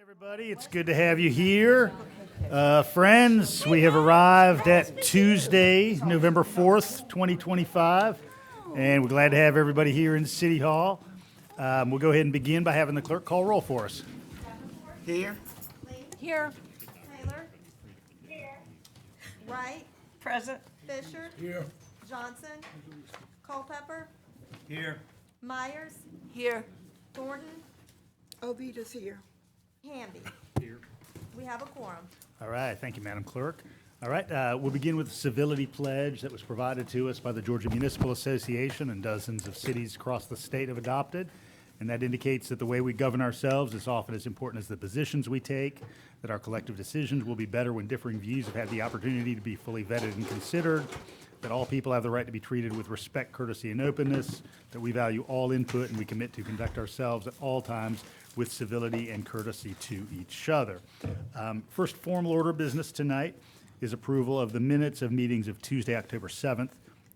Everybody, it's good to have you here. Friends, we have arrived at Tuesday, November 4th, 2025, and we're glad to have everybody here in City Hall. We'll go ahead and begin by having the clerk call roll for us. Here. Here. Taylor. Here. Wright. Present. Fisher. Here. Johnson. Culpepper. Here. Myers. Here. Thornton. Ovita's here. Hamby. Here. We have a quorum. All right, thank you, Madam Clerk. All right, we'll begin with the Civility Pledge that was provided to us by the Georgia Municipal Association, and dozens of cities across the state have adopted. And that indicates that the way we govern ourselves is often as important as the positions we take, that our collective decisions will be better when differing views have had the opportunity to be fully vetted and considered, that all people have the right to be treated with respect, courtesy, and openness, that we value all input and we commit to conduct ourselves at all times with civility and courtesy to each other. First formal order of business tonight is approval of the minutes of meetings of Tuesday, October 7th,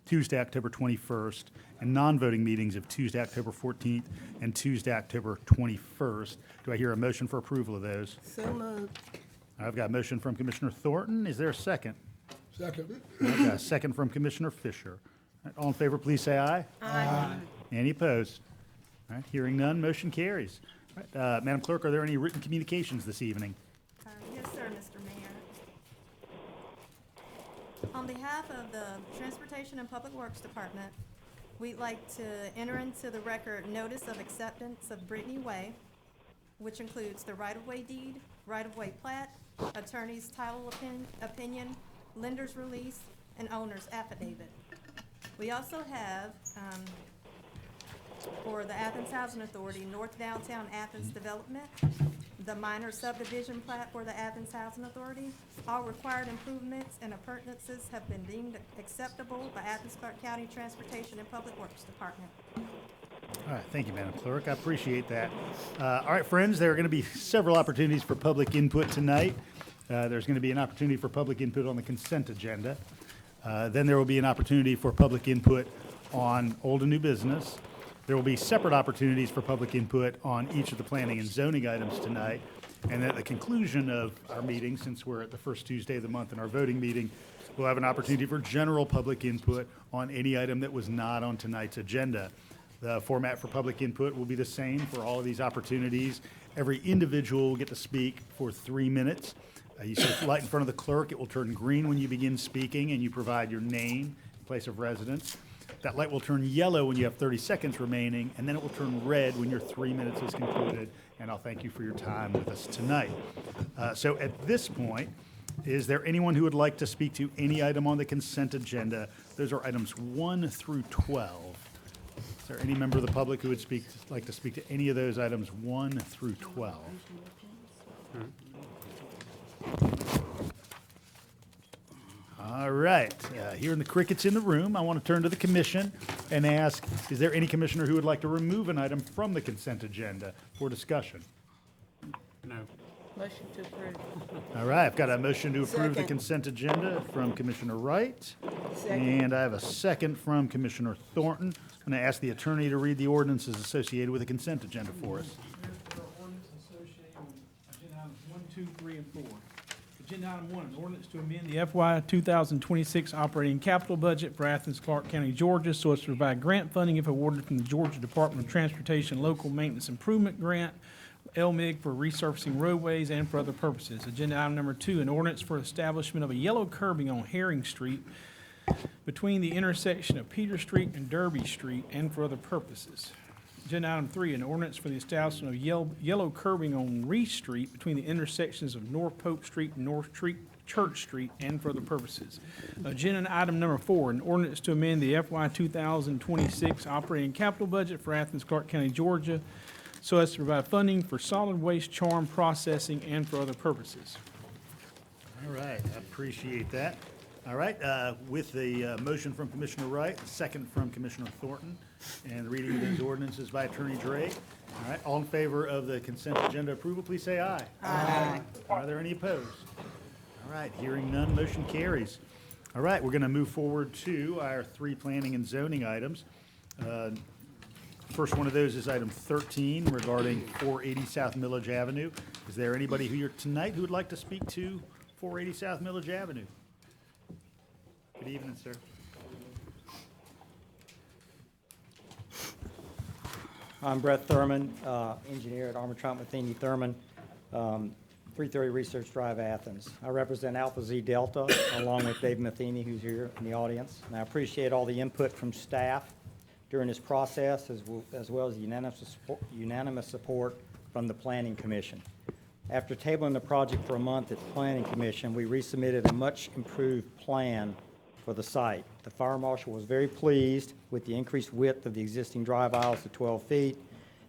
Tuesday, October 21st, and non-voting meetings of Tuesday, October 14th, and Tuesday, October 21st. Do I hear a motion for approval of those? So moved. I've got a motion from Commissioner Thornton. Is there a second? Second. I've got a second from Commissioner Fisher. All right, all in favor, please say aye. Aye. Any opposed? All right, hearing none, motion carries. All right, Madam Clerk, are there any written communications this evening? Yes, sir, Mr. Mayor. On behalf of the Transportation and Public Works Department, we'd like to enter into the record notice of acceptance of Brittany Way, which includes the right-of-way deed, right-of-way plat, attorney's title opinion, lender's release, and owner's affidavit. We also have, for the Athens Housing Authority, North Downtown Athens Development, the minor subdivision plat for the Athens Housing Authority. All required improvements and appurtenances have been deemed acceptable by Athens-Clarke County Transportation and Public Works Department. All right, thank you, Madam Clerk. I appreciate that. All right, friends, there are going to be several opportunities for public input tonight. There's going to be an opportunity for public input on the consent agenda. Then there will be an opportunity for public input on old and new business. There will be separate opportunities for public input on each of the planning and zoning items tonight. And at the conclusion of our meeting, since we're at the first Tuesday of the month in our voting meeting, we'll have an opportunity for general public input on any item that was not on tonight's agenda. The format for public input will be the same for all of these opportunities. Every individual will get to speak for 3 minutes. You see the light in front of the clerk. It will turn green when you begin speaking and you provide your name, place of residence. That light will turn yellow when you have 30 seconds remaining, and then it will turn red when your 3 minutes is concluded. And I'll thank you for your time with us tonight. So at this point, is there anyone who would like to speak to any item on the consent agenda? Those are items 1 through 12. Is there any member of the public who would like to speak to any of those items 1 through 12? All right, hearing the crickets in the room, I want to turn to the commission and ask, is there any commissioner who would like to remove an item from the consent agenda for discussion? No. Motion to approve. All right, I've got a motion to approve the Second. consent agenda from Commissioner Wright. Second. And I have a second from Commissioner Thornton. I'm going to ask the attorney to read the ordinances associated with the consent agenda for us. There are ordinances associated with agenda items 1, 2, 3, and 4. Agenda item 1, an ordinance to amend the FY 2026 operating capital budget for Athens-Clarke County, Georgia, so as to provide grant funding if awarded from the Georgia Department of Transportation Local Maintenance Improvement Grant, LMIG, for resurfacing roadways and for other purposes. Agenda item number 2, an ordinance for establishment of a yellow curbing on Herring Street between the intersection of Peter Street and Derby Street and for other purposes. Agenda item 3, an ordinance for the establishment of yellow curbing on Reese Street between the intersections of North Pope Street and North Church Street and for other purposes. Agenda item number 4, an ordinance to amend the FY 2026 operating capital budget for Athens-Clarke County, Georgia, so as to provide funding for solid waste charm processing and for other purposes. All right, I appreciate that. All right, with the motion from Commissioner Wright, second from Commissioner Thornton, and the reading of these ordinances by Attorney Drake. All right, all in favor of the consent agenda approval, please say aye. Aye. Are there any opposed? All right, hearing none, motion carries. All right, we're going to move forward to our 3 planning and zoning items. First one of those is item 13 regarding 480 South Milledge Avenue. Is there anybody here tonight who would like to speak to 480 South Milledge Avenue? Good evening, sir. I'm Brett Thurmond, engineer at Armentrout, Matheny, Thurmond, 330 Research Drive, Athens. I represent Alpha Z Delta along with David Matheny, who's here in the audience. And I appreciate all the input from staff during this process, as well as unanimous support from the Planning Commission. After tabling the project for a month at the Planning Commission, we resubmitted a much improved plan for the site. The fire marshal was very pleased with the increased width of the existing drive aisles to 12 feet,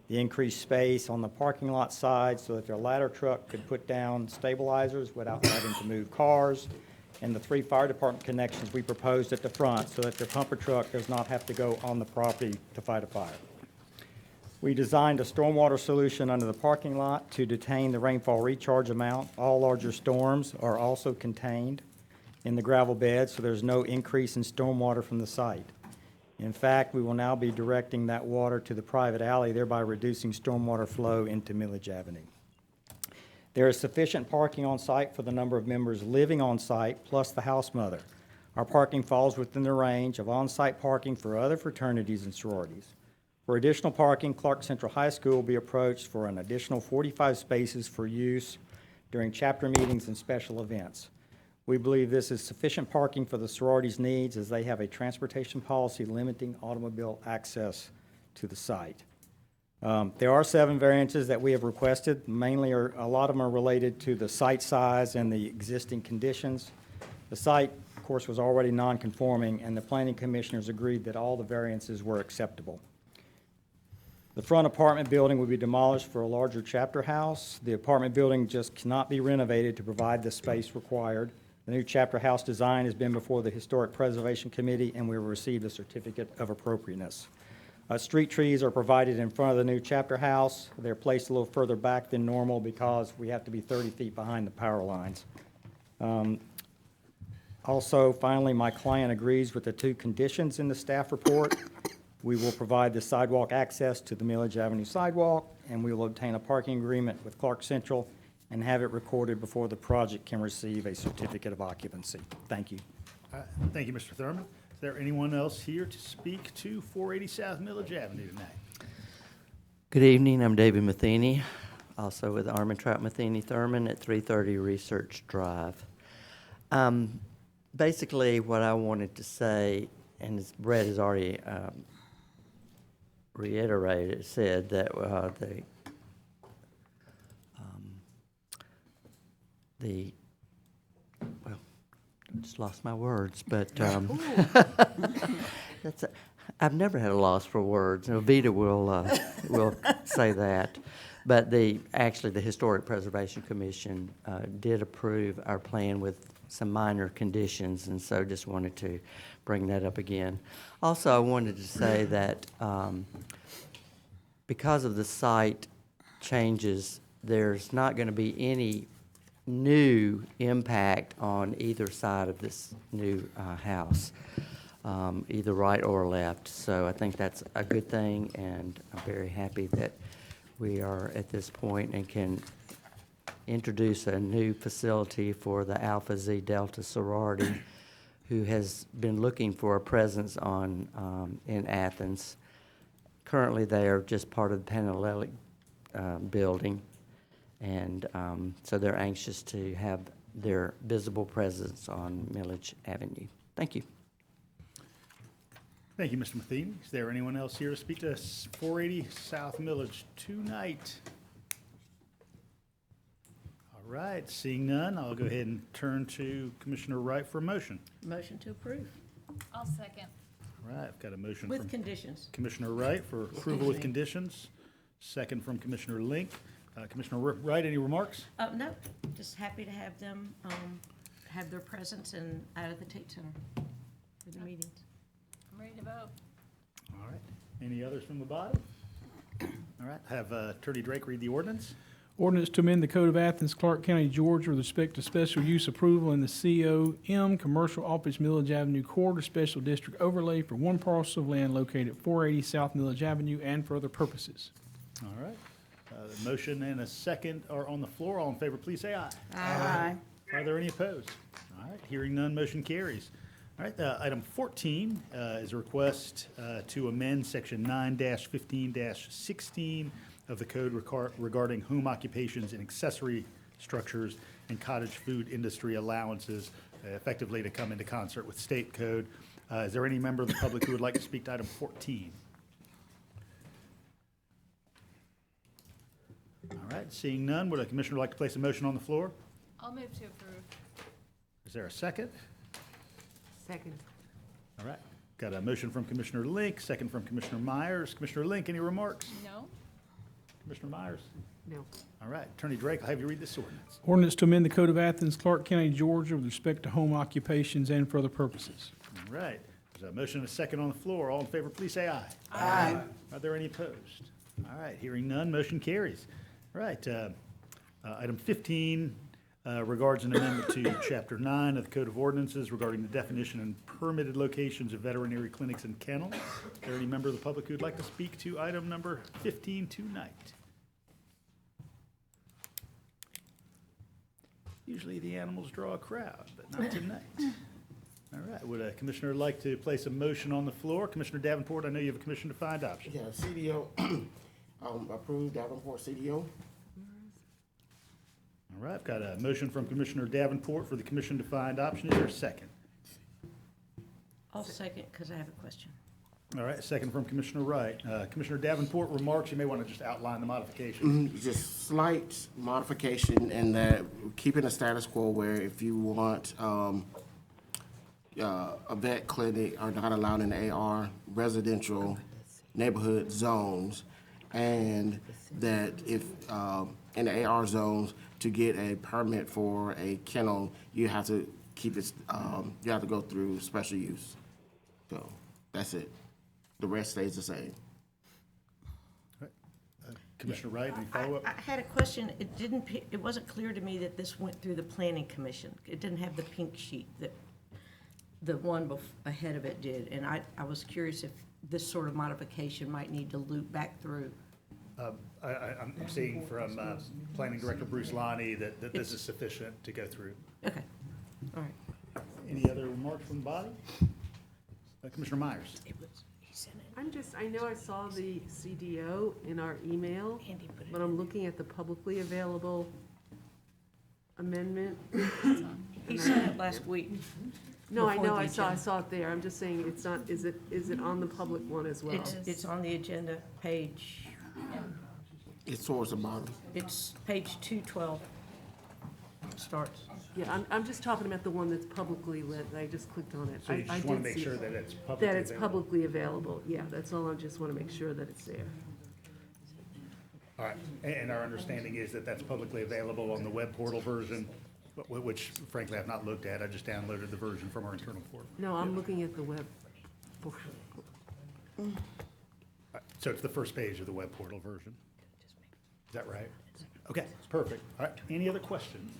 the increased space on the parking lot side so that their ladder truck could put down stabilizers without having to move cars, and the 3 fire department connections we proposed at the front so that their pumper truck does not have to go on the property to fight a fire. We designed a stormwater solution under the parking lot to detain the rainfall recharge amount. All larger storms are also contained in the gravel bed, so there's no increase in stormwater from the site. In fact, we will now be directing that water to the private alley, thereby reducing stormwater flow into Milledge Avenue. There is sufficient parking on site for the number of members living on site, plus the house mother. Our parking falls within the range of on-site parking for other fraternities and sororities. For additional parking, Clark Central High School will be approached for an additional 45 spaces for use during chapter meetings and special events. We believe this is sufficient parking for the sororities' needs, as they have a transportation policy limiting automobile access to the site. There are 7 variances that we have requested. Mainly, a lot of them are related to the site size and the existing conditions. The site, of course, was already non-conforming, and the planning commissioners agreed that all the variances were acceptable. The front apartment building will be demolished for a larger chapter house. The apartment building just cannot be renovated to provide the space required. The new chapter house design has been before the Historic Preservation Committee, and we received a certificate of appropriateness. Street trees are provided in front of the new chapter house. They're placed a little further back than normal because we have to be 30 feet behind the power lines. Also, finally, my client agrees with the 2 conditions in the staff report. We will provide the sidewalk access to the Milledge Avenue sidewalk, and we will obtain a parking agreement with Clark Central and have it recorded before the project can receive a certificate of occupancy. Thank you. Thank you, Mr. Thurmond. Is there anyone else here to speak to 480 South Milledge Avenue tonight? Good evening, I'm David Matheny, also with Armentrout Matheny Thurmond at 330 Research Drive. Basically, what I wanted to say, and as Brett has already reiterated, said that well, I just lost my words, but I've never had a loss for words. Vita will say that. But actually, the Historic Preservation Commission did approve our plan with some minor conditions, and so just wanted to bring that up again. Also, I wanted to say that because of the site changes, there's not going to be any new impact on either side of this new house, either right or left. So I think that's a good thing, and I'm very happy that we are at this point and can introduce a new facility for the Alpha Z Delta sorority, who has been looking for a presence in Athens. Currently, they are just part of the Panhellenic building, and so they're anxious to have their visible presence on Milledge Avenue. Thank you. Thank you, Mr. Matheny. Is there anyone else here to speak to us 480 South Milledge tonight? All right, seeing none, I'll go ahead and turn to Commissioner Wright for a motion. Motion to approve. I'll second. All right, I've got a motion With from conditions. Commissioner Wright for approval with conditions, second from Commissioner Link. Commissioner Wright, any remarks? No, just happy to have them have their presence and out of the Tate Center for the meetings. I'm ready to vote. All right, any others from the body? All right, have Attorney Drake read the ordinance. Ordinance to amend the Code of Athens-Clarke County, Georgia with respect to special use approval in the COM Commercial Office Milledge Avenue Corridor Special District Overlay for one parcel of land located at 480 South Milledge Avenue and for other purposes. All right. The motion and a second are on the floor. All in favor, please say aye. Aye. Are there any opposed? All right, hearing none, motion carries. All right, item 14 is a request to amend section 9-15-16 of the code regarding home occupations and accessory structures and cottage food industry allowances, effectively to come into concert with state code. Is there any member of the public who would like to speak to item 14? All right, seeing none, would a commissioner like to place a motion on the floor? I'll move to approve. Is there a second? Second. All right, got a motion from Commissioner Link, second from Commissioner Myers. Commissioner Link, any remarks? No? Commissioner Myers? No. All right, Attorney Drake, I'll have you read this ordinance. Ordinance to amend the Code of Athens-Clarke County, Georgia with respect to home occupations and for other purposes. All right, there's a motion and a second on the floor. All in favor, please say aye. Aye. Are there any opposed? All right, hearing none, motion carries. All right, item 15 regards an amendment to Chapter 9 of the Code of Ordinances regarding the definition and permitted locations of veterinary clinics and kennels. Is there any member of the public who'd like to speak to item number 15 tonight? Usually the animals draw a crowd, but not tonight. All right, would a commissioner like to place a motion on the floor? Commissioner Davenport, I know you have a commission-defined option. Yeah, CDO, approved Davenport CDO. All right, I've got a motion from Commissioner Davenport for the commission-defined option. Is there a second? I'll second because I have a question. All right, a second from Commissioner Wright. Commissioner Davenport remarks, you may want to just outline the modification. Just slight modification in that keeping the status quo where if you want a vet clinic are not allowed in the AR residential neighborhood zones, and that if in the AR zones to get a permit for a kennel, you have to keep it. You have to go through special use. So that's it. The rest stays the same. Commissioner Wright, any follow-up? I had a question. It wasn't clear to me that this went through the planning commission. It didn't have the pink sheet that the one ahead of it did. And I was curious if this sort of modification might need to loop back through. I'm seeing from Planning Director Bruce Lonnie that this is sufficient to go through. Okay, all right. Any other remarks from the body? Commissioner Myers? I know I saw the CDO in our email, but I'm looking at the publicly available amendment. He sent it last week. No, I before know, the I agenda. saw it there. I'm just saying it's not, is it on the public one as well? It's on the agenda, page, It's towards the bottom. it's page 212. It starts. Yeah, I'm just talking about the one that's publicly lit. I just clicked on it. So you I just want to did make see sure it. that it's publicly That it's available? publicly available. Yeah, that's all. I just want to make sure that it's there. All right, and our understanding is that that's publicly available on the web portal version, which frankly I've not looked at. I just downloaded the version from our internal portal. No, I'm looking at the web. So it's the first page of the web portal version. Is that right? Okay, perfect. All right, any other questions?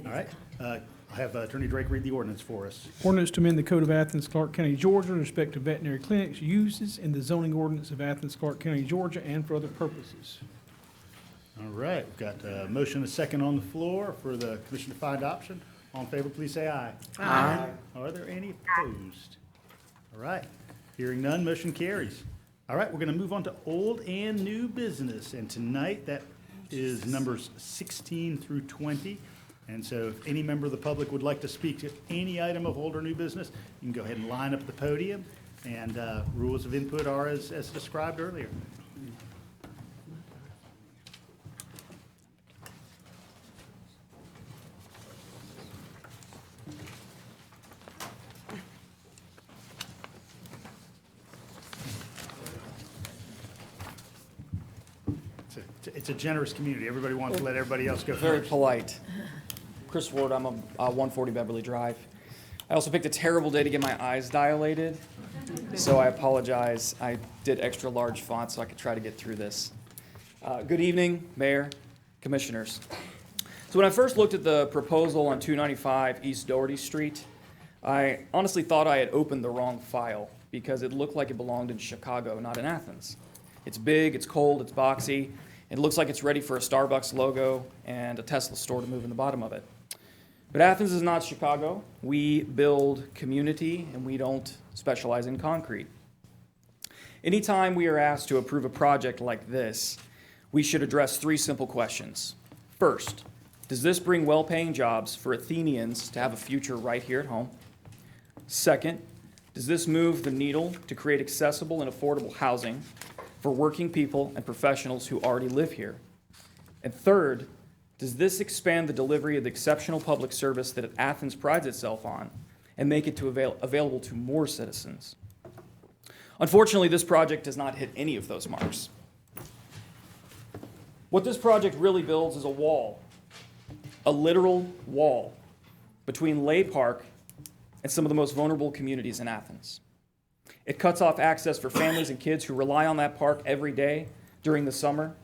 All right, I'll have Attorney Drake read the ordinance for us. Ordinance to amend the Code of Athens-Clarke County, Georgia with respect to veterinary clinics uses in the zoning ordinance of Athens-Clarke County, Georgia, and for other purposes. All right, we've got a motion and a second on the floor for the commission-defined option. All in favor, please say aye. Aye. Are there any opposed? All right, hearing none, motion carries. All right, we're going to move on to old and new business, and tonight that is numbers 16 through 20. And so if any member of the public would like to speak to any item of old or new business, you can go ahead and line up at the podium, and rules of input are as described earlier. It's a generous community. Everybody wants to let everybody else go Very first. polite. Chris Ward, I'm 140 Beverly Drive. I also picked a terrible day to get my eyes dilated, so I apologize. I did extra large font so I could try to get through this. Good evening, Mayor, Commissioners. So when I first looked at the proposal on 295 East Dougherty Street, I honestly thought I had opened the wrong file because it looked like it belonged in Chicago, not in Athens. It's big, it's cold, it's boxy. It looks like it's ready for a Starbucks logo and a Tesla store to move in the bottom of it. But Athens is not Chicago. We build community and we don't specialize in concrete. Anytime we are asked to approve a project like this, we should address three simple questions. First, does this bring well-paying jobs for Athenians to have a future right here at home? Second, does this move the needle to create accessible and affordable housing for working people and professionals who already live here? And third, does this expand the delivery of the exceptional public service that Athens prides itself on and make it available to more citizens? Unfortunately, this project does not hit any of those marks. What this project really builds is a wall, a literal wall, between Lay Park and some of the most vulnerable communities in Athens. It cuts off access for families and kids who rely on that park every day during the summer.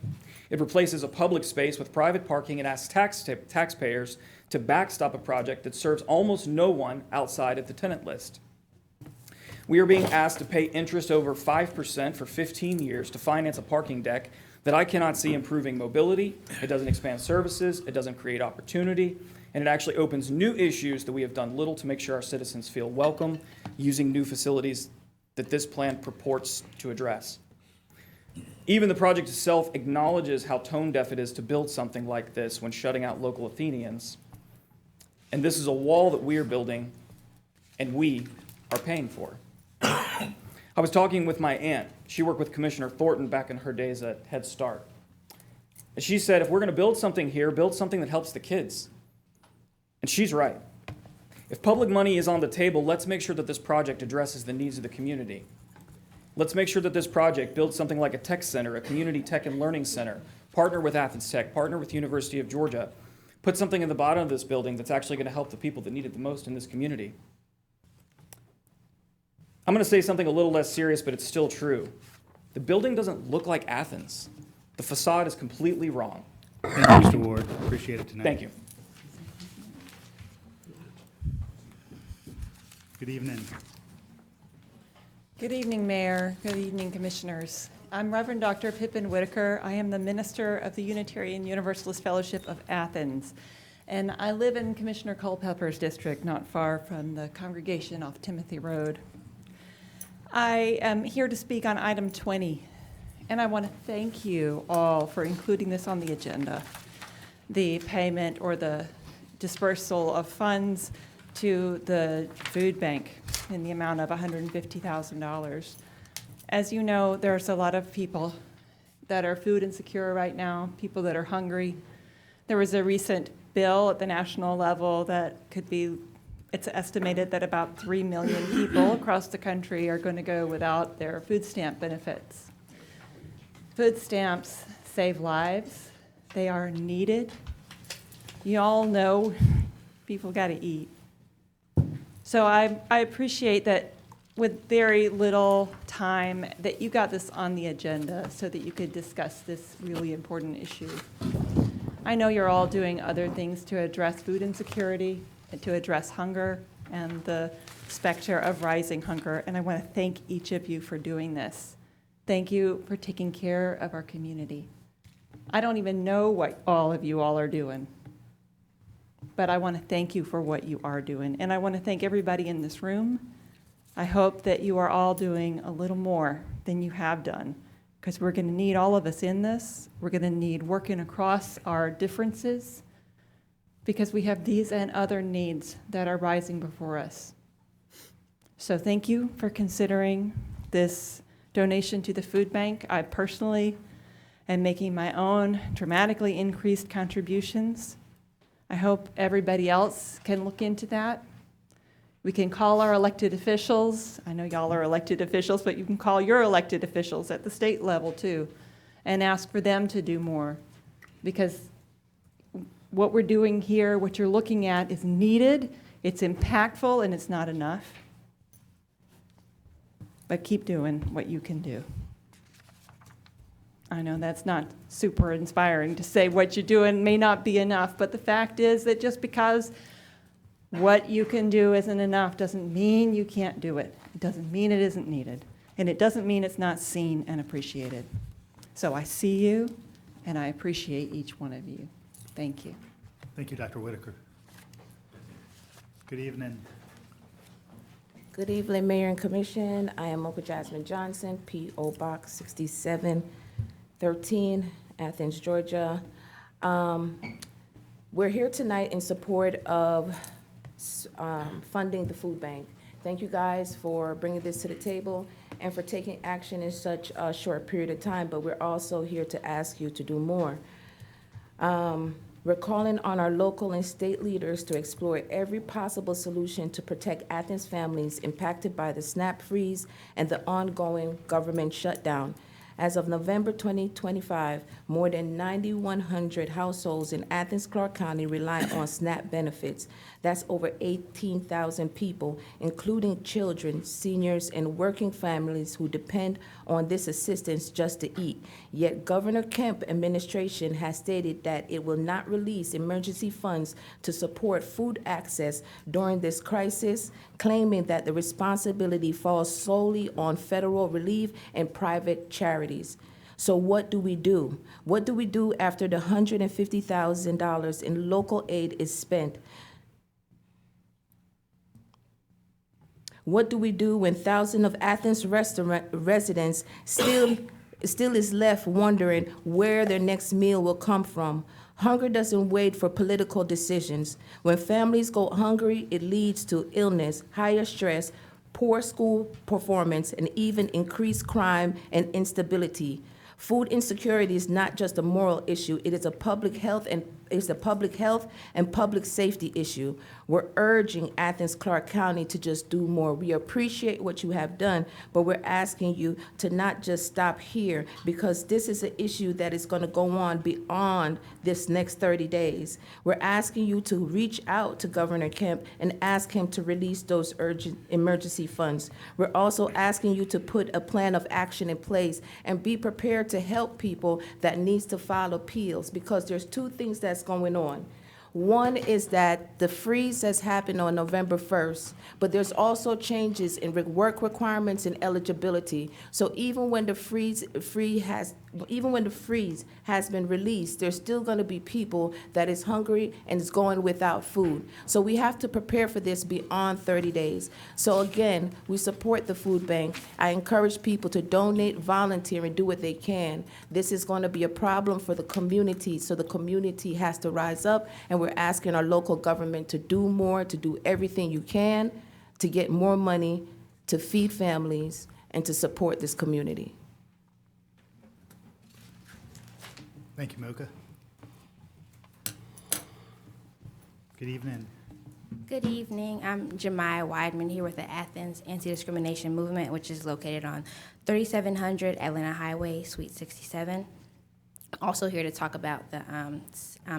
It replaces a public space with private parking and asks taxpayers to backstop a project that serves almost no one outside of the tenant list. We are being asked to pay interest over 5% for 15 years to finance a parking deck that I cannot see improving mobility. It doesn't expand services, it doesn't create opportunity, and it actually opens new issues that we have done little to make sure our citizens feel welcome using new facilities that this plan purports to address. Even the project itself acknowledges how tone deaf it is to build something like this when shutting out local Athenians. And this is a wall that we are building and we are paying for. I was talking with my aunt. She worked with Commissioner Thornton back in her days at Head Start. And she said, if we're going to build something here, build something that helps the kids. And she's right. If public money is on the table, let's make sure that this project addresses the needs of the community. Let's make sure that this project builds something like a tech center, a community tech and learning center, partner with Athens Tech, partner with University of Georgia, put something in the bottom of this building that's actually going to help the people that need it the most in this community. I'm going to say something a little less serious, but it's still true. The building doesn't look like Athens. The facade is completely wrong. Thank you, Mr. Ward. Appreciate it tonight. Thank you. Good evening. Good evening, Mayor. Good evening, Commissioners. I'm Reverend Dr. Pippin Whitaker. I am the minister of the Unitarian Universalist Fellowship of Athens. And I live in Commissioner Culpepper's district, not far from the congregation off Timothy Road. I am here to speak on item 20, and I want to thank you all for including this on the agenda. The payment or the dispersal of funds to the food bank in the amount of $150,000. As you know, there's a lot of people that are food insecure right now, people that are hungry. There was a recent bill at the national level that could be, it's estimated that about 3 million people across the country are going to go without their food stamp benefits. Food stamps save lives. They are needed. You all know people got to eat. So I appreciate that with very little time that you got this on the agenda so that you could discuss this really important issue. I know you're all doing other things to address food insecurity and to address hunger and the specter of rising hunger, and I want to thank each of you for doing this. Thank you for taking care of our community. I don't even know what all of you all are doing, but I want to thank you for what you are doing, and I want to thank everybody in this room. I hope that you are all doing a little more than you have done, because we're going to need all of us in this. We're going to need working across our differences, because we have these and other needs that are rising before us. So thank you for considering this donation to the food bank. I personally am making my own dramatically increased contributions. I hope everybody else can look into that. We can call our elected officials. I know y'all are elected officials, but you can call your elected officials at the state level too and ask for them to do more, because what we're doing here, what you're looking at, is needed, it's impactful, and it's not enough. But keep doing what you can do. I know that's not super inspiring to say what you're doing may not be enough, but the fact is that just because what you can do isn't enough doesn't mean you can't do it. It doesn't mean it isn't needed. And it doesn't mean it's not seen and appreciated. So I see you, and I appreciate each one of you. Thank you. Thank you, Dr. Whitaker. Good evening. Good evening, Mayor and Commission. I am Mocha Jasmine Johnson, P.O. Box 6713, Athens, Georgia. We're here tonight in support of funding the food bank. Thank you guys for bringing this to the table and for taking action in such a short period of time, but we're also here to ask you to do more. We're calling on our local and state leaders to explore every possible solution to protect Athens families impacted by the SNAP freeze and the ongoing government shutdown. As of November 2025, more than 9,100 households in Athens-Clarke County rely on SNAP benefits. That's over 18,000 people, including children, seniors, and working families who depend on this assistance just to eat. Yet Governor Kemp administration has stated that it will not release emergency funds to support food access during this crisis, claiming that the responsibility falls solely on federal relief and private charities. So what do we do? What do we do after the $150,000 in local aid is spent? What do we do when thousands of Athens restaurant residents still is left wondering where their next meal will come from? Hunger doesn't wait for political decisions. When families go hungry, it leads to illness, higher stress, poor school performance, and even increased crime and instability. Food insecurity is not just a moral issue, it is a public health and public safety issue. We're urging Athens-Clarke County to just do more. We appreciate what you have done, but we're asking you to not just stop here, because this is an issue that is going to go on beyond this next 30 days. We're asking you to reach out to Governor Kemp and ask him to release those urgent emergency funds. We're also asking you to put a plan of action in place and be prepared to help people that needs to file appeals, because there's two things that's going on. One is that the freeze has happened on November 1st, but there's also changes in work requirements and eligibility. So even when the freeze has been released, there's still going to be people that is hungry and is going without food. So we have to prepare for this beyond 30 days. So again, we support the food bank. I encourage people to donate, volunteer, and do what they can. This is going to be a problem for the community, so the community has to rise up, and we're asking our local government to do more, to do everything you can to get more money to feed families and to support this community. Thank you, Mocha. Good evening. Good evening. I'm Jemiah Weidman here with the Athens Anti-Discrimination Movement, which is located on 3700 Atlanta Highway, Suite 67. Also here to talk about the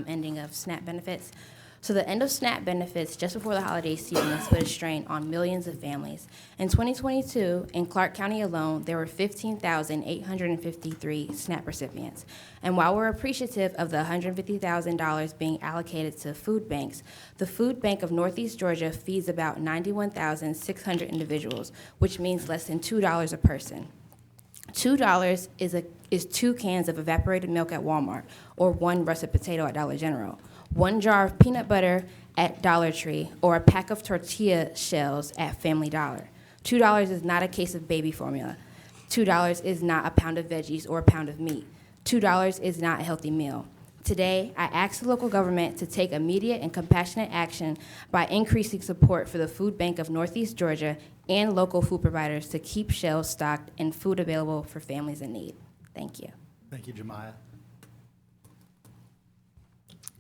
ending of SNAP benefits. So the end of SNAP benefits just before the holiday season has put a strain on millions of families. In 2022, in Clarke County alone, there were 15,853 SNAP recipients. And while we're appreciative of the $150,000 being allocated to food banks, the Food Bank of Northeast Georgia feeds about 91,600 individuals, which means less than $2 a person. $2 is 2 cans of evaporated milk at Walmart, or 1 russet potato at Dollar General, 1 jar of peanut butter at Dollar Tree, or a pack of tortilla shells at Family Dollar. $2 is not a case of baby formula. $2 is not a pound of veggies or a pound of meat. $2 is not a healthy meal. Today, I ask the local government to take immediate and compassionate action by increasing support for the Food Bank of Northeast Georgia and local food providers to keep shelves stocked and food available for families in need. Thank you. Thank you, Jemiah.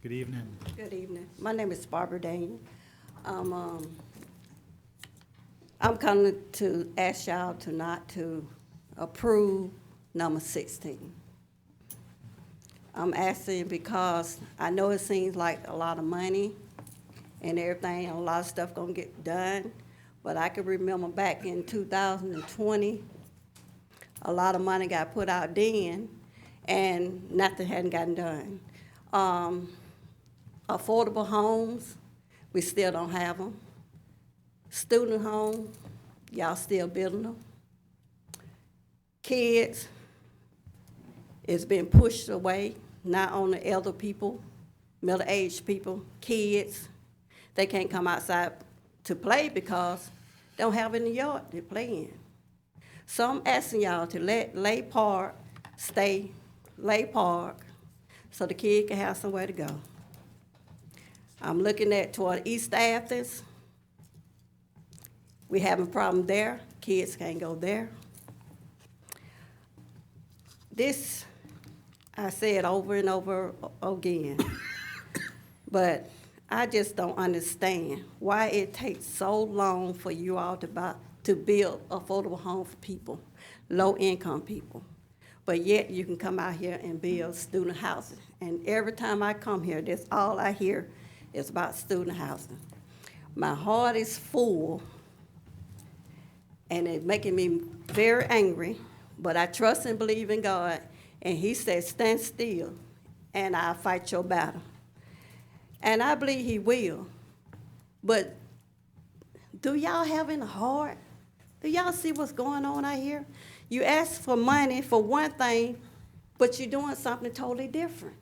Good evening. Good evening. My name is Barbara Dane. I'm coming to ask y'all to not to approve number 16. I'm asking because I know it seems like a lot of money and everything, and a lot of stuff gonna get done, but I can remember back in 2020, a lot of money got put out then, and nothing hadn't gotten done. Affordable homes, we still don't have them. Student homes, y'all still building them. Kids, it's been pushed away, not only elder people, middle-aged people, kids. They can't come outside to play because they don't have any yard to play in. So I'm asking y'all to let Lay Park stay Lay Park so the kid can have somewhere to go. I'm looking at toward East Athens. We having a problem there. Kids can't go there. This, I said over and over again, but I just don't understand why it takes so long for you all to build affordable home for people, low-income people. But yet you can come out here and build student housing. And every time I come here, that's all I hear is about student housing. My heart is full, and it's making me very angry, but I trust and believe in God, and he said, stand still, and I'll fight your battle. And I believe he will. But do y'all have any heart? Do y'all see what's going on out here? You ask for money for one thing, but you're doing something totally different.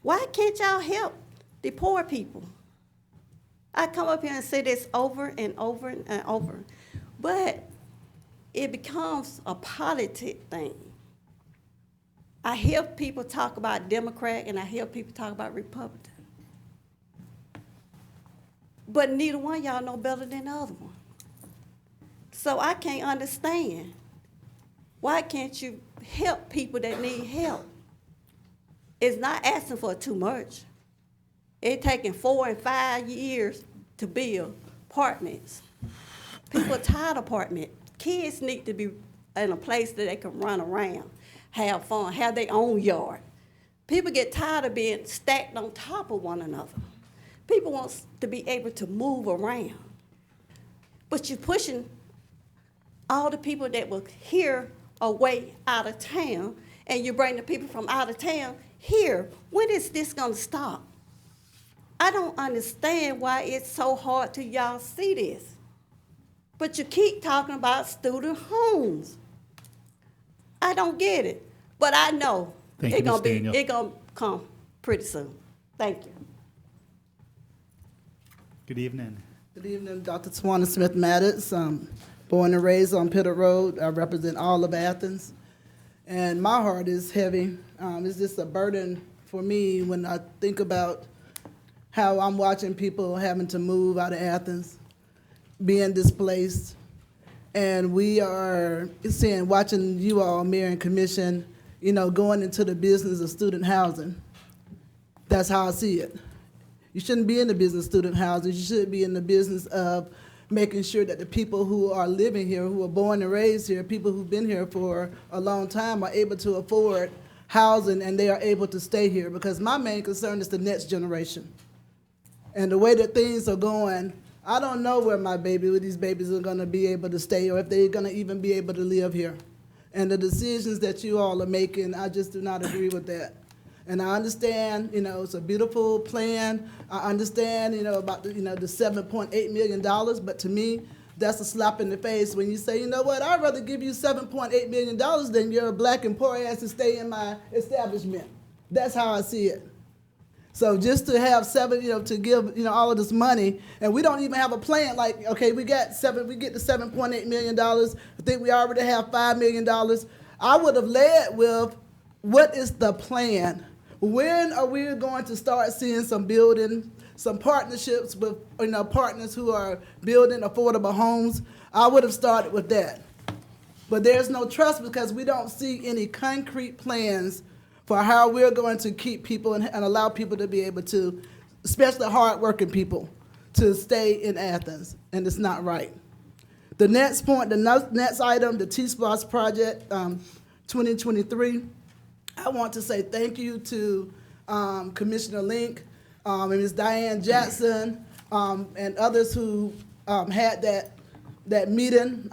Why can't y'all help the poor people? I come up here and say this over and over and over, but it becomes a politic thing. I hear people talk about Democrat and I hear people talk about Republican. But neither one of y'all know better than the other one. So I can't understand. Why can't you help people that need help? It's not asking for too much. It's taking 4 and 5 years to build apartments. People are tired of apartments. Kids need to be in a place that they can run around, have fun, have their own yard. People get tired of being stacked on top of one another. People want to be able to move around. But you're pushing all the people that were here away out of town, and you bring the people from out of town here. When is this gonna stop? I don't understand why it's so hard to y'all see this. But you keep talking about student homes. I don't get it, but I know Thank you, Ms. Daniel. it's gonna come pretty soon. Thank you. Good evening. Good evening, Dr. Tawana Smith Maddox. Born and raised on Pitter Road. I represent all of Athens. And my heart is heavy. It's just a burden for me when I think about how I'm watching people having to move out of Athens, being displaced. And we are watching you all, Mayor and Commission, going into the business of student housing. That's how I see it. You shouldn't be in the business of student housing. You should be in the business of making sure that the people who are living here, who are born and raised here, people who've been here for a long time are able to afford housing and they are able to stay here. Because my main concern is the next generation. And the way that things are going, I don't know where these babies are gonna be able to stay or if they're gonna even be able to live here. And the decisions that you all are making, I just do not agree with that. And I understand, it's a beautiful plan. I understand, about the $7.8 million, but to me, that's a slap in the face when you say, you know what, I'd rather give you $7.8 million than you're a black and poor ass to stay in my establishment. That's how I see it. So just to have to give, all of this money, and we don't even have a plan, like, okay, we get the $7.8 million. I think we already have $5 million. I would have led with, what is the plan? When are we going to start seeing some partnerships with partners who are building affordable homes? I would have started with that. But there's no trust because we don't see any concrete plans for how we're going to keep people and allow people to be able to, especially hardworking people, to stay in Athens, and it's not right. The next point, the next item, the TSPLOST project 2023, I want to say thank you to Commissioner Link and Ms. Diane Jackson and others who had that meeting.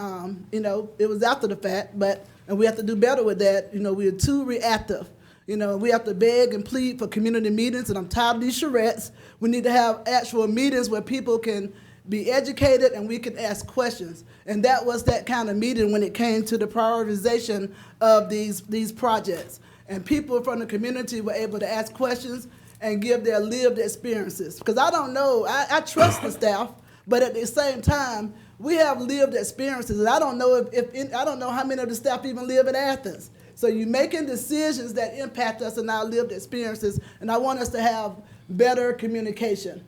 It was after the fact, but and we have to do better with that. We are too reactive. We have to beg and plead for community meetings, and I'm tired of these charrettes. We need to have actual meetings where people can be educated and we can ask questions. And that was that kind of meeting when it came to the prioritization of these projects. And people from the community were able to ask questions and give their lived experiences. Because I don't know, I trust the staff, but at the same time, we have lived experiences, and I don't know I don't know how many of the staff even live in Athens. So you're making decisions that impact us in our lived experiences, and I want us to have better communication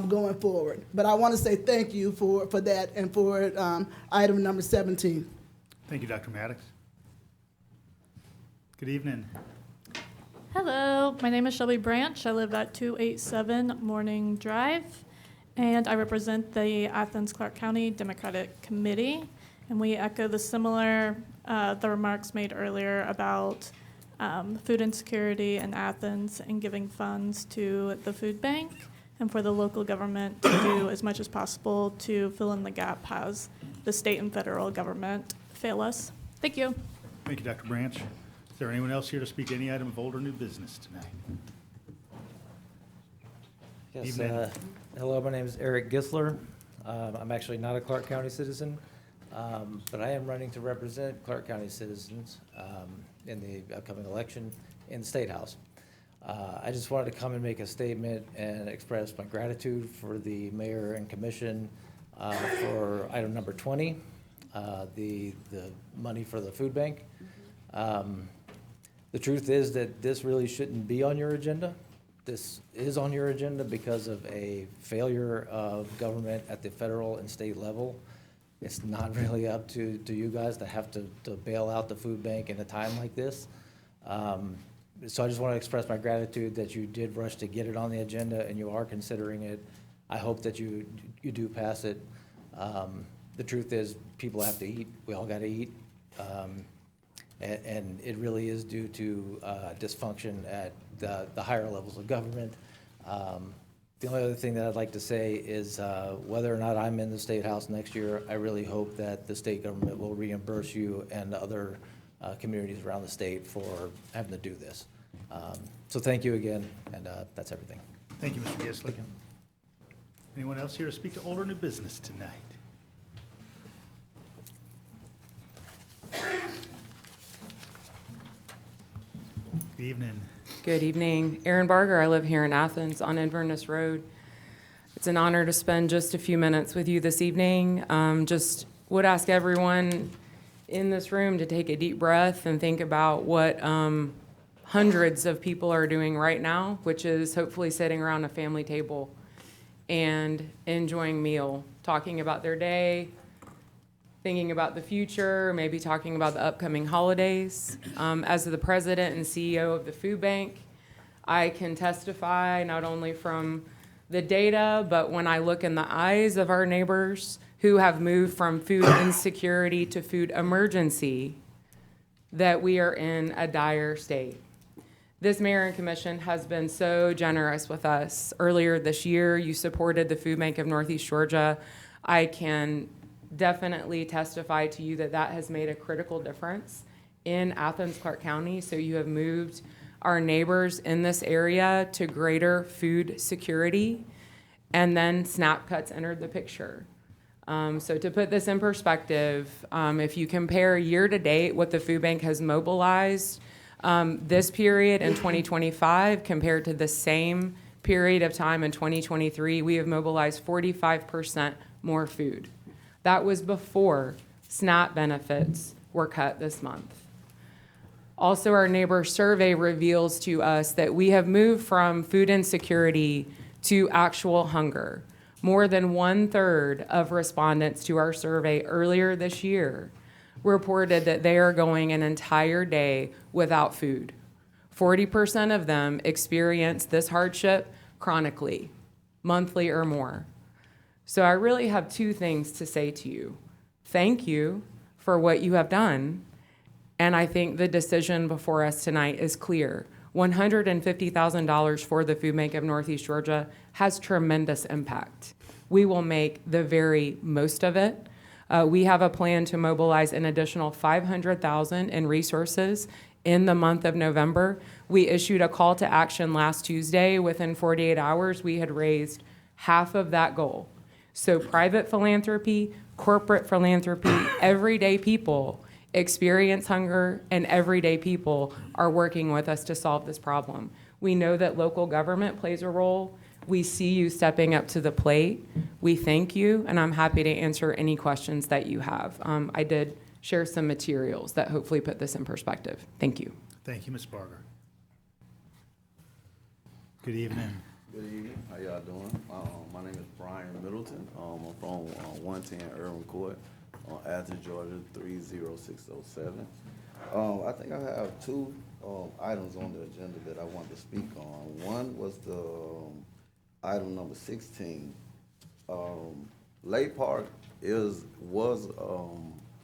going forward. But I want to say thank you for that and for item number 17. Thank you, Dr. Maddox. Good evening. Hello, my name is Shelby Branch. I live at 287 Morning Drive, and I represent the Athens-Clarke County Democratic Committee. And we echo the remarks made earlier about food insecurity in Athens and giving funds to the food bank, and for the local government to do as much as possible to fill in the gap as the state and federal government fail us. Thank you. Thank you, Dr. Branch. Is there anyone else here to speak to any item of old or new business tonight? Yes, Evening. hello, my name is Eric Gisler. I'm actually not a Clarke County citizen, but I am running to represent Clarke County citizens in the upcoming election in the State House. I just wanted to come and make a statement and express my gratitude for the mayor and commission for item number 20, the money for the food bank. The truth is that this really shouldn't be on your agenda. This is on your agenda because of a failure of government at the federal and state level. It's not really up to you guys to have to bail out the food bank in a time like this. So I just want to express my gratitude that you did rush to get it on the agenda and you are considering it. I hope that you do pass it. The truth is, people have to eat. We all got to eat. And it really is due to dysfunction at the higher levels of government. The only other thing that I'd like to say is whether or not I'm in the State House next year, I really hope that the state government will reimburse you and other communities around the state for having to do this. So thank you again, and that's everything. Thank you, Mr. Gisler. Anyone else here to speak to old or new business tonight? Good evening. Good evening. Erin Barger. I live here in Athens on Inverness Road. It's an honor to spend just a few minutes with you this evening. Just would ask everyone in this room to take a deep breath and think about what hundreds of people are doing right now, which is hopefully sitting around a family table and enjoying meal, talking about their day, thinking about the future, maybe talking about the upcoming holidays. As the president and CEO of the food bank, I can testify not only from the data, but when I look in the eyes of our neighbors who have moved from food insecurity to food emergency, that we are in a dire state. This mayor and commission has been so generous with us. Earlier this year, you supported the Food Bank of Northeast Georgia. I can definitely testify to you that that has made a critical difference in Athens-Clarke County. So you have moved our neighbors in this area to greater food security, and then SNAP cuts entered the picture. So to put this in perspective, if you compare year to date what the food bank has mobilized this period in 2025 compared to the same period of time in 2023, we have mobilized 45% more food. That was before SNAP benefits were cut this month. Also, our neighbor survey reveals to us that we have moved from food insecurity to actual hunger. More than 1/3 of respondents to our survey earlier this year reported that they are going an entire day without food. 40% of them experience this hardship chronically, monthly or more. So I really have two things to say to you. Thank you for what you have done. And I think the decision before us tonight is clear. $150,000 for the Food Bank of Northeast Georgia has tremendous impact. We will make the very most of it. We have a plan to mobilize an additional $500,000 in resources in the month of November. We issued a call to action last Tuesday. Within 48 hours, we had raised half of that goal. So private philanthropy, corporate philanthropy, everyday people experience hunger, and everyday people are working with us to solve this problem. We know that local government plays a role. We see you stepping up to the plate. We thank you, and I'm happy to answer any questions that you have. I did share some materials that hopefully put this in perspective. Thank you. Thank you, Ms. Barger. Good evening. Good evening. How y'all doing? My name is Brian Middleton. I'm from 110 Irwin Court, Athens, Georgia 30607. I think I have two items on the agenda that I want to speak on. One was the item number 16. Lake Park was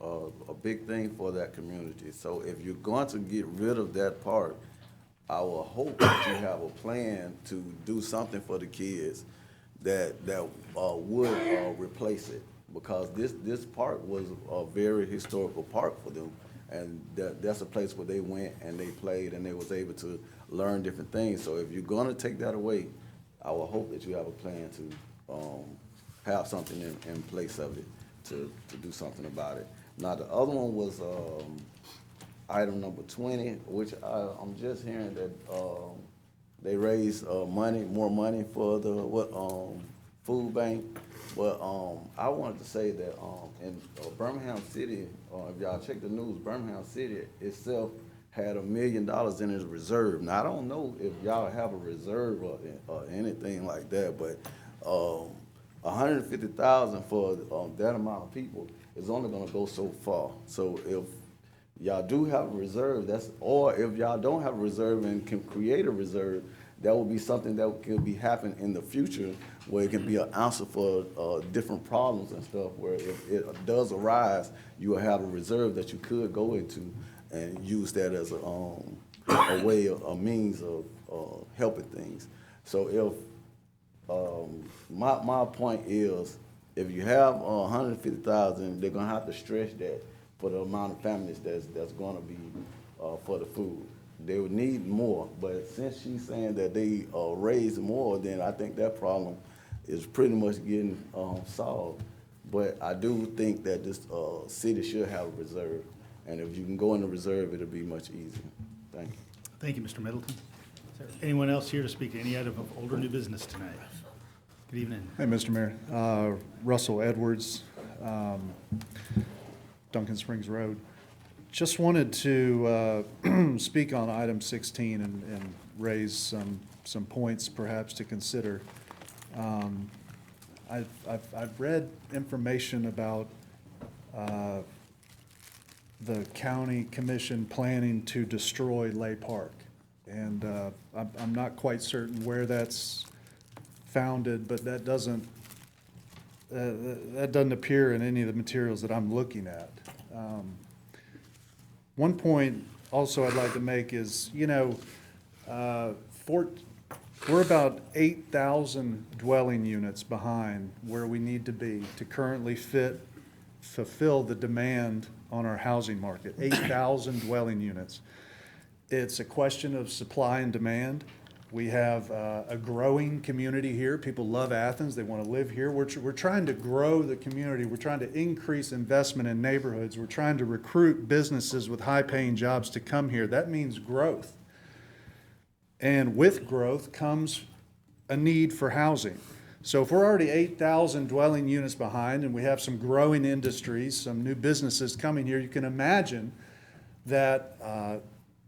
a big thing for that community. So if you're going to get rid of that park, I will hope that you have a plan to do something for the kids that would replace it, because this park was a very historical park for them, and that's a place where they went and they played and they was able to learn different things. So if you're gonna take that away, I will hope that you have a plan to have something in place of it to do something about it. Now the other one was item number 20, which I'm just hearing that they raised more money for the food bank. But I wanted to say that in Birmingham City, if y'all check the news, Birmingham City itself had $1 million in its reserve. Now I don't know if y'all have a reserve or anything like that, but $150,000 for that amount of people is only going to go so far. So if y'all do have a reserve, or if y'all don't have a reserve and can create a reserve, that will be something that can be happening in the future, where it can be an answer for different problems and stuff, where if it does arise, you will have a reserve that you could go into and use that as a way, a means of helping things. So if, my point is, if you have $150,000, they're gonna have to stretch that for the amount of families that's gonna be for the food. They would need more, but since she's saying that they raise more, then I think that problem is pretty much getting solved. But I do think that this city should have a reserve, and if you can go in the reserve, it'll be much easier. Thank you. Thank you, Mr. Middleton. Is there anyone else here to speak to any item of old or new business tonight? Good evening. Hey, Mr. Mayor. Russell Edwards, Duncan Springs Road. Just wanted to speak on item 16 and raise some points perhaps to consider. I've read information about the county commission planning to destroy Lay Park, and I'm not quite certain where that's founded, but that doesn't appear in any of the materials that I'm looking at. One point also I'd like to make is, we're about 8,000 dwelling units behind where we need to be to currently fulfill the demand on our housing market, 8,000 dwelling units. It's a question of supply and demand. We have a growing community here. People love Athens. They want to live here. We're trying to grow the community. We're trying to increase investment in neighborhoods. We're trying to recruit businesses with high-paying jobs to come here. That means growth. And with growth comes a need for housing. So if we're already 8,000 dwelling units behind and we have some growing industries, some new businesses coming here, you can imagine that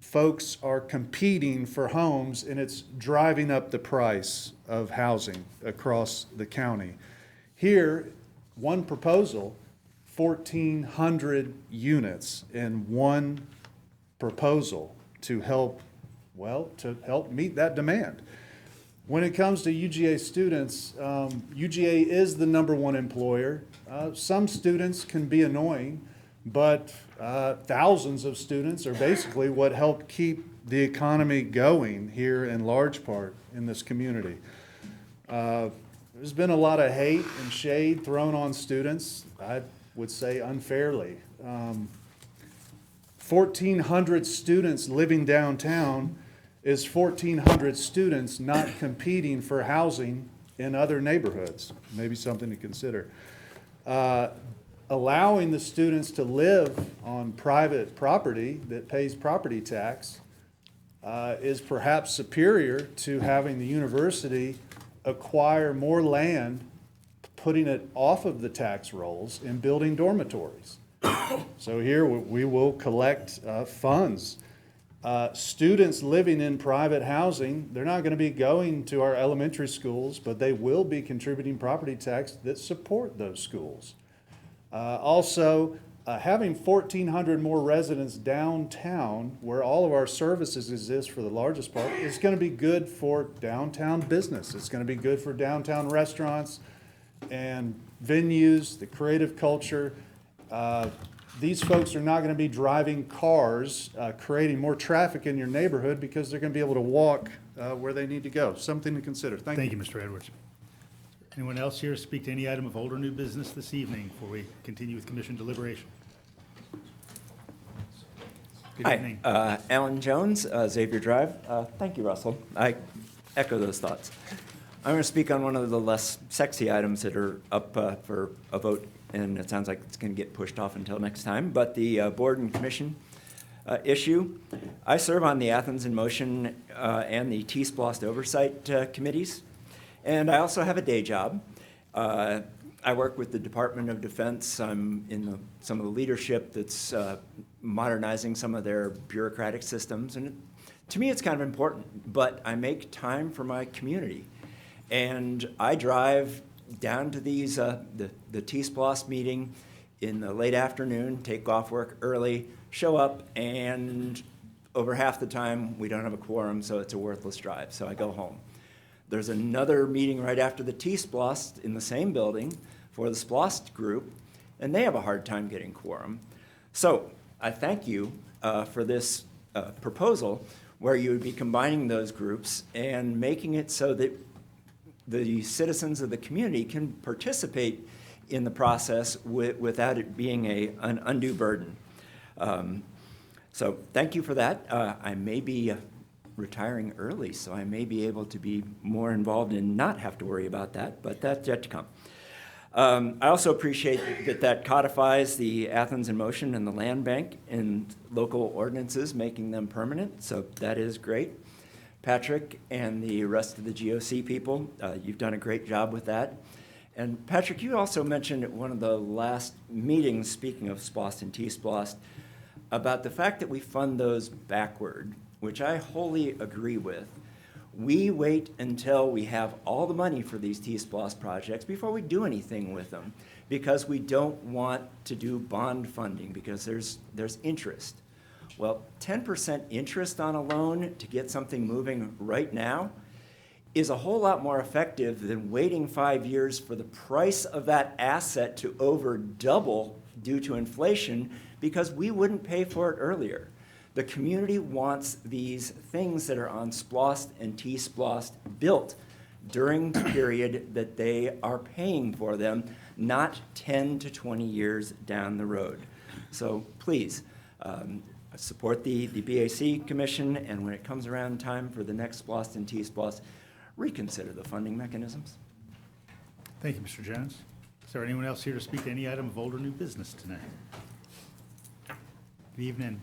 folks are competing for homes, and it's driving up the price of housing across the county. Here, one proposal, 1,400 units in one proposal to help meet that demand. When it comes to UGA students, UGA is the #1 employer. Some students can be annoying, but thousands of students are basically what help keep the economy going here in large part in this community. There's been a lot of hate and shade thrown on students. I would say unfairly. 1,400 students living downtown is 1,400 students not competing for housing in other neighborhoods. Maybe something to consider. Allowing the students to live on private property that pays property tax is perhaps superior to having the university acquire more land, putting it off of the tax rolls and building dormitories. So here we will collect funds. Students living in private housing, they're not going to be going to our elementary schools, but they will be contributing property tax that support those schools. Also, having 1,400 more residents downtown, where all of our services exist for the largest part, is going to be good for downtown business. It's going to be good for downtown restaurants and venues, the creative culture. These folks are not going to be driving cars, creating more traffic in your neighborhood because they're going to be able to walk where they need to go. Something to consider. Thank you. Thank you, Mr. Edwards. Anyone else here to speak to any item of old or new business this evening before we continue with commission deliberation? Good evening. Hi, Alan Jones, Xavier Drive. Thank you, Russell. I echo those thoughts. I'm going to speak on one of the less sexy items that are up for a vote, and it sounds like it's going to get pushed off until next time, but the board and commission issue. I serve on the Athens in Motion and the TSPLOST oversight committees, and I also have a day job. I work with the Department of Defense. I'm in some of the leadership that's modernizing some of their bureaucratic systems, and to me it's kind of important, but I make time for my community. And I drive down to these, the TSPLOST meeting in the late afternoon, take off work early, show up, and over half the time we don't have a quorum, so it's a worthless drive, so I go home. There's another meeting right after the TSPLOST in the same building for the SPLOST group, and they have a hard time getting quorum. So I thank you for this proposal where you would be combining those groups and making it so that the citizens of the community can participate in the process without it being an undue burden. So thank you for that. I may be retiring early, so I may be able to be more involved and not have to worry about that, but that's yet to come. I also appreciate that codifies the Athens in Motion and the land bank and local ordinances, making them permanent, so that is great. Patrick and the rest of the GOC people, you've done a great job with that. And Patrick, you also mentioned at one of the last meetings, speaking of SPLOST and TSPLOST, about the fact that we fund those backward, which I wholly agree with. We wait until we have all the money for these TSPLOST projects before we do anything with them, because we don't want to do bond funding because there's interest. Well, 10% interest on a loan to get something moving right now is a whole lot more effective than waiting 5 years for the price of that asset to over double due to inflation because we wouldn't pay for it earlier. The community wants these things that are on SPLOST and TSPLOST built during the period that they are paying for them, not 10 to 20 years down the road. So please, support the BAC Commission, and when it comes around time for the next SPLOST and TSPLOST, reconsider the funding mechanisms. Thank you, Mr. Jones. Is there anyone else here to speak to any item of old or new business tonight? Good evening.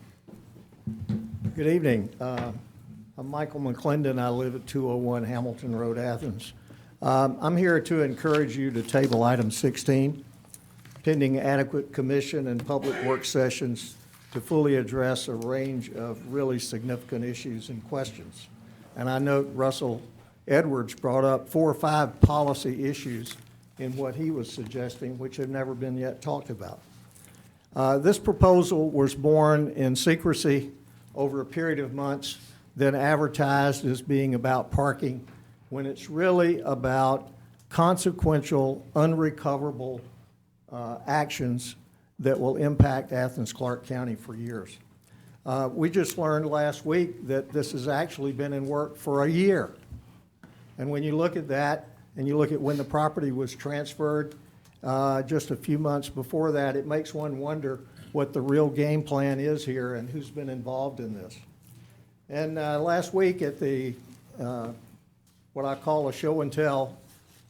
Good evening. I'm Michael McClendon. I live at 201 Hamilton Road, Athens. I'm here to encourage you to table item 16, pending adequate commission and public work sessions to fully address a range of really significant issues and questions. And I note Russell Edwards brought up 4 or 5 policy issues in what he was suggesting, which have never been yet talked about. This proposal was born in secrecy over a period of months, then advertised as being about parking, when it's really about consequential, unrecoverable actions that will impact Athens-Clarke County for years. We just learned last week that this has actually been in work for a year. And when you look at that, and you look at when the property was transferred, just a few months before that. It makes one wonder what the real game plan is here and who's been involved in this. And last week at the, what I call a show and tell,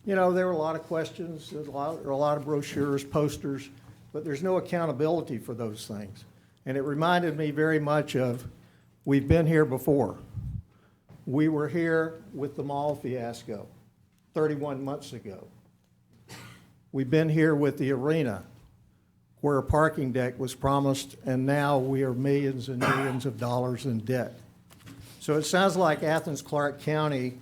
you know, there were a lot of questions, there were a lot of brochures, posters, but there's no accountability for those things. And it reminded me very much of, we've been here before. We were here with the mall fiasco 31 months ago. We've been here with the arena where a parking deck was promised, and now we are millions and millions of dollars in debt. So it sounds like Athens-Clarke County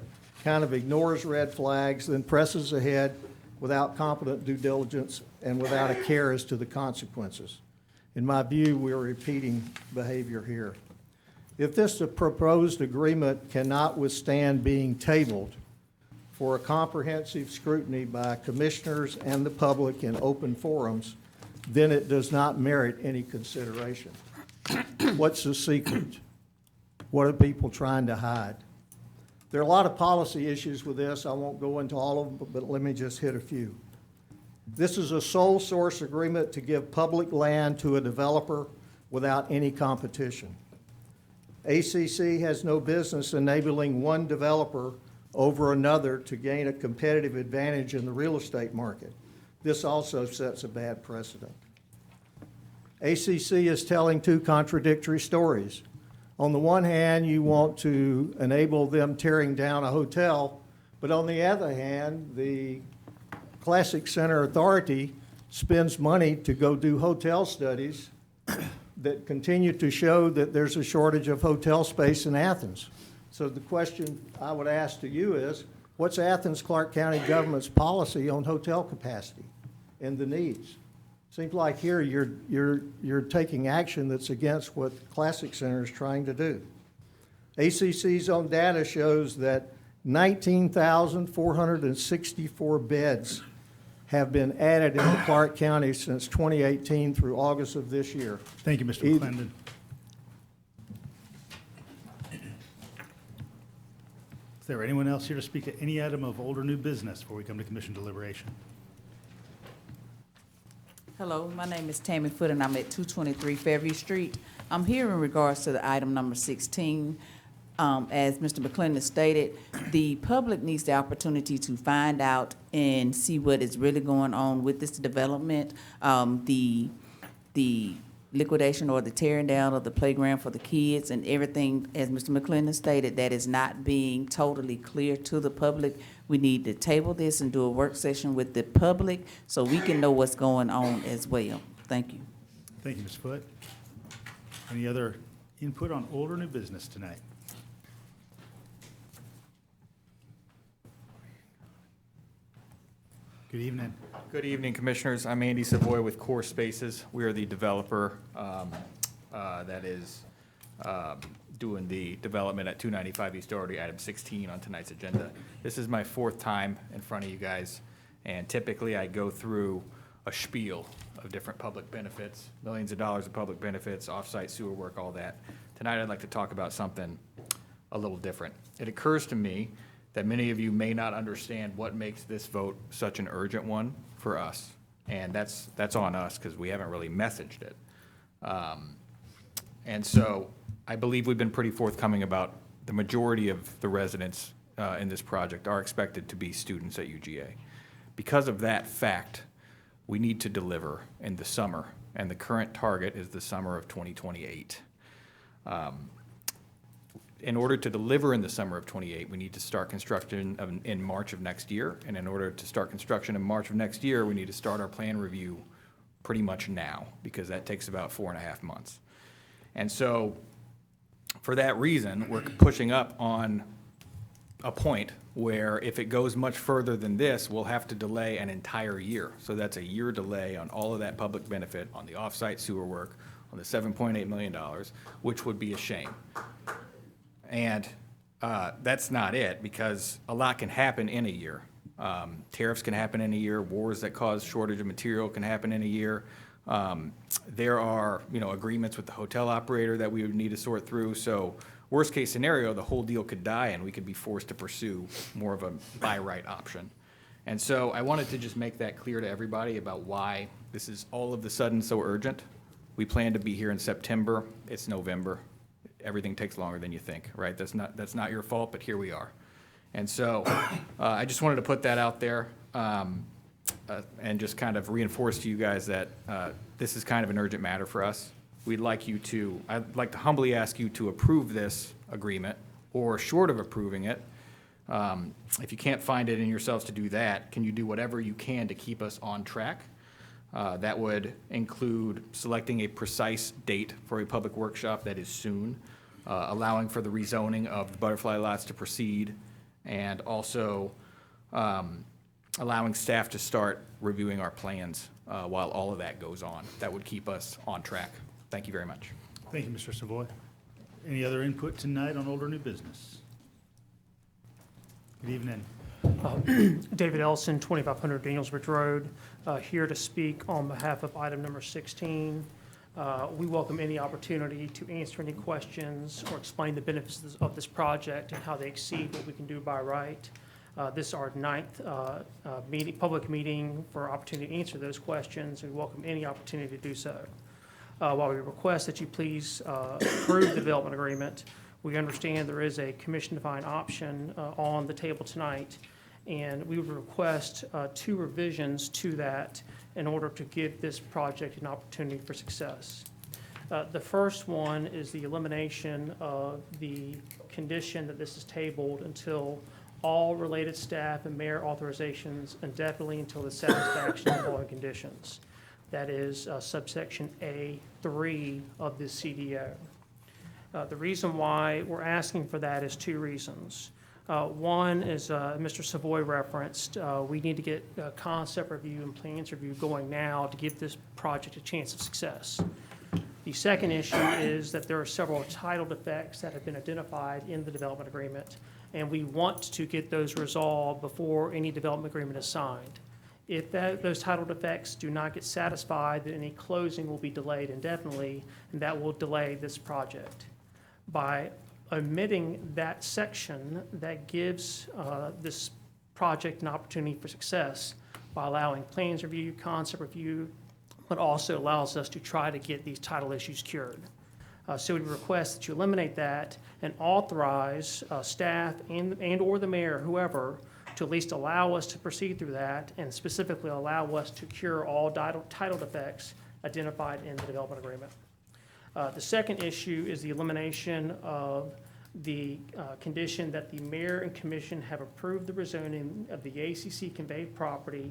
kind of ignores red flags, then presses ahead without competent due diligence and without a care as to the consequences. In my view, we are repeating behavior here. If this proposed agreement cannot withstand being tabled for a comprehensive scrutiny by commissioners and the public in open forums, then it does not merit any consideration. What's the secret? What are people trying to hide? There are a lot of policy issues with this. I won't go into all of them, but let me just hit a few. This is a sole source agreement to give public land to a developer without any competition. ACC has no business enabling one developer over another to gain a competitive advantage in the real estate market. This also sets a bad precedent. ACC is telling two contradictory stories. On the one hand, you want to enable them tearing down a hotel, but on the other hand, the Classic Center Authority spends money to go do hotel studies that continue to show that there's a shortage of hotel space in Athens. So the question I would ask to you is, what's Athens-Clarke County government's policy on hotel capacity and the needs? Seems like here you're taking action that's against what Classic Center is trying to do. ACC's own data shows that 19,464 beds have been added into Clarke County since 2018 through August of this year. Thank you, Mr. McClendon. Is there anyone else here to speak to any item of old or new business before we come to commission deliberation? Hello, my name is Tammy Foot, and I'm at 223 Fairview Street. I'm here in regards to the item number 16. As Mr. McClendon stated, the public needs the opportunity to find out and see what is really going on with this development. The liquidation or the tearing down of the playground for the kids and everything, as Mr. McClendon stated, that is not being totally clear to the public. We need to table this and do a work session with the public so we can know what's going on as well. Thank you. Thank you, Ms. Foote. Any other input on old or new business tonight? Good evening. Good evening, Commissioners. I'm Andy Savoy with Core Spaces. We are the developer that is doing the development at 295 East Dougherty, item 16 on tonight's agenda. This is my fourth time in front of you guys, and typically I go through a spiel of different public benefits, millions of dollars of public benefits, off-site sewer work, all that. Tonight I'd like to talk about something a little different. It occurs to me that many of you may not understand what makes this vote such an urgent one for us. And that's on us because we haven't really messaged it. And so I believe we've been pretty forthcoming about the majority of the residents in this project are expected to be students at UGA. Because of that fact, we need to deliver in the summer, and the current target is the summer of 2028. In order to deliver in the summer of 28, we need to start construction in March of next year. And in order to start construction in March of next year, we need to start our plan review pretty much now, because that takes about 4.5 months. And so for that reason, we're pushing up on a point where if it goes much further than this, we'll have to delay an entire year. So that's a year delay on all of that public benefit, on the off-site sewer work, on the $7.8 million, which would be a shame. And that's not it, because a lot can happen in a year. Tariffs can happen in a year. Wars that cause shortage of material can happen in a year. There are, agreements with the hotel operator that we would need to sort through. So worst case scenario, the whole deal could die and we could be forced to pursue more of a buy right option. And so I wanted to just make that clear to everybody about why this is all of the sudden so urgent. We plan to be here in September. It's November. Everything takes longer than you think, right? That's not your fault, but here we are. And so I just wanted to put that out there and just kind of reinforce to you guys that this is kind of an urgent matter for us. I'd like to humbly ask you to approve this agreement, or short of approving it, if you can't find it in yourselves to do that, can you do whatever you can to keep us on track? That would include selecting a precise date for a public workshop that is soon, allowing for the rezoning of the butterfly lots to proceed, and also allowing staff to start reviewing our plans while all of that goes on. That would keep us on track. Thank you very much. Thank you, Mr. Savoy. Any other input tonight on old or new business? Good evening. David Ellison, 2500 Danielsbridge Road, here to speak on behalf of item number 16. We welcome any opportunity to answer any questions or explain the benefits of this project and how they exceed what we can do by right. This is our 9th public meeting for opportunity to answer those questions, and we welcome any opportunity to do so. While we request that you please approve the development agreement, we understand there is a commission-defined option on the table tonight, and we would request 2 revisions to that in order to give this project an opportunity for success. The first one is the elimination of the condition that this is tabled until all related staff and mayor authorizations indefinitely until the satisfaction of the following conditions. That is subsection A3 of this CDO. The reason why we're asking for that is 2 reasons. One is Mr. Savoy referenced, we need to get concept review and plans review going now to give this project a chance of success. The second issue is that there are several title defects that have been identified in the development agreement, and we want to get those resolved before any development agreement is signed. If those title defects do not get satisfied, then any closing will be delayed indefinitely, and that will delay this project. By omitting that section that gives this project an opportunity for success by allowing plans review, concept review, but also allows us to try to get these title issues cured. So we request that you eliminate that and authorize staff and or the mayor, whoever, to at least allow us to proceed through that and specifically allow us to cure all title defects identified in the development agreement. The second issue is the elimination of the condition that the mayor and commission have approved the rezoning of the ACC conveyed property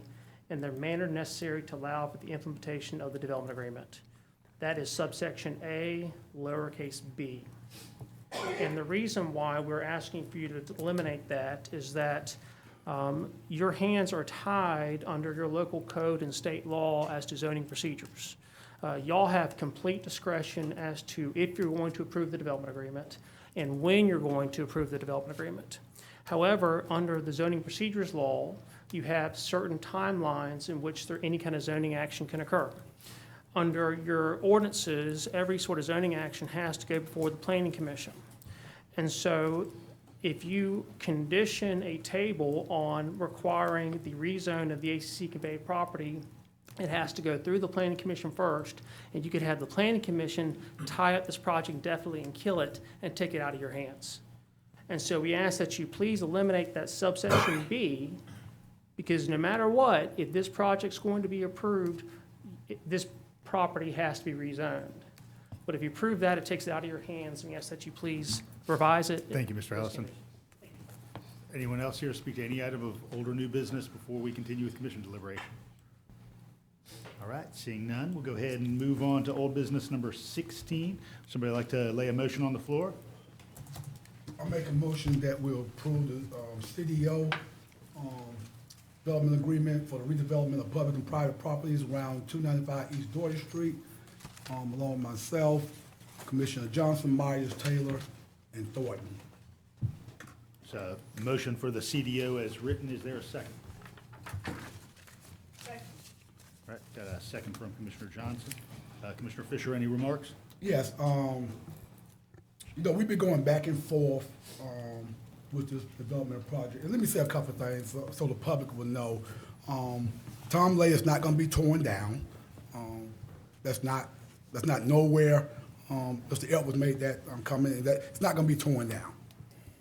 in the manner necessary to allow for the implementation of the development agreement. That is subsection A, lowercase b. And the reason why we're asking for you to eliminate that is that your hands are tied under your local code and state law as to zoning procedures. Y'all have complete discretion as to if you're going to approve the development agreement and when you're going to approve the development agreement. However, under the zoning procedures law, you have certain timelines in which any kind of zoning action can occur. Under your ordinances, every sort of zoning action has to go before the planning commission. And so if you condition a table on requiring the rezone of the ACC conveyed property, it has to go through the planning commission first, and you could have the planning commission tie up this project indefinitely and kill it and take it out of your hands. And so we ask that you please eliminate that subsection B, because no matter what, if this project's going to be approved, this property has to be rezoned. But if you approve that, it takes it out of your hands, and we ask that you please revise it. Thank you, Mr. Ellison. Anyone else here to speak to any item of old or new business before we continue with commission deliberation? All right, seeing none, we'll go ahead and move on to old business number 16. Somebody like to lay a motion on the floor? I'll make a motion that we'll approve the CDO development agreement for the redevelopment of public and private properties around 295 East Dougherty Street, along with myself, Commissioner Johnson, Myers, Taylor, and Thornton. So, motion for the CDO as written. Is there a second? Second. All right, got a second from Commissioner Johnson. Commissioner Fisher, any remarks? Yes, we've been going back and forth with this development project. And let me say a couple of things so the public will know. Tom Lay is not gonna be torn down. That's not nowhere. Mr. Edwards made that comment, that it's not gonna be torn down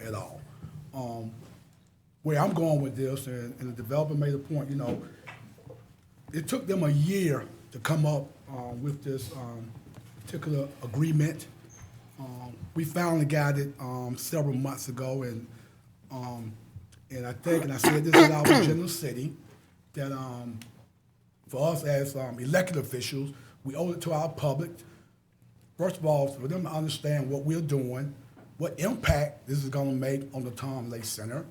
at all. Where I'm going with this, and the developer made a point, you know, it took them a year to come up with this particular agreement. We finally got it several months ago, and I think, and I said this in our general city, that for us as elected officials, we owe it to our public, first of all, for them to understand what we're doing, what impact this is gonna make on the Tom Lay Center,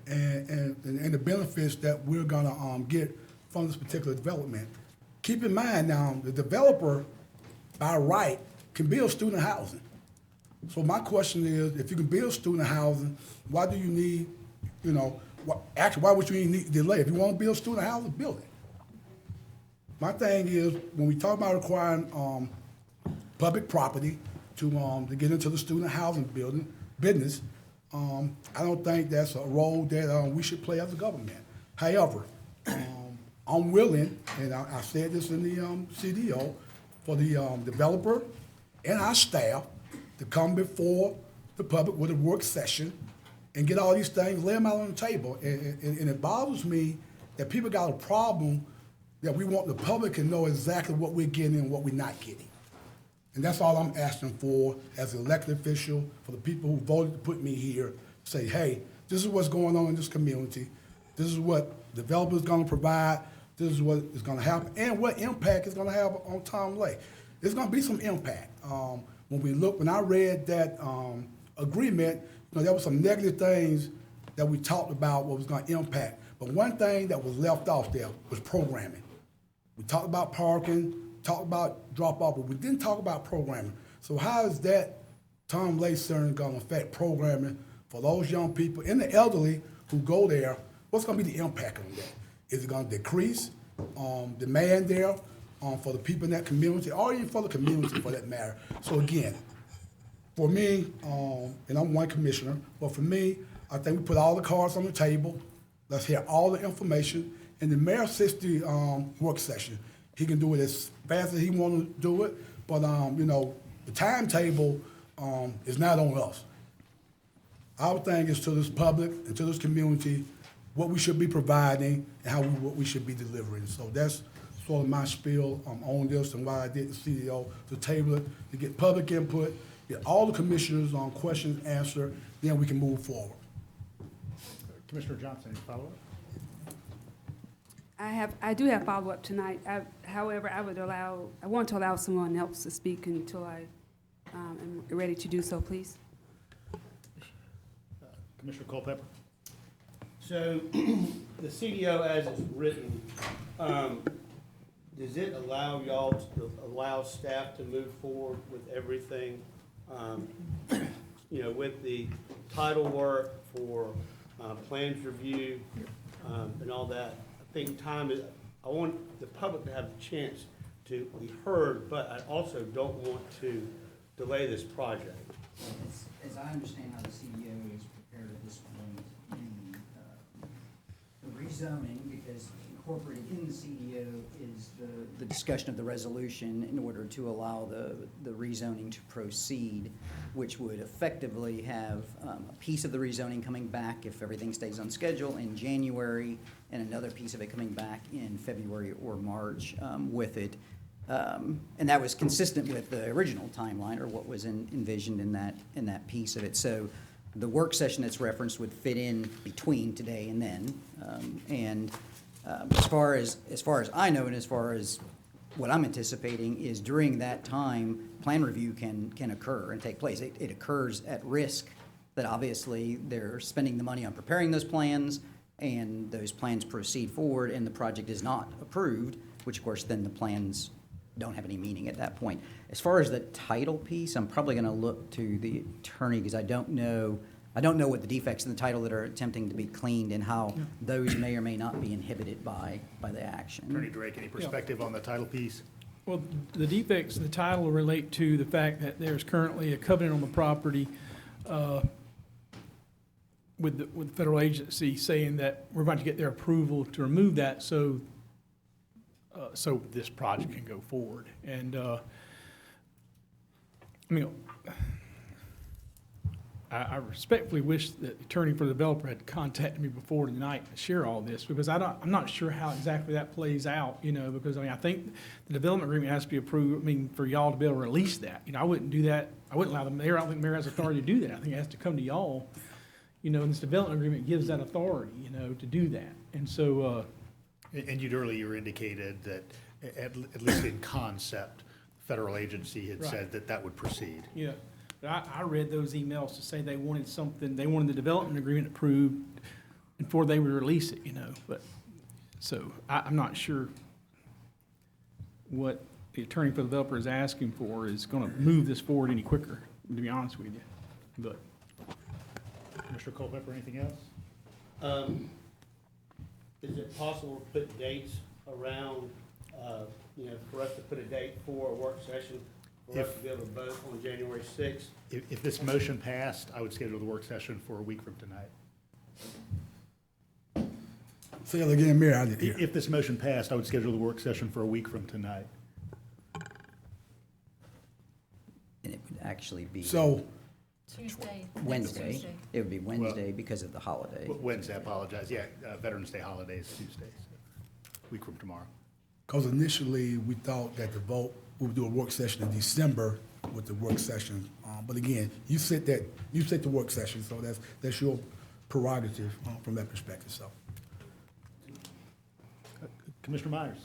and the benefits that we're gonna get from this particular development. Keep in mind now, the developer, by right, can build student housing. So my question is, if you can build student housing, why do you need, you know, why would you need delay? If you want to build student housing, build it. My thing is, when we talk about requiring public property to get into the student housing business, I don't think that's a role that we should play as a government. However, I'm willing, and I said this in the CDO, for the developer and our staff to come before the public with a work session and get all these things, lay them out on the table. And it bothers me that people got a problem that we want the public to know exactly what we're getting and what we're not getting. And that's all I'm asking for as an elected official, for the people who voted to put me here, say, hey, this is what's going on in this community. This is what developers gonna provide. This is what is gonna happen, and what impact it's gonna have on Tom Lay. There's gonna be some impact. When I read that agreement, you know, there were some negative things that we talked about what was gonna impact. But one thing that was left off there was programming. We talked about parking, talked about drop-off, but we didn't talk about programming. So how is that Tom Lay Center gonna affect programming for those young people and the elderly who go there? What's gonna be the impact on that? Is it gonna decrease demand there for the people in that community, or even for the community for that matter? So again, for me, and I'm one commissioner, but for me, I think we put all the cards on the table. Let's hear all the information, and the mayor sits the work session. He can do it as fast as he wants to do it, but you know, the timetable is not on us. Our thing is to this public and to this community what we should be providing and what we should be delivering. So that's sort of my spiel on this and why I did the CDO, to table it, to get public input, get all the commissioners on questions answered, then we can move forward. Commissioner Johnson, any follow-up? I do have follow-up tonight. However, I want to allow someone else to speak until I am ready to do so, please. Commissioner Culpepper. So the CDO as it's written, does it allow y'all to allow staff to move forward with everything, you know, with the title work for plans review and all that? I think I want the public to have the chance to be heard, but I also don't want to delay this project. As I understand how the CDO is prepared at this point, the rezoning, because incorporated in the CDO is the discussion of the resolution in order to allow the rezoning to proceed, which would effectively have a piece of the rezoning coming back if everything stays on schedule in January, and another piece of it coming back in February or March with it. And that was consistent with the original timeline, or what was envisioned in that piece of it. So the work session that's referenced would fit in between today and then. As far as I know, and as far as what I'm anticipating, is during that time, plan review can occur and take place. It occurs at risk that obviously they're spending the money on preparing those plans, and those plans proceed forward and the project is not approved, which of course then the plans don't have any meaning at that point. As far as the title piece, I'm probably going to look to the attorney, because I don't know what the defects in the title that are attempting to be cleaned and how those may or may not be inhibited by the action. Attorney Drake, any perspective on the title piece? Well, the defects in the title relate to the fact that there's currently a covenant on the property with the federal agency saying that we're about to get their approval to remove that so this project can go forward. And, I mean, I respectfully wish that the attorney for the developer had contacted me before tonight to share all this, because I'm not sure how exactly that plays out, you know, because, I mean, I think the development agreement has to be approved, I mean, for y'all to be able to release that. You know, I wouldn't do that. I wouldn't allow the mayor, I don't think the mayor has authority to do that. I think it has to come to y'all, you know, and this development agreement gives that authority, you know, to do that. And so, And you'd earlier indicated that, at least in concept, the federal agency had Right. said that that would proceed. yeah. But I read those emails to say they wanted something, they wanted the development agreement approved before they would release it, you know, but, so I'm not sure what the attorney for the developer is asking for is gonna move this forward any quicker, to be honest with you, but. Mr. Culpepper, anything else? Is it possible to put dates around, you know, for us to put a date for a work session, for us to be able to vote on January 6th? If this motion passed, I would schedule the work session for a week from tonight. Say it again, Mayor, I didn't hear. If this motion passed, I would schedule the work session for a week from tonight. And it would actually be So, Tuesday. Wednesday. Tuesday. It would be Wednesday because of the holiday. Wednesday, I apologize. Yeah, Veterans Day holiday is Tuesday, so week from tomorrow. because initially, we thought that the vote, we would do a work session in December with the work session. But again, you set the work session, so that's your prerogative from that perspective, so. Commissioner Myers?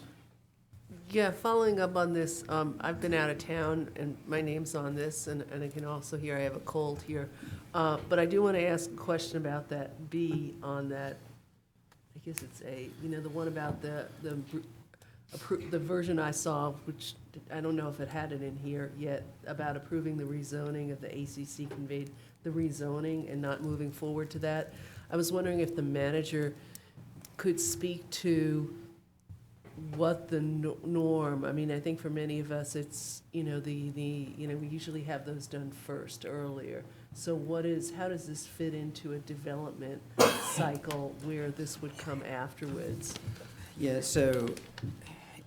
Yeah, following up on this, I've been out of town, and my name's on this, and I can also hear I have a cold here. But I do want to ask a question about that B on that, I guess it's A, you know, the one about the version I saw, which I don't know if it had it in here yet, about approving the rezoning of the ACC conveyed the rezoning and not moving forward to that. I was wondering if the manager could speak to what the norm, I mean, I think for many of us, it's, you know, you know, we usually have those done first, earlier. So how does this fit into a development cycle where this would come afterwards? Yeah, so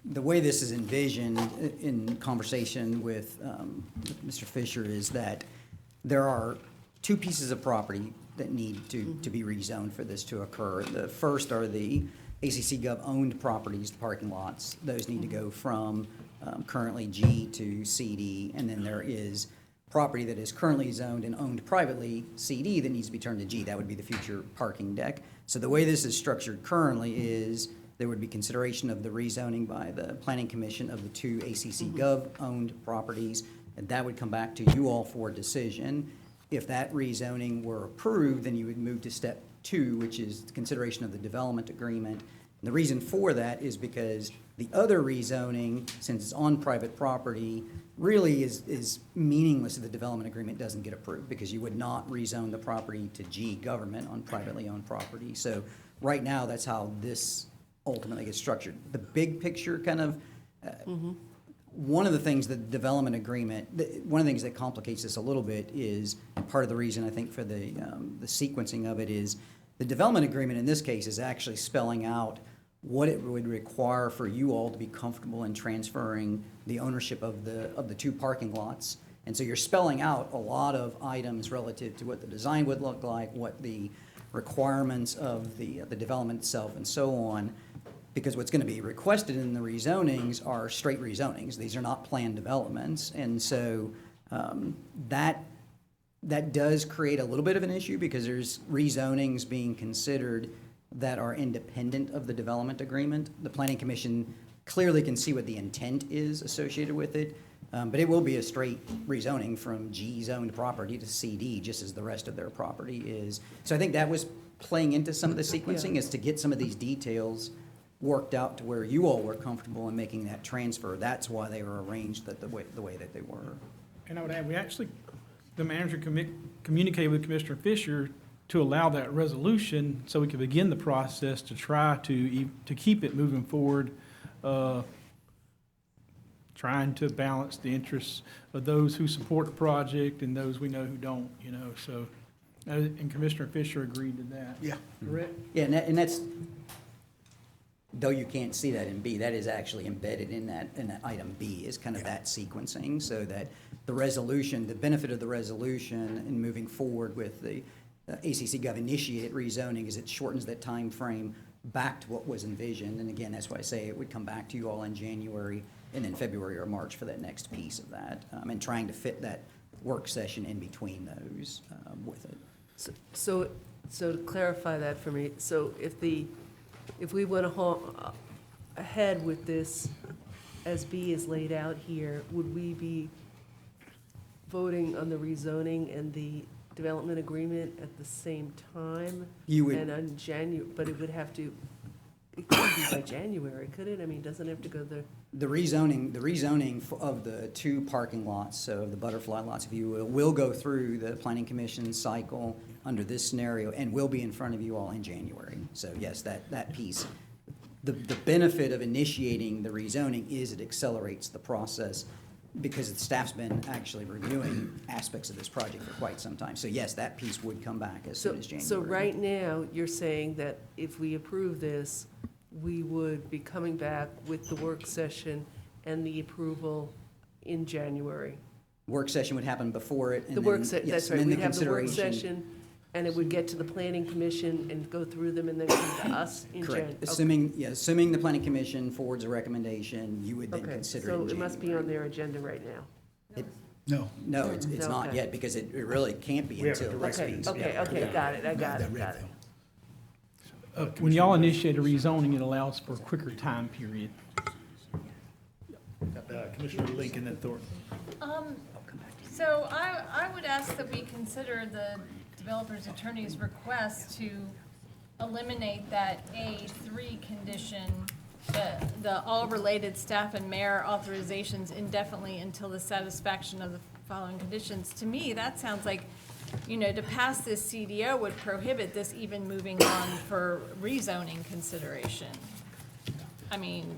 the way this is envisioned in conversation with Mr. Fisher is that there are two pieces of property that need to be rezoned for this to occur. The first are the ACC Gov-owned properties, the parking lots. Those need to go from currently G to CD, and then there is property that is currently zoned and owned privately, CD, that needs to be turned to G. That would be the future parking deck. So the way this is structured currently is there would be consideration of the rezoning by the Planning Commission of the two ACC Gov-owned properties, and that would come back to you all for decision. If that rezoning were approved, then you would move to step 2, which is consideration of the development agreement. And the reason for that is because the other rezoning, since it's on private property, really is meaningless if the development agreement doesn't get approved, because you would not rezone the property to G government on privately owned property. So right now, that's how this ultimately gets structured. The big picture kind of, one of the things that the development agreement, one of the things that complicates this a little bit is, and part of the reason I think for the sequencing of it is, the development agreement in this case is actually spelling out what it would require for you all to be comfortable in transferring the ownership of the two parking lots. And so you're spelling out a lot of items relative to what the design would look like, what the requirements of the development itself, and so on. Because what's going to be requested in the rezonings are straight rezonings. These are not planned developments. And so that does create a little bit of an issue, because there's rezonings being considered that are independent of the development agreement. The Planning Commission clearly can see what the intent is associated with it, but it will be a straight rezoning from G-zoned property to CD, just as the rest of their property is. So I think that was playing into some of the sequencing, is to get some of these details worked out to where you all were comfortable in making that transfer. That's why they were arranged the way that they were. And I would add, the manager communicated with Commissioner Fisher to allow that resolution so we could begin the process to try to keep it moving forward, trying to balance the interests of those who support the project and those we know who don't, you know, so. And Commissioner Fisher agreed to that. Yeah. Correct? Yeah, and that's, though you can't see that in B, that is actually embedded in that item B, is kind of that sequencing, so that the resolution, the benefit of the resolution in moving forward with the ACC Gov initiated rezoning is it shortens that time frame back to what was envisioned. And again, that's why I say it would come back to you all in January and then February or March for that next piece of that, and trying to fit that work session in between those with it. So to clarify that for me, so if we went ahead with this as B is laid out here, would we be voting on the rezoning and the development agreement at the same time? You would- And on but it would have to, it couldn't be by January, could it? I mean, doesn't it have to go there? The rezoning of the two parking lots, so the butterfly lots, if you will go through the planning commission cycle under this scenario and will be in front of you all in January. So yes, that piece. The benefit of initiating the rezoning is it accelerates the process because the staff's been actually reviewing aspects of this project for quite some time. So yes, that piece would come back as soon as January. So right now, you're saying that if we approve this, we would be coming back with the work session and the approval in January? Work session would happen before it. And The work then, session, yes, that's right, and then we'd have the work consideration- session, and it would get to the planning commission and go through them and then come to us in January? Correct. Assuming the planning commission forwards a recommendation, you would then Okay, consider it so in it must be January. on their agenda right now? No, it's not Okay. yet, because it really can't be We have a until direct this Okay, piece. okay, Yeah. okay, got it, I got it, got it. When y'all initiate a rezoning, it allows for a quicker time period. Commissioner Lincoln and Thornton. So I would ask that we consider the developer's attorney's request to eliminate that A3 condition, the all related staff and mayor authorizations indefinitely until the satisfaction of the following conditions. To me, that sounds like, to pass this CDO would prohibit this even moving on for rezoning consideration. I mean,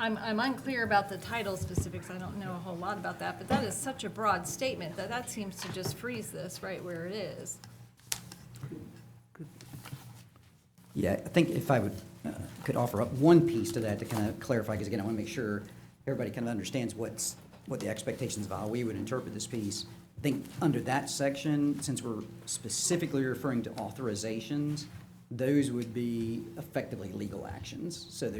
I'm unclear about the title specifics, I don't know a whole lot about that, but that is such a broad statement that seems to just freeze this right where it is. Yeah, I think if I could offer up one piece to that to kind of clarify, because again, I want to make sure everybody kind of understands what the expectations of how we would interpret this piece. I think under that section, since we're specifically referring to authorizations, those would be effectively legal actions. So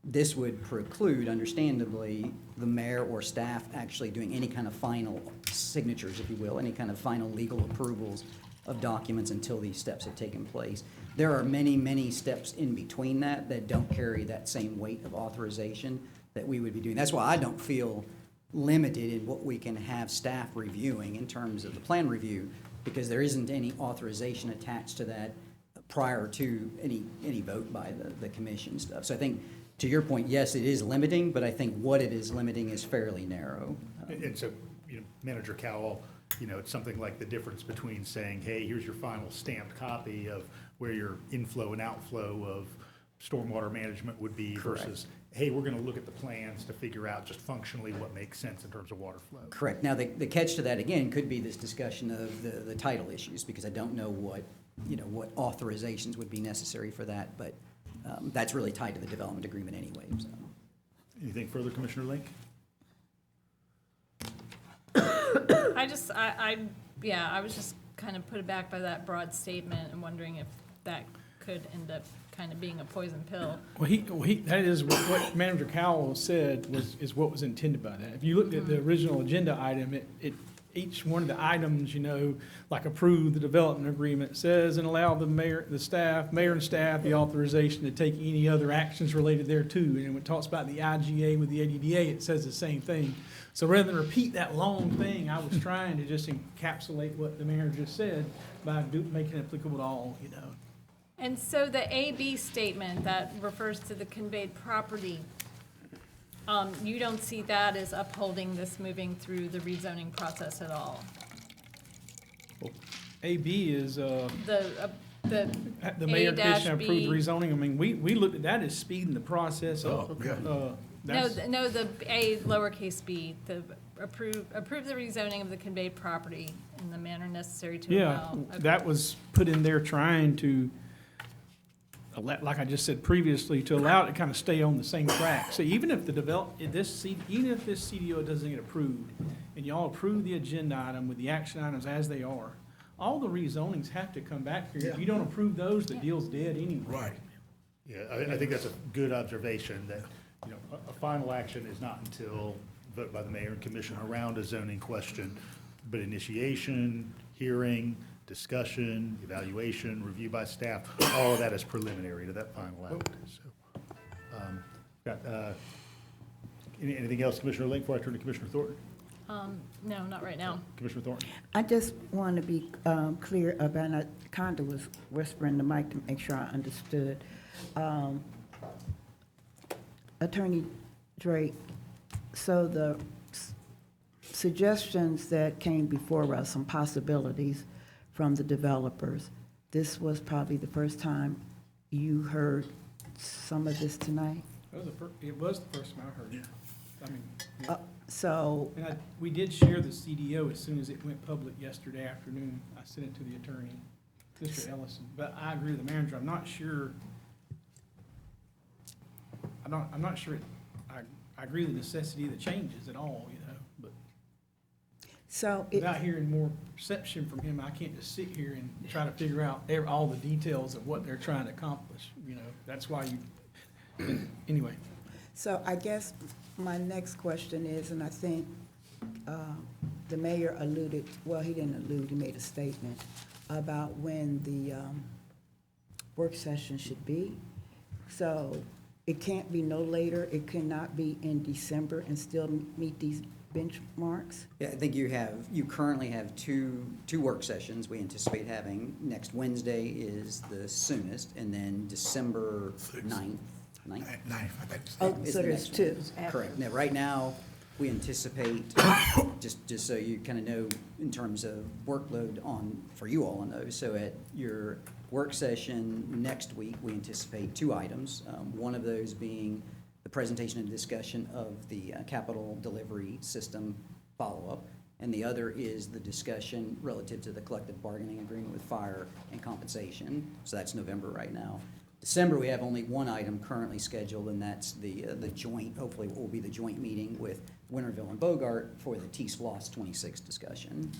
this would preclude, understandably, the mayor or staff actually doing any kind of final signatures, if you will, any kind of final legal approvals of documents until these steps have taken place. There are many, many steps in between that don't carry that same weight of authorization that we would be doing. That's why I don't feel limited in what we can have staff reviewing in terms of the plan review, because there isn't any authorization attached to that prior to any vote by the commission stuff. So I think, to your point, yes, it is limiting, but I think what it is limiting is fairly narrow. And so, Manager Cowell, it's something like the difference between saying, hey, here's your final stamped copy of where your inflow and outflow of stormwater management would be versus, hey, we're going to look at the plans to figure out just functionally what makes sense in terms of water flow. Correct. Now, the catch to that, again, could be this discussion of the title issues, because I don't know what authorizations would be necessary for that, but that's really tied to the development agreement anyway, so. Anything further, Commissioner Link? I was just kind of put aback by that broad statement and wondering if that could end up kind of being a poison pill. Well, that is what Manager Cowell said is what was intended by that. If you looked at the original agenda item, each one of the items, like approve the development agreement, says and allow the mayor and staff the authorization to take any other actions related thereto. And when it talks about the IGA with the ADDA, it says the same thing. So rather than repeat that long thing, I was trying to just encapsulate what the mayor just said by making it applicable to all, And so the AB statement that refers to the conveyed property, you don't see that as upholding this moving through the rezoning process at all? AB is The mayor and commission A-B. approved rezoning. I mean, we looked at that as speeding the process up. No, the A lowercase b, the approve the rezoning of the conveyed property in the manner necessary to Yeah, allow. that was put in there trying to, like I just said previously, to allow it to kind of stay on the same track. So even if even if this CDO doesn't get approved, and y'all approve the agenda item with the action items as they are, all the rezonings have to come back here. If you don't approve those, the deal's dead anyway. Right. Yeah, I think that's a good observation, that, a final action is not until vote by the mayor and commission around a zoning question, but initiation, hearing, discussion, evaluation, review by staff, all of that is preliminary to that final act. So, anything else, Commissioner Link, before I turn to Commissioner Thornton? No, not right now. Commissioner Thornton? I just want to be clear about, and I kind of was whispering the mic to make sure I understood. Attorney Drake, so the suggestions that came before us, some possibilities from the developers, this was probably the first time you heard some of this tonight? It was the first time I heard it. I mean, And we did share the CDO as soon as it went public yesterday afternoon. I sent it to the attorney, Mr. Ellison. But I agree with the manager. I'm not sure. I'm not sure. I agree with the necessity of the changes at all, but without hearing more perception from him, I can't just sit here and try to figure out all the details of what they're trying to accomplish. That's why anyway. So I guess my next question is, and I think the mayor alluded, well, he didn't allude, he made a statement about when the work session should be. So it can't be no later, it cannot be in December and still meet these benchmarks? Yeah, I think you currently have two work sessions we anticipate having. Next Wednesday is the soonest, and then December 9th. 9th, I think. Oh, is so the there's next two. one. Correct. Now, right now, we anticipate, just so you kind of know in terms of workload for you all on those. So at your work session next week, we anticipate 2 items. One of those being the presentation and discussion of the capital delivery system follow-up. And the other is the discussion relative to the collective bargaining agreement with fire and compensation. So that's November right now. December, we have only one item currently scheduled, and that's the joint, hopefully it will be the joint meeting with Winterville and Bogart for the TSPLOST 26 discussion.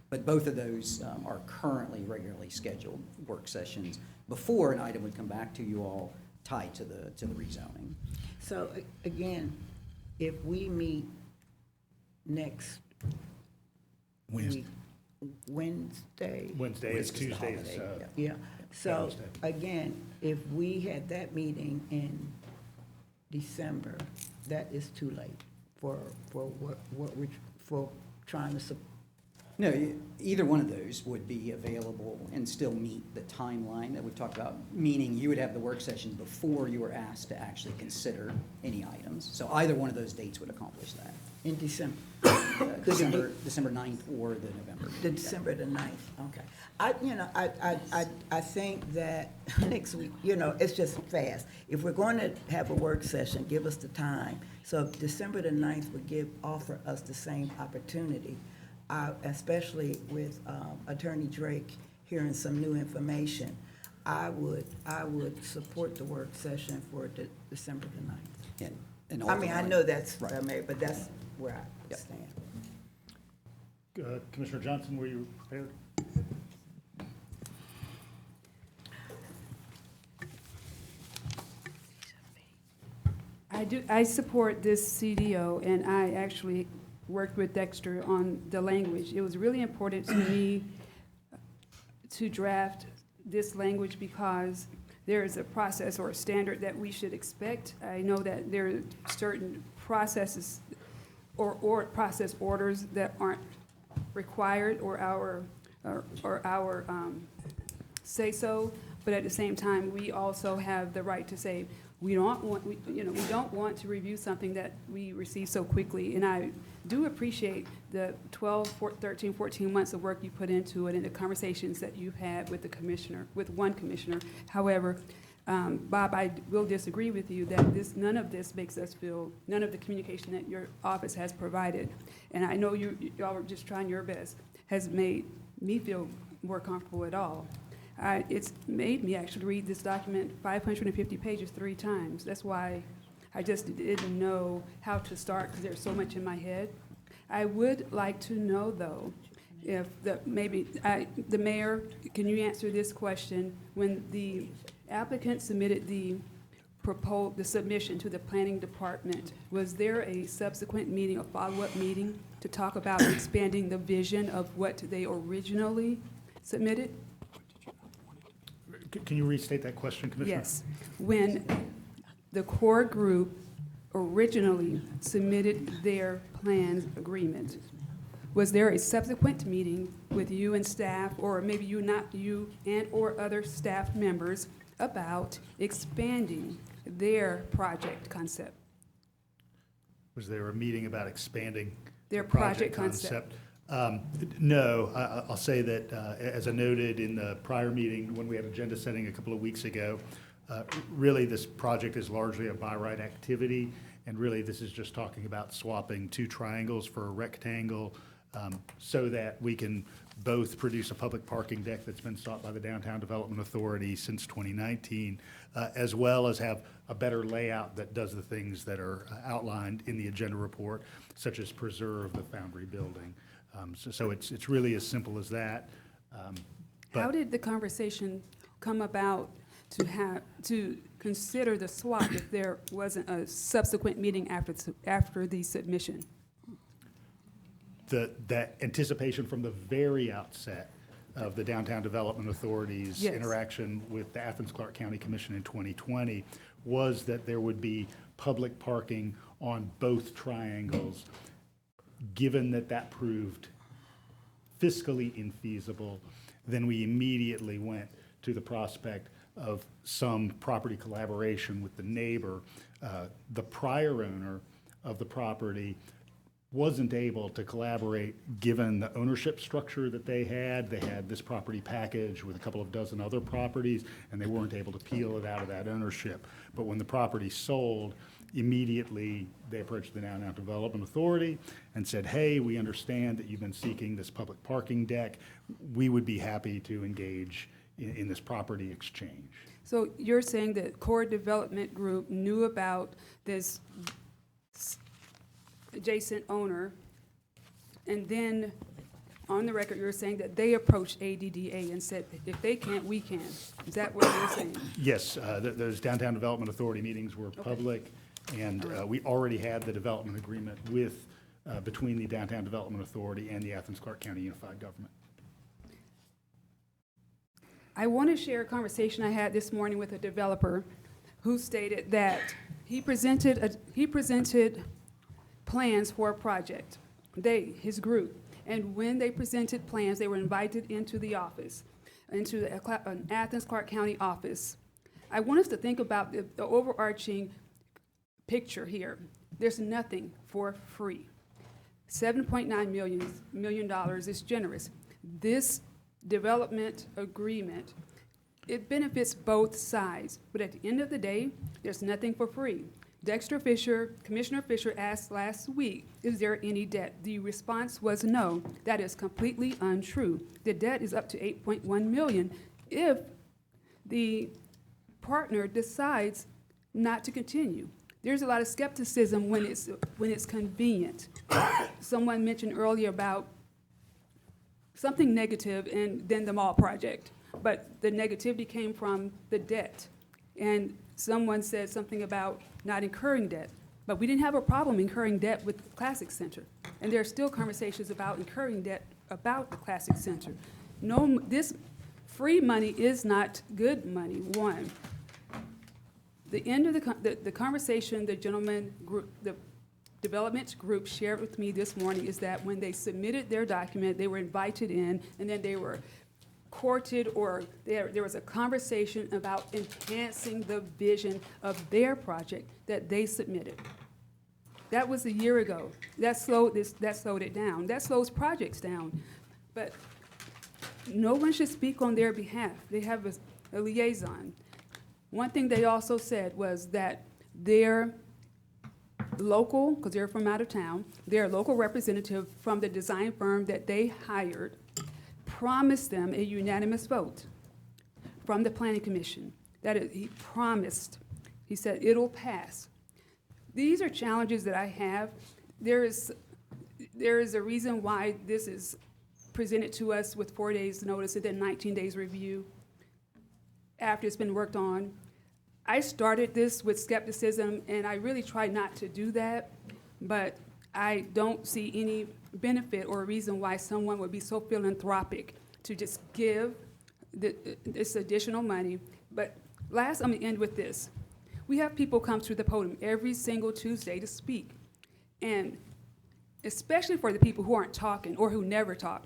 But both of those are currently regularly scheduled work sessions before an item would come back to you all tied to the rezoning. So again, if we meet next week, Wednesday. Wednesday is Tuesday. Yeah, so Wednesday. again, if we had that meeting in December, that is too late for trying to. No, either one of those would be available and still meet the timeline that we talked about, meaning you would have the work session before you were asked to actually consider any items. So either one of those dates would accomplish that. In December? December 9th or the November. The December the 9th, okay. I think that next week, it's just fast. If we're going to have a work session, give us the time. So if December the 9th would offer us the same opportunity, especially with Attorney Drake hearing some new information, I would support the work session for December the 9th. I know that's, right. But that's where I stand. Commissioner Johnson, were you prepared? I support this CDO, and I actually worked with Dexter on the language. It was really important to me to draft this language because there is a process or a standard that we should expect. I know that there are certain processes or process orders that aren't required or our say so, but at the same time, we also have the right to say we don't want to review something that we receive so quickly. And I do appreciate the 12, 13, 14 months of work you put into it and the conversations that you've had with the commissioner, with one commissioner. However, Bob, I will disagree with you that none of this makes us feel, none of the communication that your office has provided, and I know y'all are just trying your best, has made me feel more comfortable at all. It's made me actually read this document 550 pages 3 times. That's why I just didn't know how to start because there's so much in my head. I would like to know, though, if the mayor, can you answer this question? When the applicant submitted the submission to the planning department, was there a subsequent meeting, a follow-up meeting, to talk about expanding the vision of what they originally submitted? Can you restate that question, Commissioner? Yes. When the core group originally submitted their plans agreement, was there a subsequent meeting with you and staff, or maybe you and or other staff members, about expanding their project concept? Was there a meeting about expanding Their the project concept? No, I'll say that, as I noted in the prior meeting when we had agenda setting a couple of weeks ago, really this project is largely a by right activity, and really this is just talking about swapping 2 triangles for a rectangle, so that we can both produce a public parking deck that's been sought by the Downtown Development Authority since 2019, as well as have a better layout that does the things that are outlined in the agenda report, such as preserve the Foundry building. So it's really as simple as that. How did the conversation come about to consider the swap if there wasn't a subsequent meeting after the submission? That anticipation from the very outset of the Downtown Development Authority's Yes. interaction with the Athens-Clarke County Commission in 2020 was that there would be public parking on both triangles. Given that proved fiscally infeasible, then we immediately went to the prospect of some property collaboration with the neighbor. The prior owner of the property wasn't able to collaborate given the ownership structure that they had. They had this property package with a couple of dozen other properties, and they weren't able to peel it out of that ownership. But when the property sold, immediately they approached the Downtown Development Authority and said, hey, we understand that you've been seeking this public parking deck. We would be happy to engage in this property exchange. So you're saying that Core Development Group knew about this adjacent owner, and then on the record, you're saying that they approached ADDA and said, if they can't, we can. Is that what you're saying? Yes, those Downtown Development Authority meetings were public, and we already had the development agreement between the Downtown Development Authority and the Athens-Clarke County Unified Government. I want to share a conversation I had this morning with a developer who stated that he presented plans for a project, his group, and when they presented plans, they were invited into the office, into an Athens-Clarke County office. I want us to think about the overarching picture here. There's nothing for free. $7.9 million is generous. This development agreement, it benefits both sides, but at the end of the day, there's nothing for free. Commissioner Fisher asked last week, is there any debt? The response was no. That is completely untrue. The debt is up to $8.1 million if the partner decides not to continue. There's a lot of skepticism when it's convenient. Someone mentioned earlier about something negative and then the mall project, but the negativity came from the debt. And someone said something about not incurring debt, but we didn't have a problem incurring debt with the Classic Center. And there are still conversations about incurring debt about the Classic Center. No, this free money is not good money, one. The end of the conversation the gentleman group, the development group shared with me this morning is that when they submitted their document, they were invited in, and then they were courted, or there was a conversation about enhancing the vision of their project that they submitted. That was a year ago. That slowed it down. That slows projects down. But no one should speak on their behalf. They have a liaison. One thing they also said was that their local, because they're from out of town, their local representative from the design firm that they hired promised them a unanimous vote from the planning commission. That is, he promised. He said, it'll pass. These are challenges that I have. There is a reason why this is presented to us with 4 days notice and then 19 days review after it's been worked on. I started this with skepticism, and I really try not to do that, but I don't see any benefit or reason why someone would be so philanthropic to just give this additional money. But last, I'm gonna end with this. We have people come to the podium every single Tuesday to speak, and especially for the people who aren't talking or who never talk,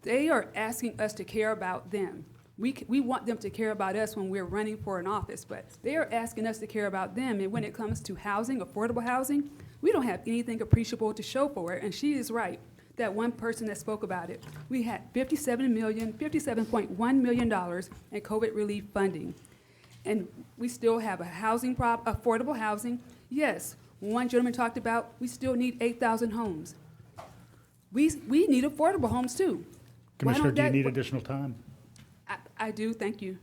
they are asking us to care about them. We want them to care about us when we're running for an office, but they are asking us to care about them. And when it comes to housing, affordable housing, we don't have anything appreciable to show for it. And she is right, that one person that spoke about it. We had $57.1 million in COVID relief funding. And we still have a housing affordable housing. Yes, one gentleman talked about we still need 8,000 homes. We need affordable homes too. Commissioner, do you need additional time? I do, thank you.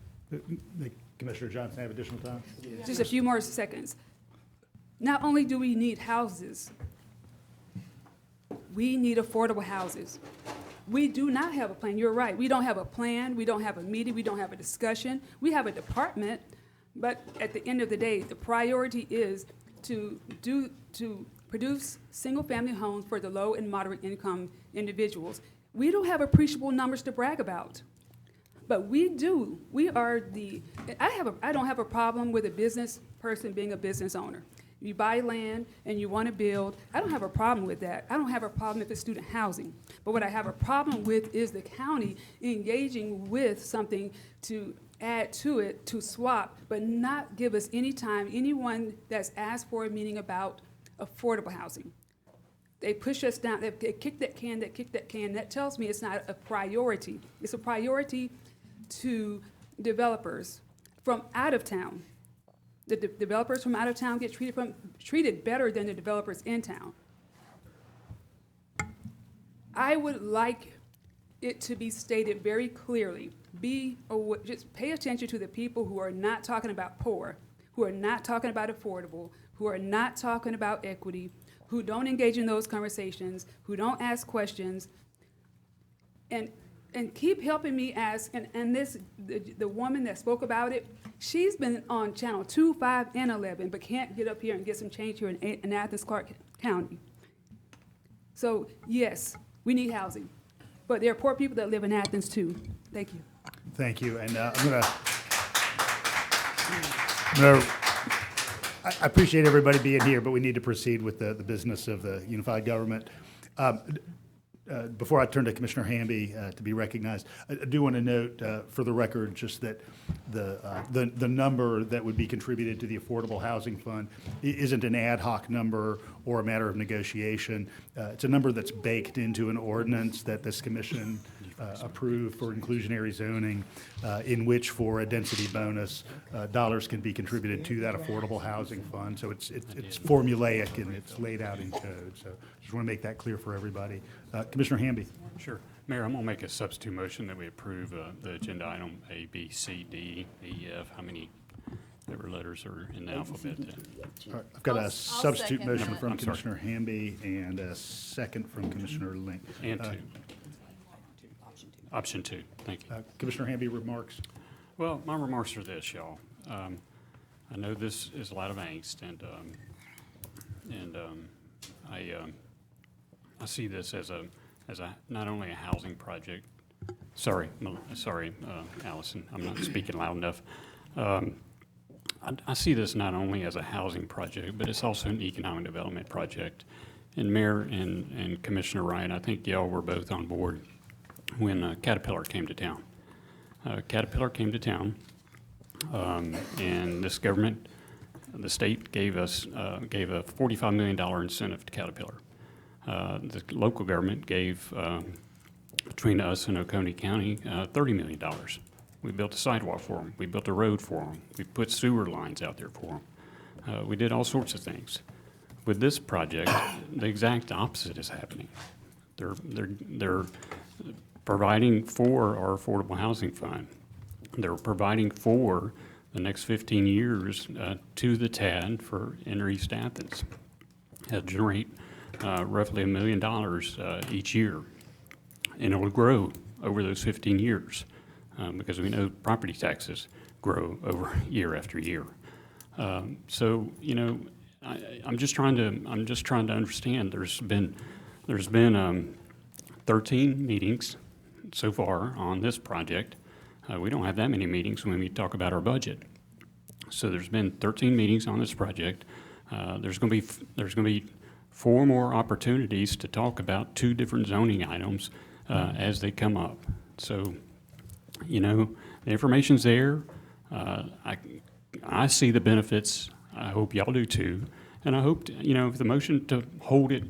Commissioner Johnson have additional time? Just a few more seconds. Not only do we need houses, we need affordable houses. We do not have a plan. You're right. We don't have a plan. We don't have a meeting. We don't have a discussion. We have a department, but at the end of the day, the priority is to produce single-family homes for the low and moderate income individuals. We don't have appreciable numbers to brag about. But we do. We are I don't have a problem with a business person being a business owner. You buy land and you want to build. I don't have a problem with that. I don't have a problem if it's student housing. But what I have a problem with is the county engaging with something to add to it, to swap, but not give us any time, anyone that's asked for a meeting about affordable housing. They push us down, they kick that can, That tells me it's not a priority. It's a priority to developers from out of town. The developers from out of town get treated better than the developers in town. I would like it to be stated very clearly. Just pay attention to the people who are not talking about poor, who are not talking about affordable, who are not talking about equity, who don't engage in those conversations, who don't ask questions, and keep helping me ask, the woman that spoke about it, she's been on channel 2, 5, and 11, but can't get up here and get some change here in Athens-Clarke County. So yes, we need housing, but there are poor people that live in Athens too. Thank you. Thank you, and I appreciate everybody being here, but we need to proceed with the business of the unified government. Before I turn to Commissioner Hamby to be recognized, I do want to note for the record just that the number that would be contributed to the Affordable Housing Fund isn't an ad hoc number or a matter of negotiation. It's a number that's baked into an ordinance that this commission approved for inclusionary zoning, in which for a density bonus, dollars can be contributed to that Affordable Housing Fund. So it's formulaic and it's laid out in code. So just want to make that clear for everybody. Commissioner Hamby. Sure. Mayor, I'm going to make a substitute motion that we approve the agenda item A, B, C, D, E, F, how many ever letters are in the alphabet. All right, I've got a substitute motion from Commissioner Hamby and a second from Commissioner Link. And two. Option 2, thank you. Commissioner Hamby, remarks? Well, my remarks are this, y'all. I know this is a lot of angst, and I see this as not only a housing project. Sorry, Allison, I'm not speaking loud enough. I see this not only as a housing project, but it's also an economic development project. And Mayor and Commissioner Ryan, I think y'all were both on board when Caterpillar came to town. Caterpillar came to town, and this government, the state gave a $45 million incentive to Caterpillar. The local government gave, between us and Oconee County, $30 million We built a sidewalk for them. We built a road for them. We put sewer lines out there for them. We did all sorts of things. With this project, the exact opposite is happening. They're providing for our affordable housing fund. They're providing for the next 15 years to the TAD for Inner East Athens. It'll generate roughly $1 million each year, and it will grow over those 15 years because we know property taxes grow over year after year. So you know, I'm just trying to understand. There's been 13 meetings so far on this project. We don't have that many meetings when we talk about our budget. So there's been 13 meetings on this project. There's going to be 4 more opportunities to talk about 2 different zoning items as they come up. So, you know, the information's there. I see the benefits. I hope y'all do too. And I hope, you know, if the motion to hold it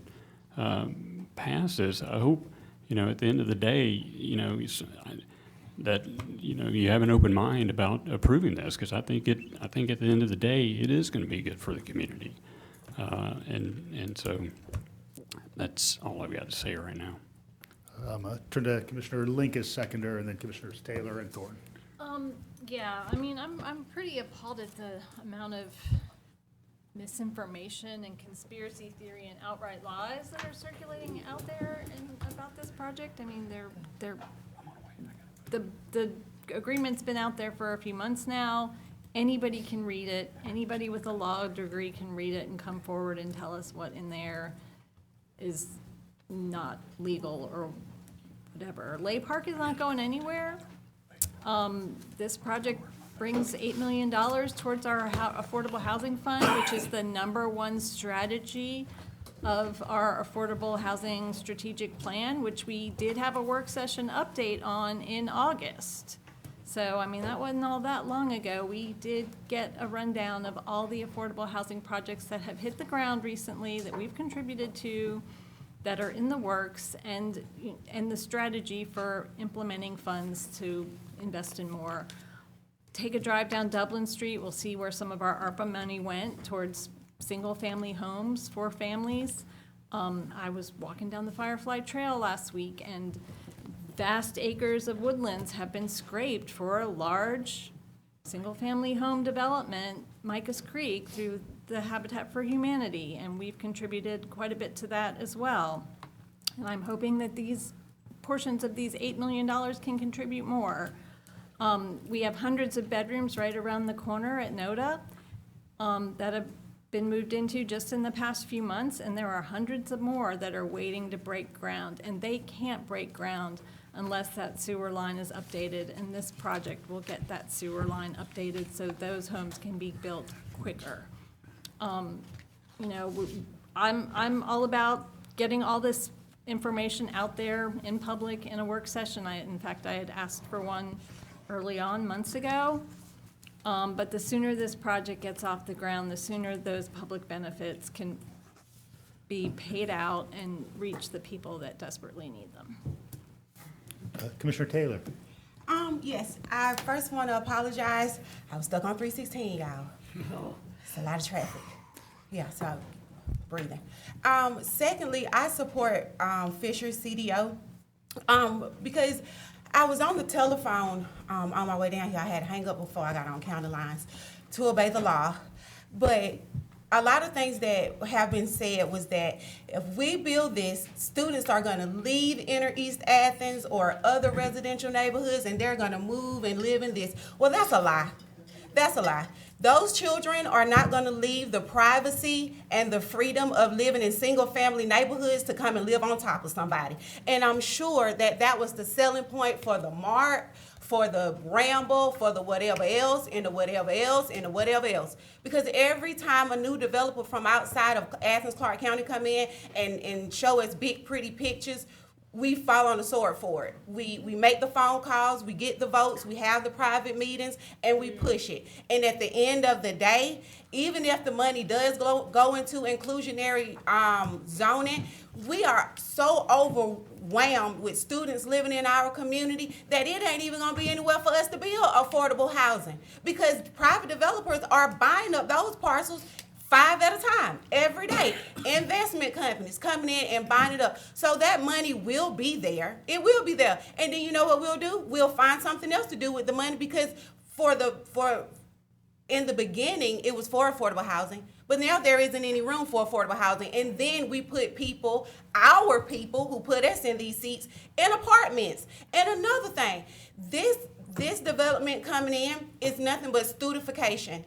passes, I hope, you know, at the end of the day, you know, that, you know, you have an open mind about approving this, because I think at the end of the day, it is going to be good for the community. And so that's all I've got to say right now. Turn to Commissioner Link as seconder, and then Commissioners Taylor and Thornton. Yeah, I mean, I'm pretty appalled at the amount of misinformation and conspiracy theory and outright lies that are circulating out there about this project. I mean, the agreement's been out there for a few months now. Anybody can read it. Anybody with a law degree can read it and come forward and tell us what in there is not legal or whatever. Lay Park is not going anywhere. This project brings $8 million towards our affordable housing fund, which is the #1 strategy of our affordable housing strategic plan, which we did have a work session update on in August. So, I mean, that wasn't all that long ago. We did get a rundown of all the affordable housing projects that have hit the ground recently that we've contributed to, that are in the works, and the strategy for implementing funds to invest in more. Take a drive down Dublin Street. We'll see where some of our ARPA money went towards single-family homes for families. I was walking down the Firefly Trail last week, and vast acres of woodlands have been scraped for a large single-family home development, Micah's Creek, through the Habitat for Humanity, and we've contributed quite a bit to that as well. And I'm hoping that these portions of these $8 million can contribute more. We have hundreds of bedrooms right around the corner at NODA that have been moved into just in the past few months, and there are hundreds of more that are waiting to break ground, and they can't break ground unless that sewer line is updated, and this project will get that sewer line updated so those homes can be built quicker. You know, I'm all about getting all this information out there in public in a work session. In fact, I had asked for one early on, months ago. But the sooner this project gets off the ground, the sooner those public benefits can be paid out and reach the people that desperately need them. Commissioner Taylor. Yes, I first want to apologize. I was stuck on 316, y'all. It's a lot of traffic. Yeah, so I'm breathing. Secondly, I support Fisher CDO because I was on the telephone on my way down here. I had to hang up before I got on county lines to obey the law. But a lot of things that have been said was that if we build this, students are going to leave Inner East Athens or other residential neighborhoods, and they're going to move and live in this. Well, that's a lie. That's a lie. Those children are not going to leave the privacy and the freedom of living in single-family neighborhoods to come and live on top of somebody. And I'm sure that that was the selling point for the Mart, for the Ramble, for the whatever else, and the whatever else, and the whatever else. Because every time a new developer from outside of Athens-Clarke County come in and show us big, pretty pictures, we fall on the sword for it. We make the phone calls, we get the votes, we have the private meetings, and we push it. And at the end of the day, even if the money does go into inclusionary zoning, we are so overwhelmed with students living in our community that it ain't even gonna be anywhere for us to build affordable housing, because private developers are buying up those parcels 5 at a time, every day. Investment companies coming in and buying it up. So that money will be there. It will be there. And then you know what we'll do? We'll find something else to do with the money, because in the beginning, it was for affordable housing, but now there isn't any room for affordable housing. And then we put people, our people who put us in these seats, in apartments. And another thing, this development coming in is nothing but studentification.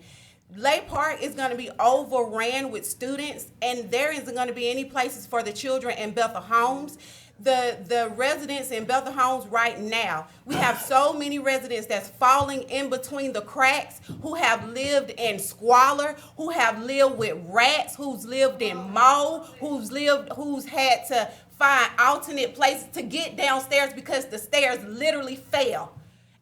Lake Park is going to be overran with students, and there isn't going to be any places for the children in Bethel Homes. The residents in Bethel Homes right now, we have so many residents that's falling in between the cracks, who have lived in squalor, who have lived with rats, who's lived in mold, who's had to find alternate places to get downstairs because the stairs literally fell.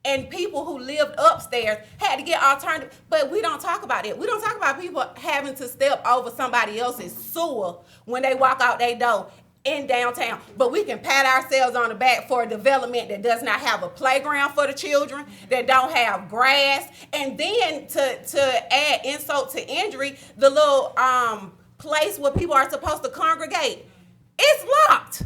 And people who lived upstairs had to get alternative, but we don't talk about it. We don't talk about people having to step over somebody else's sewer when they walk out their door in downtown. But we can pat ourselves on the back for a development that does not have a playground for the children, that don't have grass. And then to add insult to injury, the little place where people are supposed to congregate, it's locked.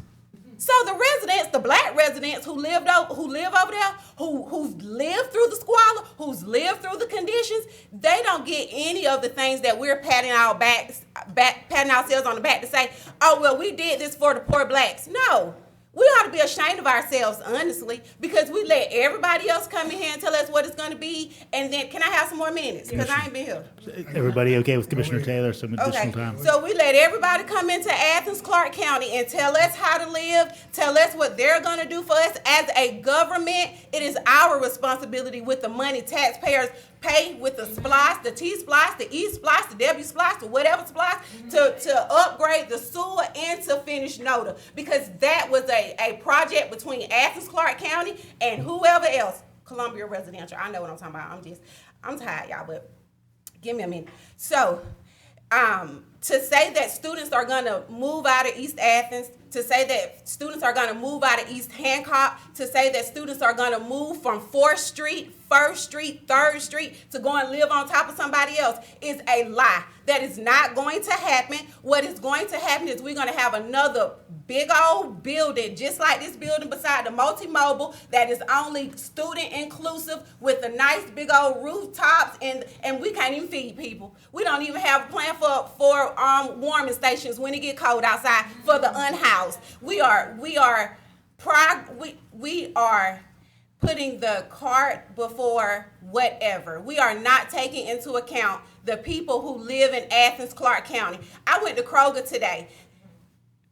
So the residents, the black residents who live over there, who've lived through the squalor, who's lived through the conditions, they don't get any of the things that we're patting ourselves on the back to say, oh, well, we did this for the poor blacks. No. We ought to be ashamed of ourselves, honestly, because we let everybody else come in here and tell us what it's going to be, and then, can I have some more minutes? Because I ain't been here. Everybody okay with Commissioner Taylor, some additional time? So we let everybody come into Athens-Clarke County and tell us how to live, tell us what they're going to do for us. As a government, it is our responsibility with the money taxpayers pay with the SPLOST, the T-SPLOST, the E-SPLOST, the W-SPLOST, the whatever SPLOST, to upgrade the sewer and to finish NODA. Because that was a project between Athens-Clarke County and whoever else. Columbia Residential. I know what I'm talking about. I'm tired, y'all, but give me a minute. So, to say that students are going to move out of East Athens, to say that students are going to move out of East Hancock, to say that students are going to move from 4th Street, 1st Street, 3rd Street to go and live on top of somebody else is a lie. That is not going to happen. What is going to happen is we're going to have another big old building, just like this building beside the multi-mobile, that is only student inclusive with the nice big old rooftops, and we can't even feed people. We don't even have a plan for warming stations when it get cold outside for the unhoused. We are putting the cart before whatever. We are not taking into account the people who live in Athens-Clarke County. I went to Kroger today.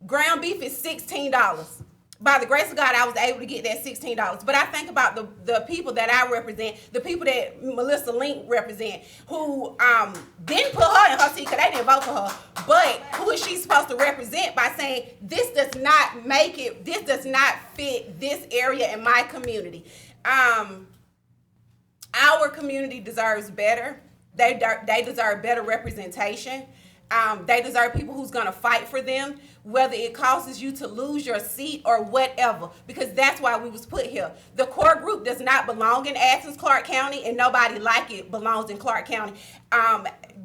Ground beef is $16. By the grace of God, I was able to get that $16. But I think about the people that I represent, the people that Melissa Link represent, who didn't put her in her seat because they didn't vote for her. But who is she supposed to represent by saying, this does not fit this area in my community? Our community deserves better. They deserve better representation. They deserve people who's going to fight for them, whether it causes you to lose your seat or whatever, because that's why we was put here. The core group does not belong in Athens-Clarke County, and nobody like it belongs in Clarke County.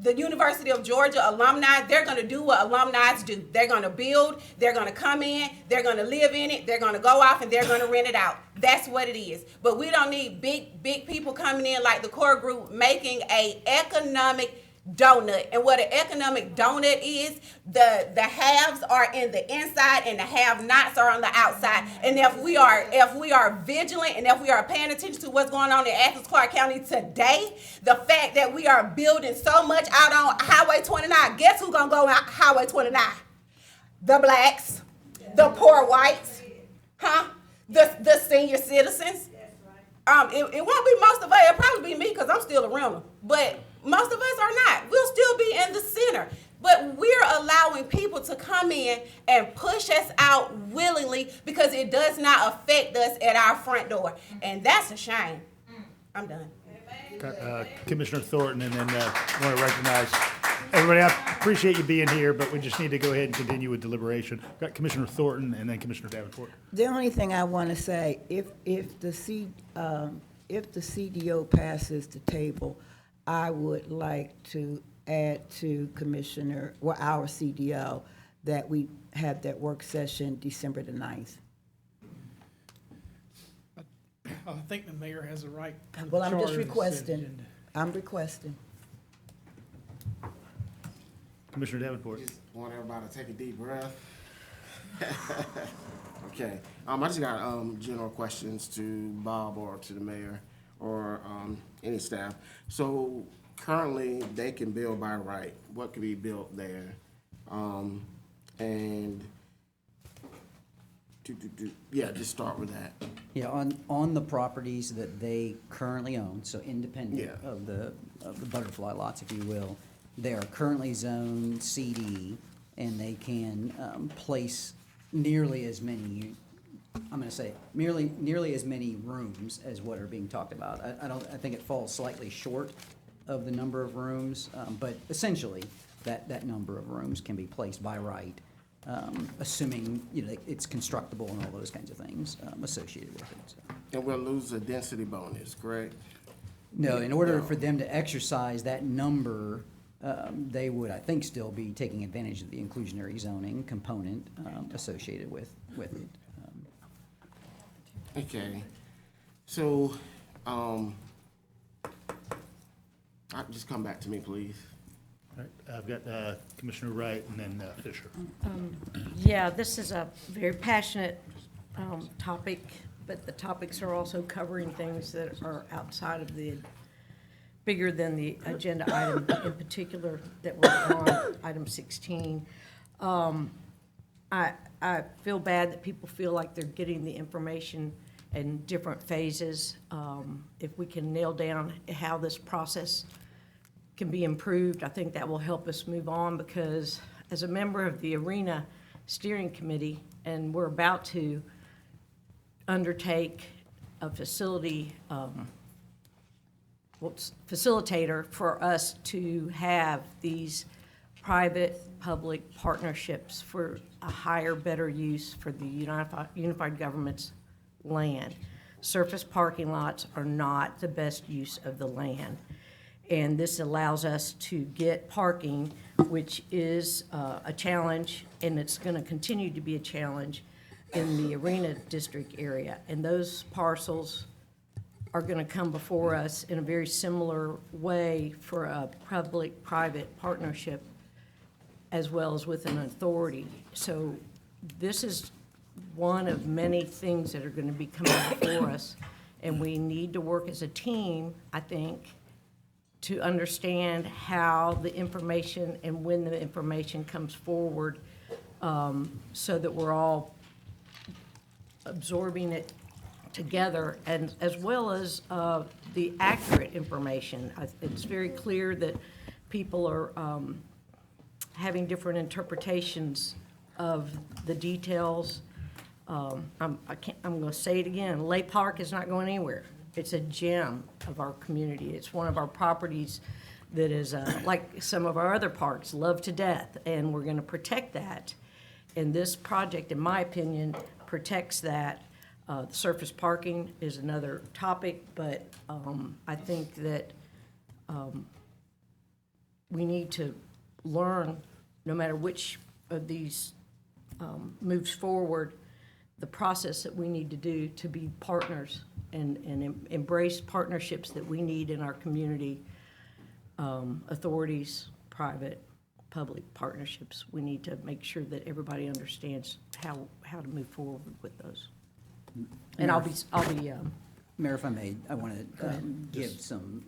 The University of Georgia alumni, they're going to do what alumni do. They're going to build, they're going to come in, they're going to live in it, they're going to go off, and they're going to rent it out. That's what it is. But we don't need big people coming in like the core group making a economic donut. And what an economic donut is, the haves are in the inside and the have-nots are on the outside. And if we are vigilant and if we are paying attention to what's going on in Athens-Clarke County today, the fact that we are building so much out on Highway 29, guess who's gonna go out Highway 29? The blacks, the poor whites, the senior citizens. It won't be most of us. It'll probably be me because I'm still around them. But most of us are not. We'll still be in the center. But we're allowing people to come in and push us out willingly willingly because it does not affect us at our front door. And that's a shame. I'm done. Commissioner Thornton, and then want to recognize everybody. I appreciate you being here, but we just need to go ahead and continue with deliberation. Got Commissioner Thornton and then Commissioner Davenport. The only thing I want to say, if the CDO passes the table, I would like to add to our CDO, that we have that work session December the 9th. I think the mayor has a right. under Well, the I'm charter just to set requesting. agenda. I'm requesting. Commissioner Davenport. Want everybody to take a deep breath. Okay. I just got general questions to Bob or to the mayor or any staff. So currently, they can build by right. What could be built there? And yeah, just start with that. Yeah, on the properties that they currently own, so independent Yeah. of the butterfly lots, if you will, they are currently zoned CD, and they can place nearly as many, I'm gonna say, nearly as many rooms as what are being talked about. I think it falls slightly short of the number of rooms, but essentially, that number of rooms can be placed by right, assuming, it's constructible and all those kinds of things associated with it. So. And we'll lose the density bonus, correct? No, in order for them to exercise that number, they would, I think, still be taking advantage of the inclusionary zoning component associated with it. Okay. So, just come back to me, please. All right, I've got Commissioner Wright and then Fisher. Yeah, this is a very passionate topic, but the topics are also covering things that are outside of bigger than the agenda item in particular that we're on, item 16. I feel bad that people feel like they're getting the information in different phases. If we can nail down how this process can be improved, I think that will help us move on, because as a member of the Arena Steering Committee, and we're about to undertake a facilitator for us to have these private-public partnerships for a higher, better use for the unified government's land. Surface parking lots are not the best use of the land. And this allows us to get parking, which is a challenge, and it's going to continue to be a challenge in the Arena District area. And those parcels are going to come before us in a very similar way for a public-private partnership, as well as with an authority. So this is one of many things that are going to be coming before us, and we need to work as a team, I think, to understand how the information and when the information comes forward, so that we're all absorbing it together, and as well as the accurate information. It's very clear that people are having different interpretations of the details. I'm going to say it again. Lay Park is not going anywhere. It's a gem of our community. It's one of our properties that is, like some of our other parks, loved to death, and we're going to protect that. And this project, in my opinion, protects that. The surface parking is another topic, but I think that we need to learn, no matter which of these moves forward, the process that we need to do to be partners and embrace partnerships that we need in our community, authorities, private, public partnerships. We need to make sure that everybody understands how to move forward with those. And I'll be Mayor, if I may, I want to give some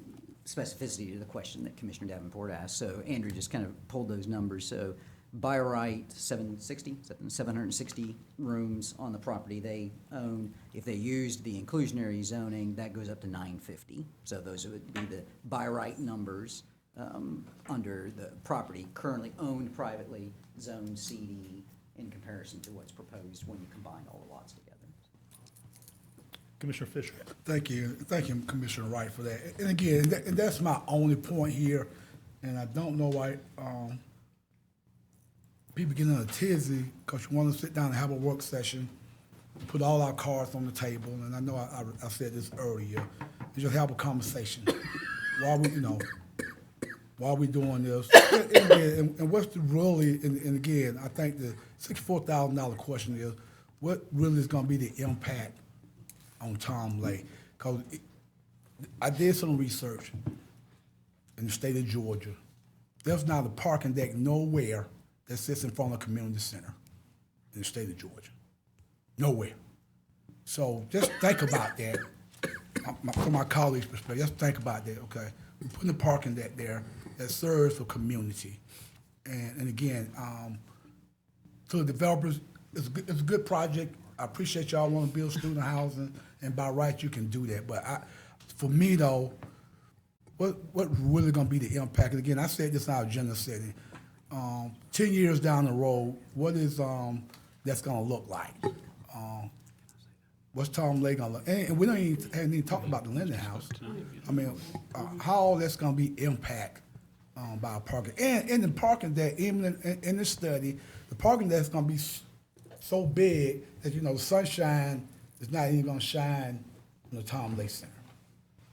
specificity to the question that Commissioner Davenport asked. So Andrew just kind of pulled those numbers. So by right, 760 rooms on the property they own. If they used the inclusionary zoning, that goes up to 950. So those would be the by right numbers under the property currently owned privately, zone CD, in comparison to what's proposed when you combine all the lots together. Commissioner Fisher. Thank you, Commissioner Wright, for that. And again, and that's my only point here, and I don't know why people get in a tizzy because you want to sit down and have a work session, put all our cards on the table, and I know I said this earlier, and just have a conversation. Why we doing this? And what's the really, and again, I think the $64,000 question is, what really is going to be the impact on Tom Lay? Because I did some research in the state of Georgia. There's not a parking deck nowhere that sits in front of a community center in the state of Georgia. Nowhere. So just think about that. From my colleagues' perspective, just think about that, okay? We're putting a parking deck there that serves the community. And again, to the developers, it's a good project. I appreciate y'all want to build student housing, and by right, you can do that. But for me, though, what really going to be the impact? And again, I said this in our agenda setting. 10 years down the road, what is that's going to look like? What's Tom Lay going to look? And we haven't even talked about the Linden House. I mean, how all that's going to be impact by parking. And the parking deck, even in the study, the parking deck is going to be so big that, the sunshine is not even going to shine on the Tom Lay Center.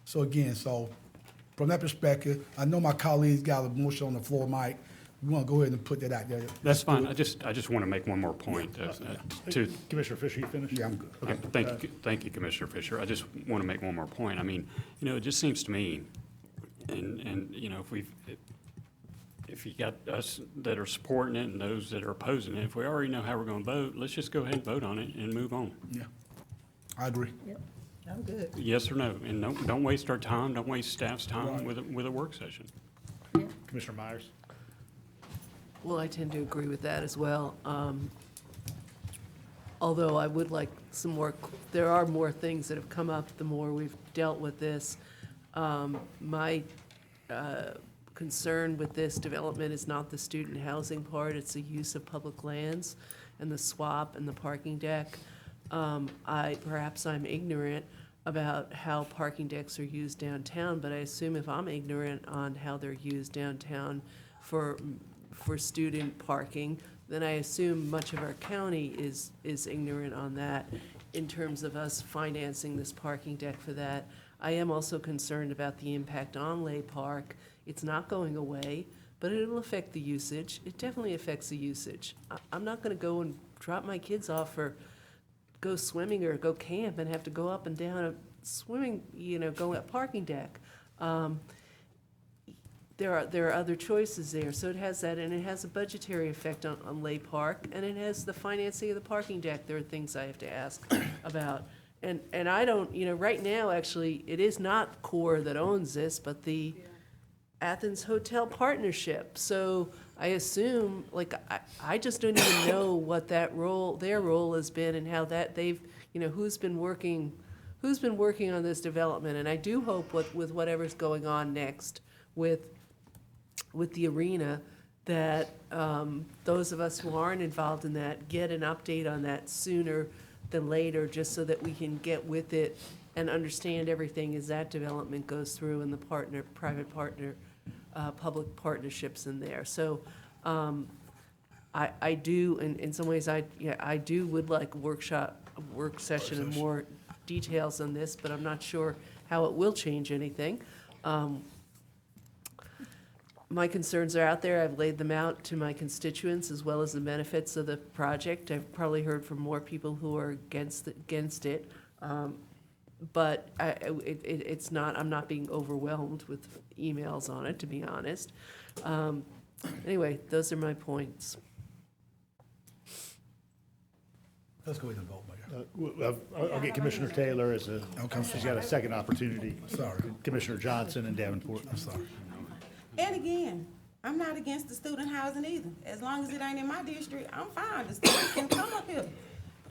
So again, from that perspective, I know my colleagues got a motion on the floor, Mike. We want to go ahead and put that out there. That's fine. I just want to make one more point. To Commissioner Fisher, you finished? Yeah, I'm good. Okay, thank you, Commissioner Fisher. I just want to make one more point. I mean, it just seems to me, and if you got us that are supporting it and those that are opposing it, if we already know how we're going to vote, let's just go ahead and vote on it and move on. Yeah, I agree. Yep, I'm good. Yes or no, and don't waste our time, don't waste staff's time with a work session. Commissioner Myers. Well, I tend to agree with that as well. Although I would like some more, there are more things that have come up the more we've dealt with this. My concern with this development is not the student housing part, it's the use of public lands and the swap and the parking deck. Perhaps I'm ignorant about how parking decks are used downtown, but I assume if I'm ignorant on how they're used downtown for student parking, then I assume much of our county is ignorant on that in terms of us financing this parking deck for that. I am also concerned about the impact on Lay Park. It's not going away, but it'll affect the usage. It definitely affects the usage. I'm not gonna go and drop my kids off or go swimming or go camp and have to go up and down a swimming, go at parking deck. There are other choices there, so it has that, and it has a budgetary effect on Lay Park, and it has the financing of the parking deck. There are things I have to ask about. And I don't, right now, actually, it is not Core that owns this, but the Athens Hotel Partnership. So I assume, I just don't even know what their role has been and how that they've, who's been working on this development. And I do hope with whatever's going on next with the arena, that those of us who aren't involved in that get an update on that sooner than later, just so that we can get with it and understand everything as that development goes through and the private partner, public partnerships in there. So I do, in some ways, I would like a work session and more details on this, but I'm not sure how it will change anything. My concerns are out there. I've laid them out to my constituents, as well as the benefits of the project. I've probably heard from more people who are against it. But it's not, I'm not being overwhelmed with emails on it, to be honest. Anyway, those are my points. Let's go ahead and vote, Mayor. I'll get Commissioner Taylor as she's got a second opportunity. Sorry. Commissioner Johnson and Davenport. I'm sorry. And again, I'm not against the student housing either. As long as it ain't in my district, I'm fine. The students can come up here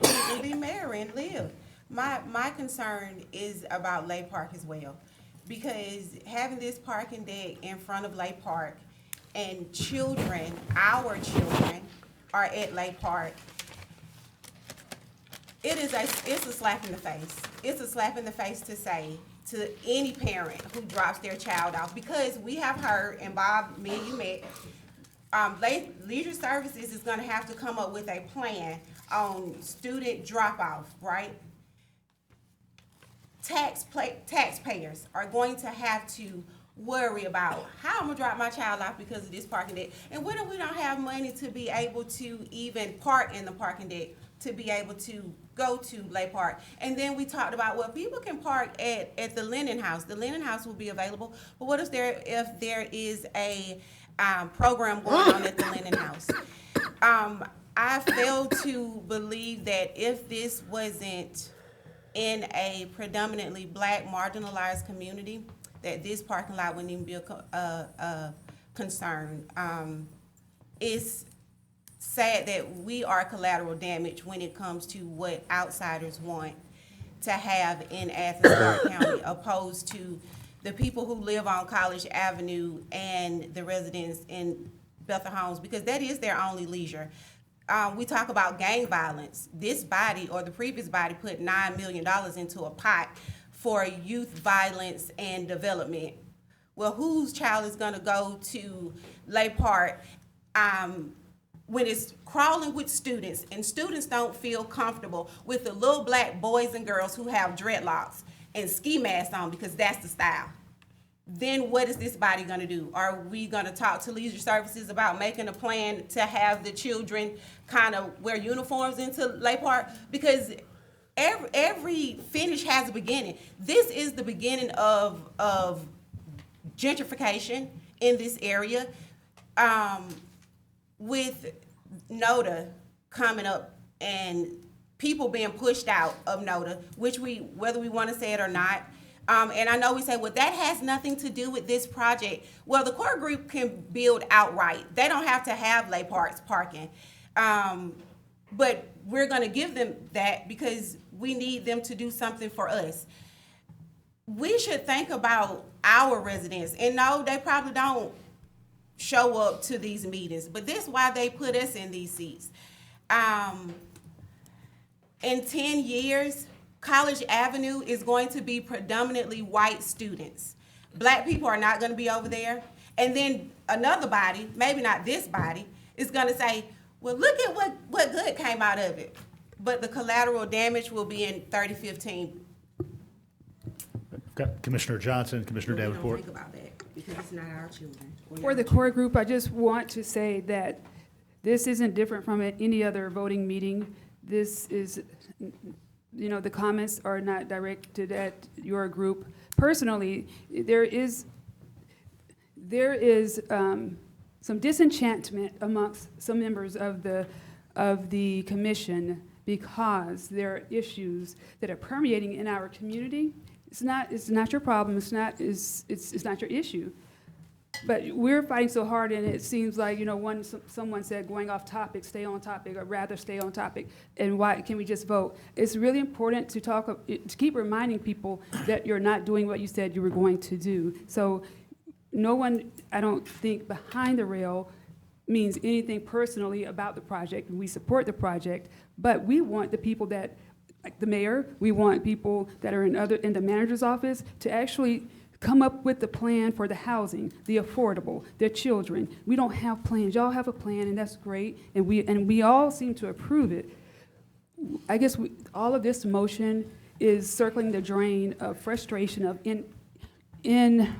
and be mayor and live. My concern is about Lay Park as well, because having this parking deck in front of Lay Park and children, our children, are at Lake Park, it's a slap in the face. It's a slap in the face to say to any parent who drops their child off, because we have heard, and Bob, me and you met, Leisure Services is gonna have to come up with a plan on student drop-off, right? Taxpayers are going to have to worry about how I'm gonna drop my child off because of this parking deck. And what if we don't have money to be able to even park in the parking deck, to be able to go to Lake Park? And then we talked about, well, people can park at the Lennon House. The Lennon House will be available, but what if there is a program going on at the Lennon House? I fail to believe that if this wasn't in a predominantly black marginalized community, that this parking lot wouldn't even be a concern. It's sad that we are collateral damage when it comes to what outsiders want to have in Athens-Clarke County, opposed to the people who live on College Avenue and the residents in Bethel Homes, because that is their only leisure. We talk about gang violence. This body, or the previous body, put $9 million into a pot for youth violence and development. Well, whose child is gonna go to Lake Park when it's crawling with students, and students don't feel comfortable with the little black boys and girls who have dreadlocks and ski masks on because that's the style? Then what is this body gonna do? Are we gonna talk to Leisure Services about making a plan to have the children kind of wear uniforms into Lake Park? Because every finish has a beginning. This is the beginning of gentrification in this area. With NODA coming up and people being pushed out of NODA, which whether we want to say it or not. And I know we say, well, that has nothing to do with this project. Well, the core group can build outright. They don't have to have Lake Park's parking. But we're going to give them that because we need them to do something for us. We should think about our residents. And no, they probably don't show up to these meetings, but this is why they put us in these seats. In 10 years, College Avenue is going to be predominantly white students. Black people are not going to be over there. And then another body, maybe not this body, is going to say, well, look at what good came out of it. But the collateral damage will be in 3015. Got Commissioner Johnson, Commissioner Davenport. Think about that, because it's not our children. For the core group, I just want to say that this isn't different from any other voting meeting. This is, the comments are not directed at your group. Personally, there is some disenchantment amongst some members of the commission because there are issues that are permeating in our community. It's not your problem. It's not your issue. But we're fighting so hard, and it seems like, someone said going off topic, stay on topic, or rather stay on topic, and why can we just vote? It's really important to keep reminding people that you're not doing what you said you were going to do. So no one, I don't think, behind the rail means anything personally about the project. We support the project, but we want the people that, like the mayor, we want people that are in the manager's office to actually come up with the plan for the housing, the affordable, their children. We don't have plans. Y'all have a plan, and that's great, and we all seem to approve it. I guess all of this motion is circling the drain of frustration of inadequate.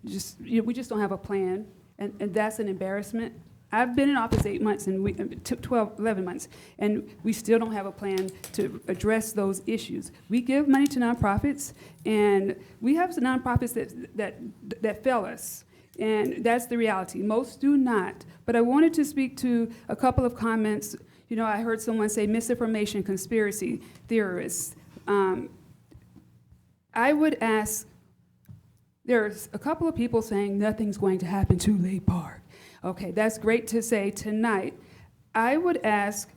We just don't have a plan, and that's an embarrassment. I've been in office 8 months, and 11 months, and we still don't have a plan to address those issues. We give money to nonprofits, and we have some nonprofits that fail us, and that's the reality. Most do not. But I wanted to speak to a couple of comments. I heard someone say misinformation, conspiracy theorists. I would ask, there's a couple of people saying nothing's going to happen to Lake Park. Okay, that's great to say tonight. I would ask,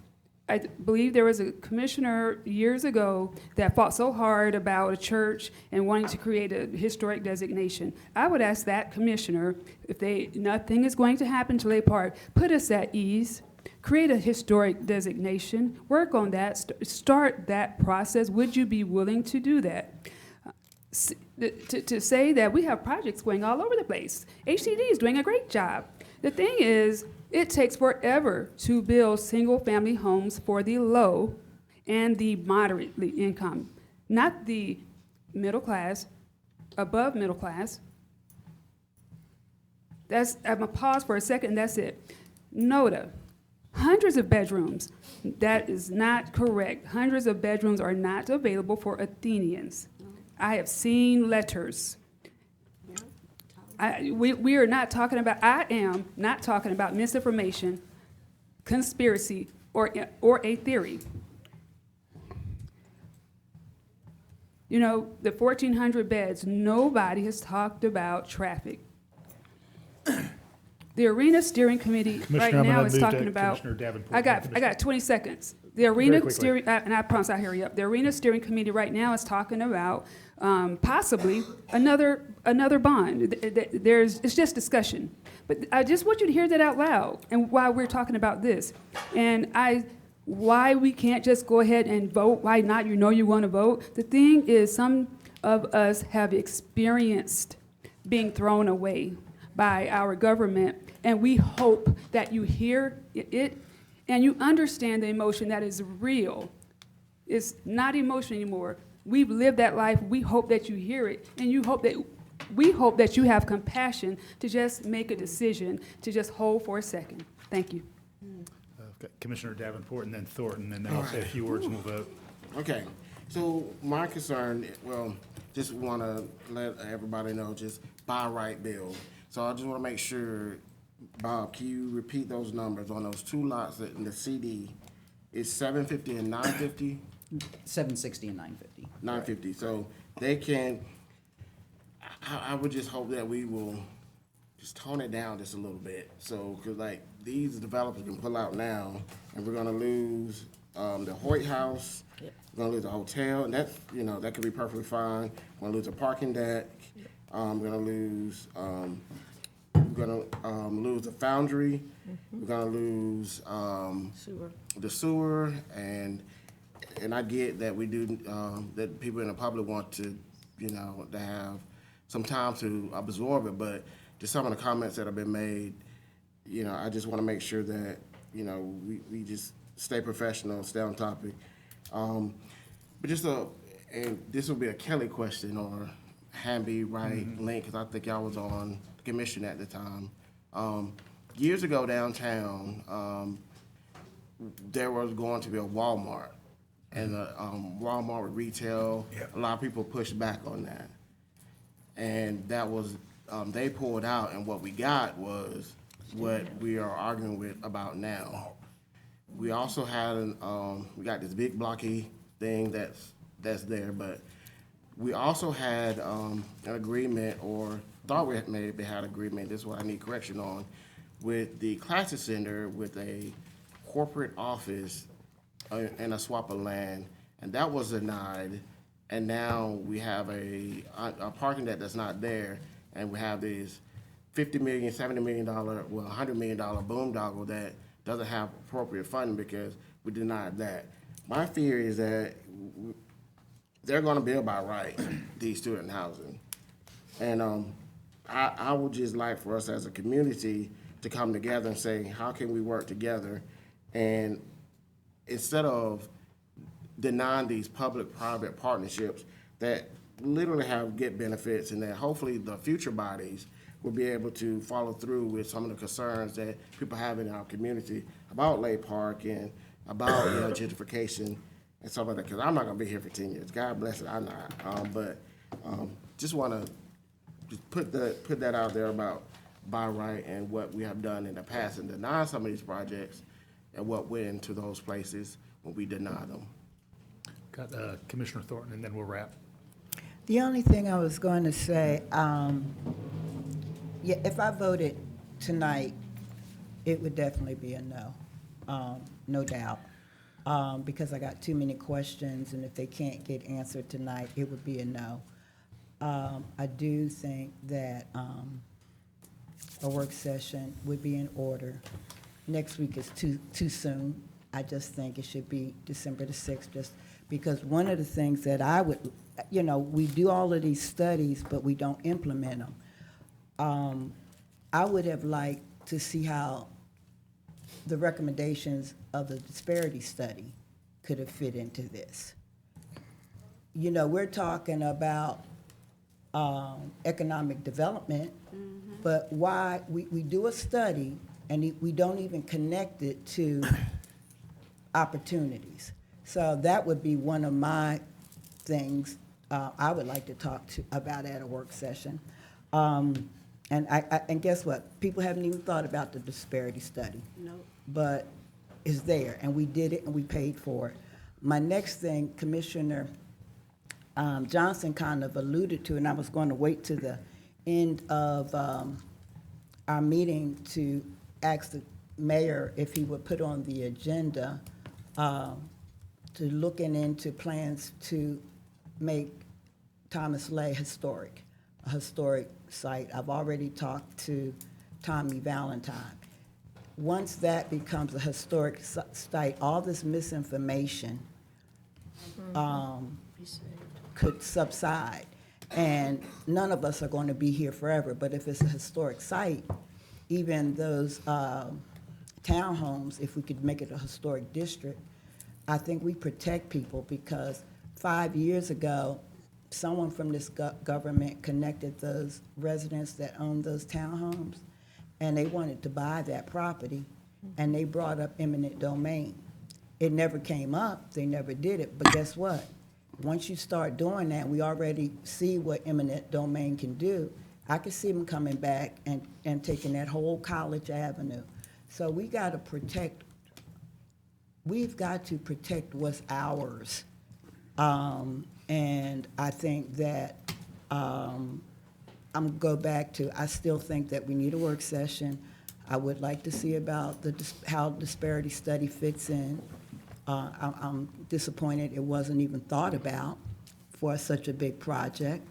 I believe there was a commissioner years ago that fought so hard about a church and wanting to create a historic designation. I would ask that commissioner, if nothing is going to happen to Lake Park, put us at ease, create a historic designation, work on that, start that process. Would you be willing to do that? To say that we have projects going all over the place. HCD is doing a great job. The thing is, it takes forever to build single-family homes for the low and the moderately income, not the middle class, above middle class. I'm gonna pause for a second, that's it. NOTA, hundreds of bedrooms. That is not correct. Hundreds of bedrooms are not available for Athenians. I have seen letters. We are not talking about, I am not talking about misinformation, conspiracy, or a theory. You know, the 1,400 beds, nobody has talked about traffic. The Arena Steering Committee right now is talking about, I got 20 seconds. The Arena Steering, and I promise I'll hurry up. The Arena Steering Committee right now is talking about possibly another bond. It's just discussion. But I just want you to hear that out loud and why we're talking about this. And why we can't just go ahead and vote, why not, you know you want to vote. The thing is, some of us have experienced being thrown away by our government, and we hope that you hear it and you understand the emotion that is real. It's not emotion anymore. We've lived that life. We hope that you hear it, and we hope that you have compassion to just make a decision, to just hold for a second. Thank you. Commissioner Davenport and then Thornton, and then I'll say a few words and we'll vote. Okay, so my concern, well, just want to let everybody know, just buy right build. So I just want to make sure, Bob, can you repeat those numbers on those two lots that in the CD? It's 750 and 950? 760 and 950. 950, so they can, I would just hope that we will just tone it down just a little bit. So, because like these developers can pull out now, and we're gonna lose the Hoyt House, we're gonna lose the hotel, and that's, you know, that could be perfectly fine. We're gonna lose a parking deck, we're gonna lose the foundry, we're gonna lose the sewer, and I get that we do, that people in the public want to, you know, to have some time to absorb it, but just some of the comments that have been made, you know, I just want to make sure that, you know, we just stay professional, stay on topic. But just and this will be a Kelly question or Hamby, right, Link, because I think y'all was on the commission at the time. Years ago downtown, there was going to be a Walmart, and Walmart with retail. A lot of people pushed back on that, and that was they pulled out, and what we got was what we are arguing with about now. We also had we got this big blocky thing that's there, but we also had an agreement, or thought we had maybe had agreement, this is what I need correction on, with the Classic Center with a corporate office and a swap of land, and that was denied, and now we have a parking deck that's not there, and we have this $50 million, $70 million, well, $100 million boondoggle that doesn't have appropriate funding because we denied that. My fear is that they're gonna build by right, these student housing. And I would just like for us as a community to come together and say, how can we work together? And instead of denying these public-private partnerships that literally get benefits, and that hopefully the future bodies will be able to follow through with some of the concerns that people have in our community about Lake Park and about gentrification and stuff like that. Because I'm not gonna be here for 10 years. God bless it, I'm not. But just want to just put that out there about buy right and what we have done in the past and deny some of these projects and what went into those places when we deny them. Got Commissioner Thornton, and then we'll wrap. The only thing I was going to say, yeah, if I voted tonight, it would definitely be a no, no doubt. because I got too many questions, and if they can't get answered tonight, it would be a no. I do think that a work session would be in order. Next week is too soon. I just think it should be December the 6th, just because one of the things that I would, we do all of these studies, but we don't implement them. I would have liked to see how the recommendations of the disparity study could have fit into this. We're talking about economic development, but why, we do a study and we don't even connect it to opportunities. So that would be one of my things I would like to talk about at a work session. And guess what? People haven't even thought about the disparity study. No. But it's there, and we did it, and we paid for it. My next thing, Commissioner Johnson kind of alluded to, and I was going to wait to the end of our meeting to ask the mayor if he would put on the agenda to looking into plans to make Thomas Lay a historic site. I've already talked to Tommy Valentine. Once that becomes a historic site, all this misinformation could subside. And none of us are going to be here forever, but if it's a historic site, even those townhomes, if we could make it a historic district, I think we protect people, because 5 years ago, someone from this government connected those residents that own those townhomes, and they wanted to buy that property, and they brought up eminent domain. It never came up, they never did it, but guess what? Once you start doing that, we already see what eminent domain can do. I could see them coming back and taking that whole College Avenue. So we've got to protect what's ours. And I think that, I'm gonna go back to, I still think that we need a work session. I would like to see about how disparity study fits in. I'm disappointed it wasn't even thought about for such a big project.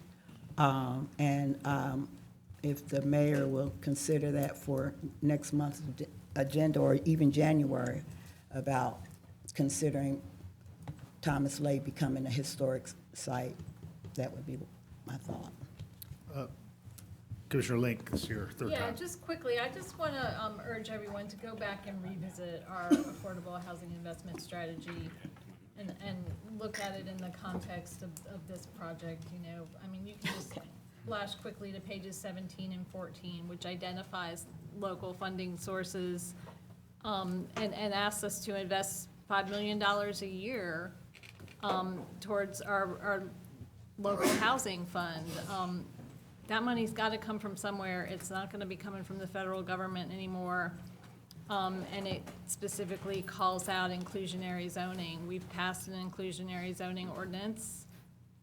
If the mayor will consider that for next month's agenda, or even January, about considering Thomas Lay becoming a historic site, that would be my thought. Commissioner Link, this is your third Yeah, time. just quickly, I just want to urge everyone to go back and revisit our affordable housing investment strategy and look at it in the context of this project. You can just flash quickly to pages 17 and 14, which identifies local funding sources and asks us to invest $5 million a year towards our local housing fund. That money's got to come from somewhere. It's not going to be coming from the federal government anymore. And it specifically calls out inclusionary zoning. We've passed an inclusionary zoning ordinance.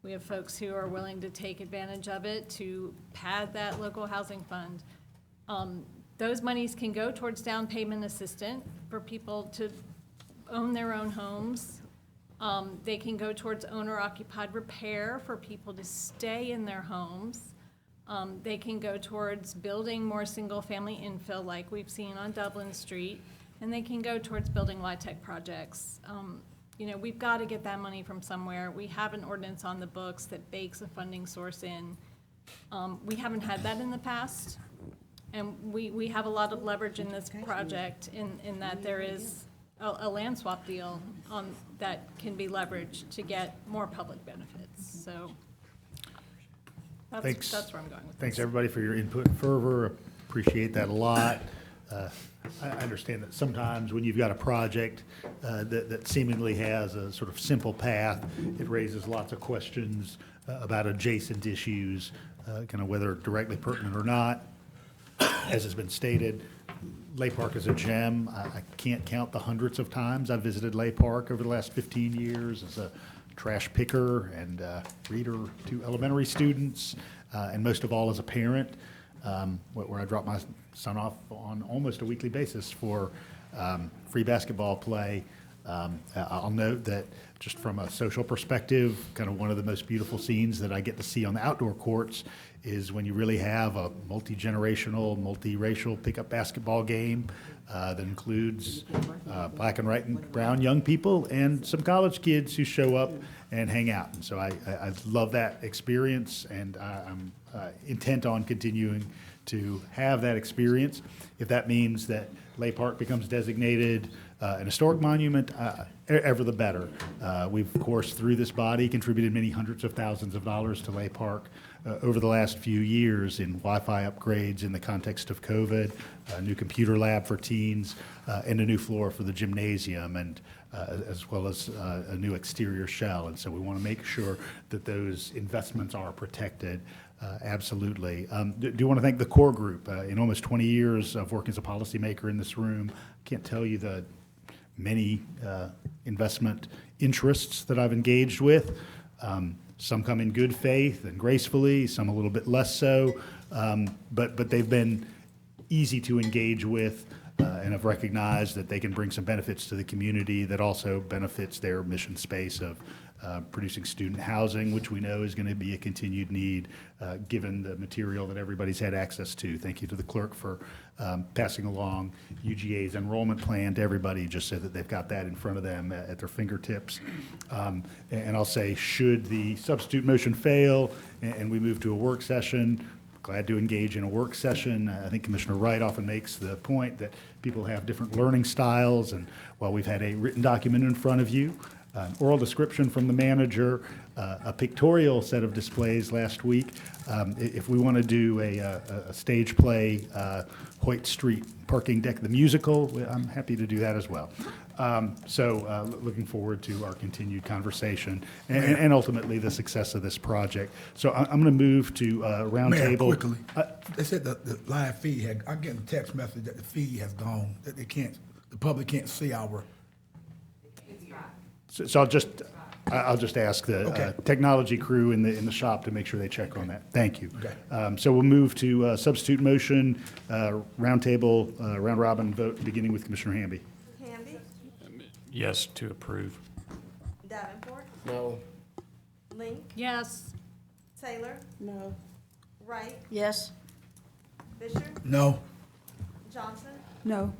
We have folks who are willing to take advantage of it to pad that local housing fund. Those monies can go towards down payment assistance for people to own their own homes. They can go towards owner-occupied repair for people to stay in their homes. They can go towards building more single-family infill like we've seen on Dublin Street, and they can go towards building LIHTC projects. We've got to get that money from somewhere. We have an ordinance on the books that bakes a funding source in. We haven't had that in the past, and we have a lot of leverage in this project in that there is a land swap deal that can be leveraged to get more public benefits. So Thanks. That's where I'm going with Thanks, this. everybody, for your input and fervor. Appreciate that a lot. I understand that sometimes when you've got a project that seemingly has a sort of simple path, it raises lots of questions about adjacent issues, kind of whether directly pertinent or not. As has been stated, Lay Park is a gem. I can't count the hundreds of times I've visited Lay Park over the last 15 years as a trash picker and reader to elementary students, and most of all as a parent, where I drop my son off on almost a weekly basis for free basketball play I'll note that just from a social perspective, kind of one of the most beautiful scenes that I get to see on the outdoor courts is when you really have a multi-generational, multiracial pickup basketball game that includes black and white and brown young people and some college kids who show up and hang out. And so I love that experience, and I'm intent on continuing to have that experience. If that means that Lay Park becomes designated an historic monument, ever the better. We've, of course, through this body, contributed many hundreds of thousands of dollars to Lay Park over the last few years in Wi-Fi upgrades in the context of COVID, a new computer lab for teens, and a new floor for the gymnasium, and as well as a new exterior shell. And so we want to make sure that those investments are protected. Absolutely. Do want to thank the core group. In almost 20 years of working as a policymaker in this room, I can't tell you the many investment interests that I've engaged with. Some come in good faith and gracefully, some a little bit less so, but they've been easy to engage with and have recognized that they can bring some benefits to the community that also benefits their mission space of producing student housing, which we know is going to be a continued need given the material that everybody's had access to. Thank you to the clerk for passing along UGA's enrollment plan to everybody, just so that they've got that in front of them at their fingertips. And I'll say, should the substitute motion fail and we move to a work session, glad to engage in a work session. I think Commissioner Wright often makes the point that people have different learning styles, and while we've had a written document in front of you, an oral description from the manager, a pictorial set of displays last week. If we want to do a stage play, Hoyt Street Parking Deck, the musical, I'm happy to do that as well. Looking forward to our continued conversation and ultimately the success of this project. So I'm going to move to roundtable. Mayor, quickly, they said that the live feed had, I'm getting a text message that the feed has gone, that they can't, the public can't see our. So I'll just ask the technology crew in the shop to make sure they check on that. Thank you. Okay. So we'll move to substitute motion, roundtable, round robin vote, beginning with Commissioner Hamby. Hamby? Yes, to approve. Davenport? No. Link? Yes. Taylor? No. Wright? Yes. Fisher? No. Johnson? No.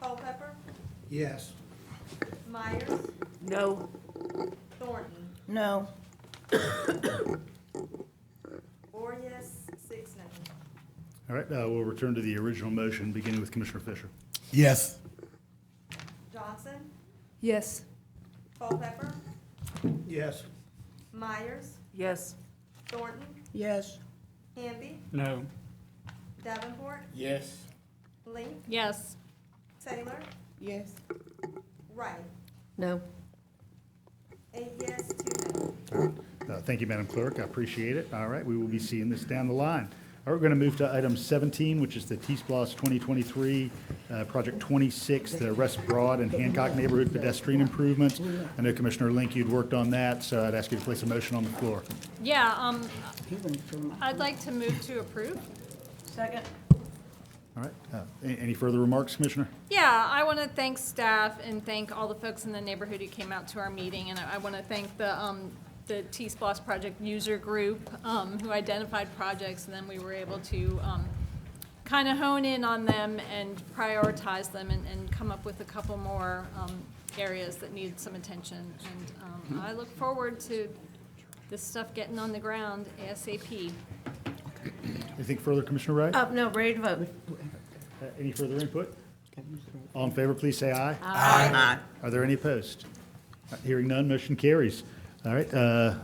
Culpepper? Yes. Myers? No. Thornton? No. 4 yes, 6 no. All right, we'll return to the original motion, beginning with Commissioner Fisher. Yes. Johnson? Yes. Culpepper? Yes. Myers? Yes. Thornton? Yes. Hamby? No. Davenport? Yes. Link? Yes. Taylor? Yes. Wright? No. 8 yes, 2 no. Thank you, Madam Clerk. I appreciate it. All right, we will be seeing this down the line. All right, we're going to move to item 17, which is the TSPLOST 2023, Project 26, the West Broad and Hancock neighborhood pedestrian improvements. I know Commissioner Link, you'd worked on that, so I'd ask you to place a motion on the floor. Yeah, I'd like to move to approve. Second. All right, any further remarks, Commissioner? Yeah, I want to thank staff and thank all the folks in the neighborhood who came out to our meeting, and I want to thank the TSPLOST project user group who identified projects, and then we were able to kind of hone in on them and prioritize them and come up with a couple more areas that need some attention. And I look forward to this stuff getting on the ground ASAP. Anything further, Commissioner Wright? No, ready to vote. Any further input? All in favor, please say aye. Aye. Are there any opposed? Hearing none, motion carries. All right,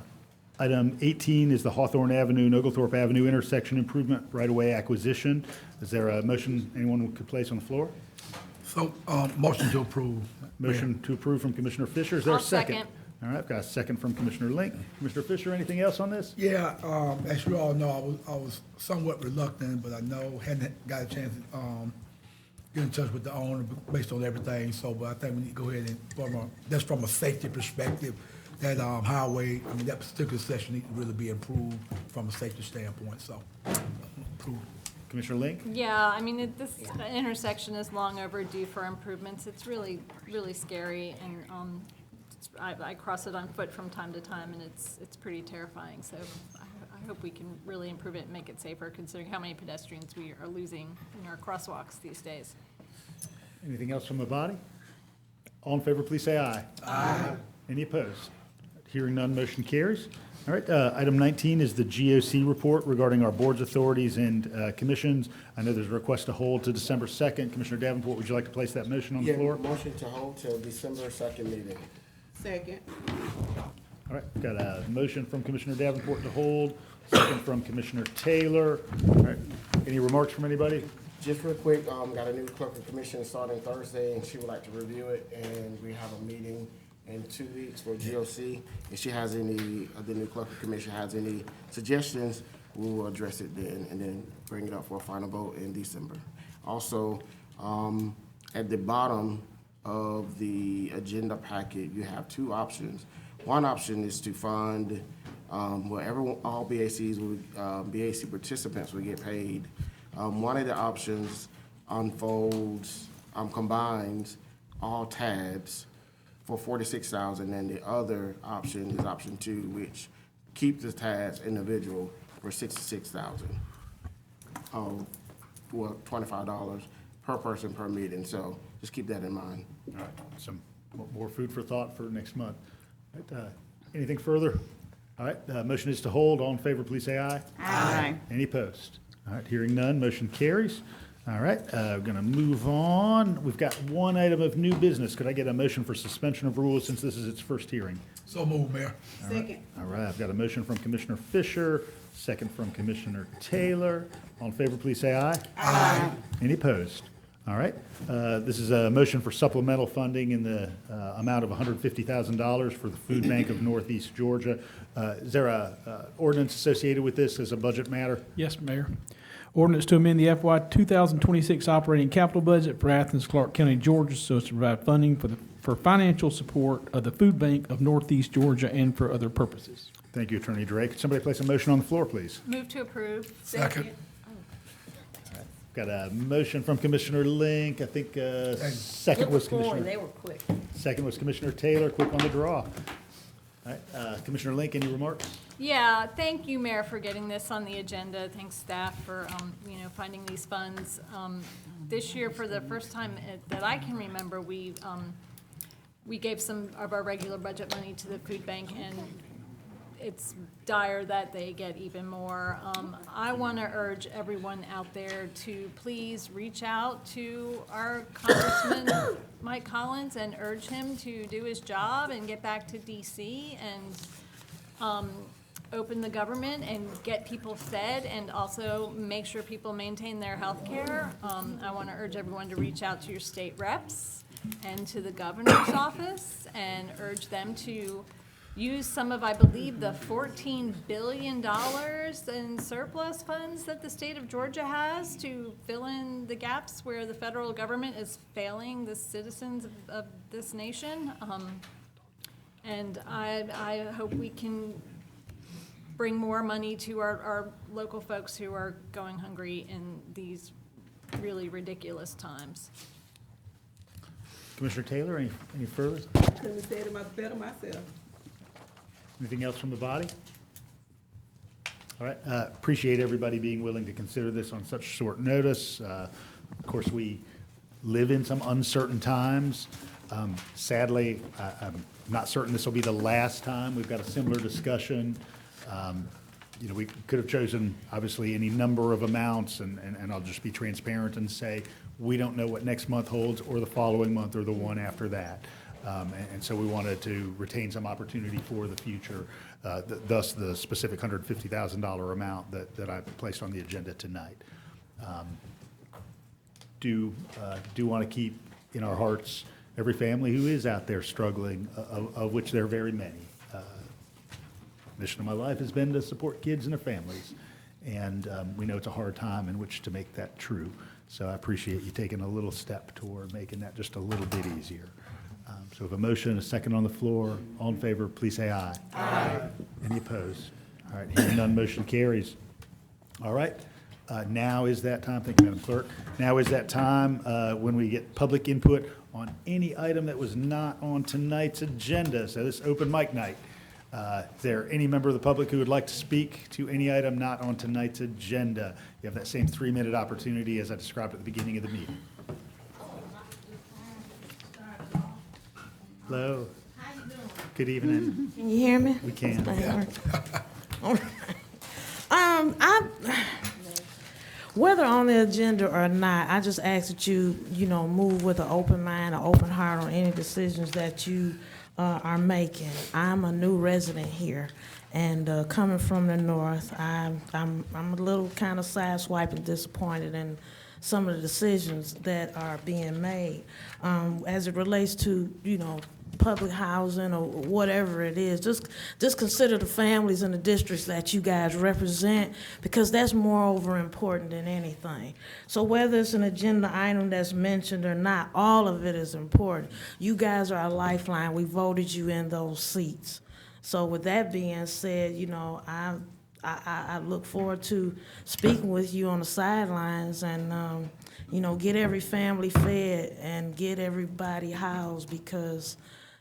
item 18 is the Hawthorne Avenue and Oglethorpe Avenue intersection improvement right-of-way acquisition. Is there a motion anyone could place on the floor? So, motion to approve. Motion to approve from Commissioner Fisher. Is there a I'll second? second. All right, I've got a second from Commissioner Link. Commissioner Fisher, anything else on this? Yeah, as you all know, I was somewhat reluctant, but I know hadn't got a chance to get in touch with the owner based on everything. So, but I think we need to go ahead and, that's from a safety perspective, that highway, I mean, that particular section needs to really be improved from a safety standpoint. So, approved. Commissioner Link? Yeah, I mean, this intersection is long overdue for improvements. It's really, really scary, and I cross it on foot from time to time, and it's pretty terrifying. So I hope we can really improve it and make it safer, considering how many pedestrians we are losing in our crosswalks these days. Anything else from the body? All in favor, please say aye. Aye. Any opposed? Hearing none, motion carries. All right, item 19 is the GOC report regarding our boards, authorities, and commissions. I know there's a request to hold to December 2nd. Commissioner Davenport, would you like to place that motion on the floor? Motion to hold till December 2nd meeting. Second. All right, got a motion from Commissioner Davenport to hold, second from Commissioner Taylor. All right, any remarks from anybody? Just real quick, got a new clerk of commission starting Thursday, and she would like to review it, and we have a meeting in 2 weeks for GOC. If she has any, the new clerk of commission has any suggestions, we will address it then, and then bring it up for a final vote in December. Also, at the bottom of the agenda packet, you have two options. One option is to fund, all BACs, BAC participants will get paid. One of the options unfolds, combines all tabs for $46,000, and the other option is option 2, which keeps the tabs individual for $66,000. Well, $25 per person per meeting, so just keep that in mind. All right, some more food for thought for next month. All right, anything further? All right, motion is to hold. All in favor, please say aye. Aye. Any opposed? All right, hearing none, motion carries. All right, we're going to move on. We've got one item of new business. Could I get a motion for suspension of rules since this is its first hearing? So moved, Mayor. Second. All right, I've got a motion from Commissioner Fisher, second from Commissioner Taylor. All in favor, please say aye. Aye. Any opposed? All right, this is a motion for supplemental funding in the amount of $150,000 for the Food Bank of Northeast Georgia. Is there a ordinance associated with this as a budget matter? Yes, Mayor. Ordinance to amend the FY 2026 operating capital budget for Athens-Clarke County, Georgia, so as to provide funding for financial support of the Food Bank of Northeast Georgia and for other purposes. Thank you, Attorney Drake. Could somebody place a motion on the floor, please? Move to approve. Second. Got a motion from Commissioner Link. I think second was Commissioner. They were quick. Second was Commissioner Taylor. Quick on the draw. All right, Commissioner Link, any remarks? Yeah, thank you, Mayor, for getting this on the agenda. Thanks, staff, for, finding these funds. This year, for the first time that I can remember, we gave some of our regular budget money to the food bank, and it's dire that they get even more. I want to urge everyone out there to please reach out to our Congressman Mike Collins and urge him to do his job and get back to DC and open the government and get people fed and also make sure people maintain their health care. I want to urge everyone to reach out to your state reps and to the governor's office and urge them to use some of, I believe, the $14 billion in surplus funds that the state of Georgia has to fill in the gaps where the federal government is failing the citizens of this nation. And I hope we can bring more money to our local folks who are going hungry in these really ridiculous times. Commissioner Taylor, any further? Couldn't have said it better myself. Anything else from the body? All right, appreciate everybody being willing to consider this on such short notice. Of course, we live in some uncertain times. Sadly, I'm not certain this will be the last time we've got a similar discussion. We could have chosen, obviously, any number of amounts, and I'll just be transparent and say, we don't know what next month holds, or the following month, or the one after that. And so we wanted to retain some opportunity for the future, thus the specific $150,000 amount that I placed on the agenda tonight. Do want to keep in our hearts every family who is out there struggling, of which there are very many. Mission of my life has been to support kids and their families, and we know it's a hard time in which to make that true. So I appreciate you taking a little step toward making that just a little bit easier. So if a motion, a second on the floor, all in favor, please say aye. Aye. Any opposed? All right, hearing none, motion carries. All right, Now is that time, thank you, Madam Clerk. Now is that time when we get public input on any item that was not on tonight's agenda. So this is open mic night. Is there any member of the public who would like to speak to any item not on tonight's agenda? You have that same 3-minute opportunity as I described at the beginning of the meeting. Hello. Good evening. Can you hear me? We can. All right. Whether on the agenda or not, I just ask that you move with an open mind, an open heart on any decisions that you are making. I'm a new resident here, and coming from the north, I'm a little kind of sideswiped and disappointed in some of the decisions that are being made as it relates to public housing or whatever it is. Just consider the families and the districts that you guys represent, because that's moreover important than anything. So whether it's an agenda item that's mentioned or not, all of it is important. You guys are a lifeline. We voted you in those seats. So with that being said, I look forward to speaking with you on the sidelines and get every family fed and get everybody housed, because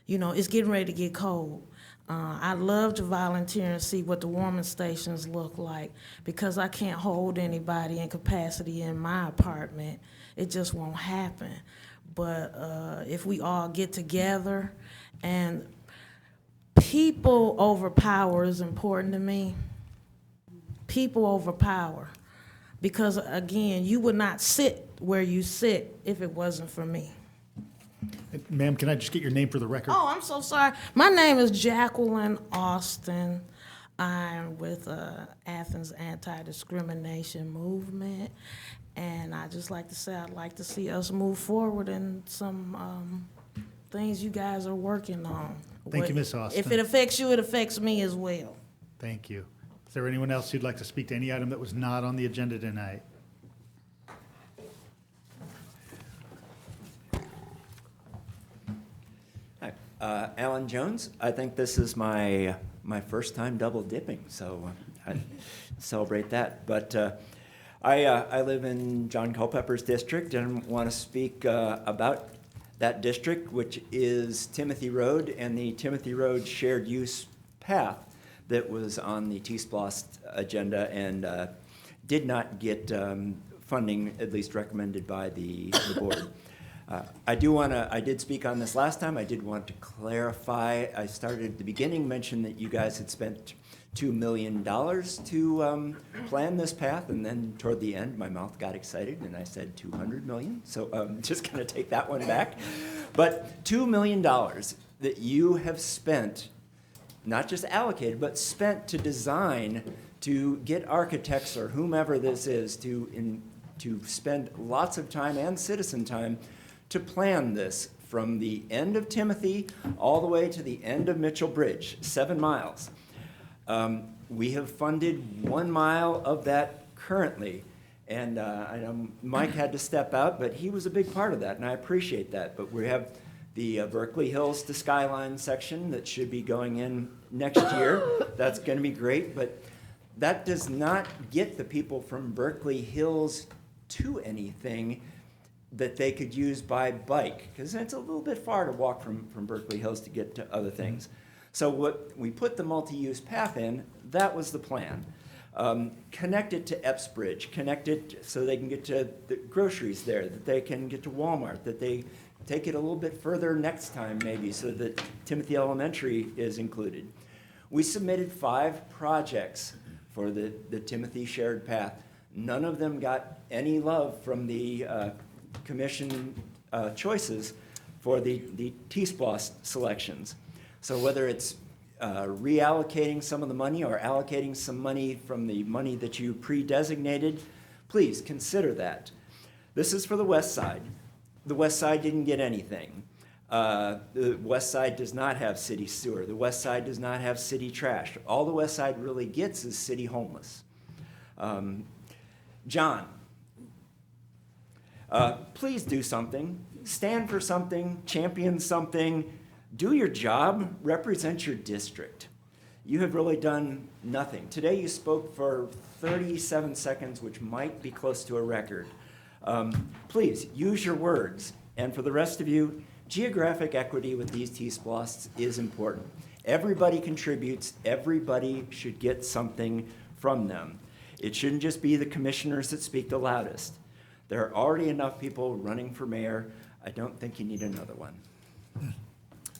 it's getting ready to get cold. I'd love to volunteer and see what the warming stations look like, because I can't hold anybody in capacity in my apartment. It just won't happen. But if we all get together, and people over power is important to me. People over power. Because again, you would not sit where you sit if it wasn't for me. Ma'am, can I just get your name for the record? Oh, I'm so sorry. My name is Jacqueline Austin. I'm with Athens Anti-Discrimination Movement. And I just like to say I'd like to see us move forward in some things you guys are working on. Thank you, Ms. Austin. If it affects you, it affects me as well. Thank you. Is there anyone else who'd like to speak to any item that was not on the agenda tonight? Hi, Alan Jones. I think this is my first time double dipping, so I celebrate that. But I live in John Culpepper's district and want to speak about that district, which is Timothy Road and the Timothy Road shared use path that was on the TSPLOST agenda and did not get funding, at least recommended by the board. I did speak on this last time. I did want to clarify. I started at the beginning, mentioned that you guys had spent $2 million to plan this path, and then toward the end, my mouth got excited, and I said $200 million. So I'm just going to take that one back. But $2 million that you have spent, not just allocated, but spent to design, to get architects or whomever this is to spend lots of time and citizen time to plan this from the end of Timothy all the way to the end of Mitchell Bridge, 7 miles. We have funded 1 mile of that currently, and I know Mike had to step out, but he was a big part of that, and I appreciate that. But we have the Berkeley Hills to Skyline section that should be going in next year. That's going to be great, but that does not get the people from Berkeley Hills to anything that they could use by bike, because it's a little bit far to walk from Berkeley Hills to get to other things. So what we put the multi-use path in, that was the plan. Connect it to Epps Bridge, connect it so they can get to the groceries there, that they can get to Walmart, that they take it a little bit further next time maybe so that Timothy Elementary is included. We submitted 5 projects for the Timothy shared path. None of them got any love from the commission choices for the TSPLOST selections. So whether it's reallocating some of the money or allocating some money from the money that you pre-designated, please consider that. This is for the west side. The west side didn't get anything. The west side does not have city sewer. The west side does not have city trash. All the west side really gets is city homeless. John, please do something. Stand for something, champion something, do your job, represent your district. You have really done nothing. Today you spoke for 37 seconds, which might be close to a record. Please, use your words. And for the rest of you, geographic equity with these TSPLOSTs is important. Everybody contributes. Everybody should get something from them. It shouldn't just be the commissioners that speak the loudest. There are already enough people running for mayor. I don't think you need another one.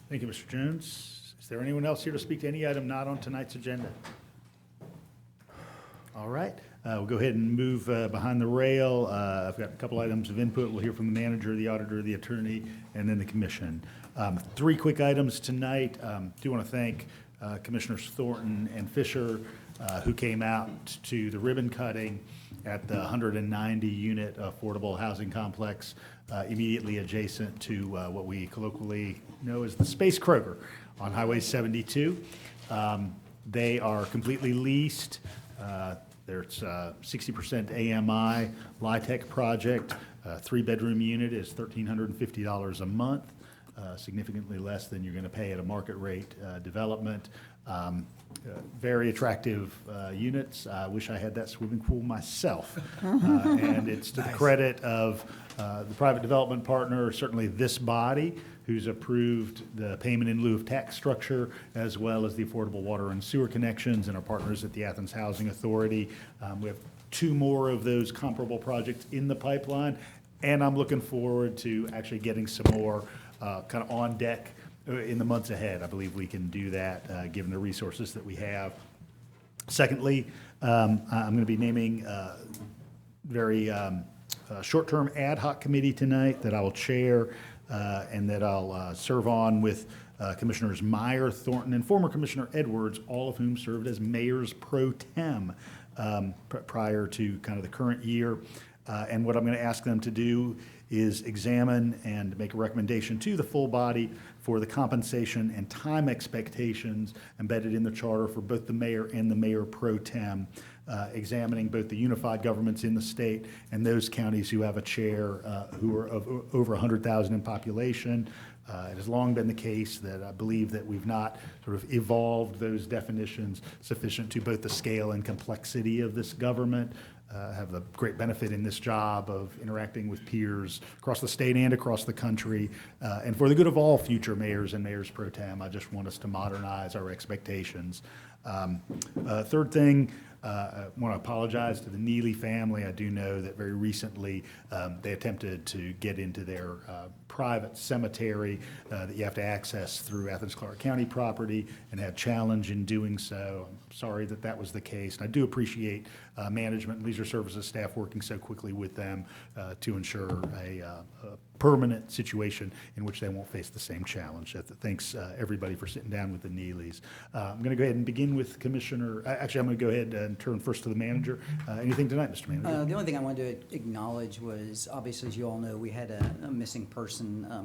Thank you, Mr. Jones. Is there anyone else here to speak to any item not on tonight's agenda? All right, we'll go ahead and move behind the rail. I've got a couple items of input. We'll hear from the manager, the auditor, the attorney, and then the commission. 3 quick items tonight. Do want to thank Commissioners Thornton and Fisher who came out to the ribbon cutting at the 190-unit affordable housing complex immediately adjacent to what we colloquially know as the Space Kroger on Highway 72. They are completely leased. There's 60% AMI LIHTC project. 3-bedroom unit is $1,350 a month, significantly less than you're going to pay at a market rate development. Very attractive units. I wish I had that swimming pool myself. And it's to the credit of the private development partner, certainly this body, who's approved the payment in lieu of tax structure, as well as the affordable water and sewer connections, and our partners at the Athens Housing Authority. We have 2 more of those comparable projects in the pipeline, and I'm looking forward to actually getting some more kind of on deck in the months ahead. I believe we can do that, given the resources that we have. Secondly, I'm going to be naming a very short-term ad hoc committee tonight that I will chair and that I'll serve on with Commissioners Meyer, Thornton, and former Commissioner Edwards, all of whom served as mayors pro tem prior to kind of the current year. And what I'm going to ask them to do is examine and make a recommendation to the full body for the compensation and time expectations embedded in the charter for both the mayor and the mayor pro tem, examining both the unified governments in the state and those counties who have a chair who are of over 100,000 in population. It has long been the case that I believe that we've not sort of evolved those definitions sufficient to both the scale and complexity of this government. Have the great benefit in this job of interacting with peers across the state and across the country. And for the good of all future mayors and mayors pro tem, I just want us to modernize our expectations. Third thing, I want to apologize to the Neely family. I do know that very recently they attempted to get into their private cemetery that you have to access through Athens-Clarke County property and had challenge in doing so. I'm sorry that that was the case. And I do appreciate management and leisure services staff working so quickly with them to ensure a permanent situation in which they won't face the same challenge. Thanks everybody for sitting down with the Neelys. I'm going to go ahead and begin with Commissioner, actually I'm going to go ahead and turn first to the manager. Anything tonight, Mr. Manager? The only thing I wanted to acknowledge was, obviously, as you all know, we had a missing person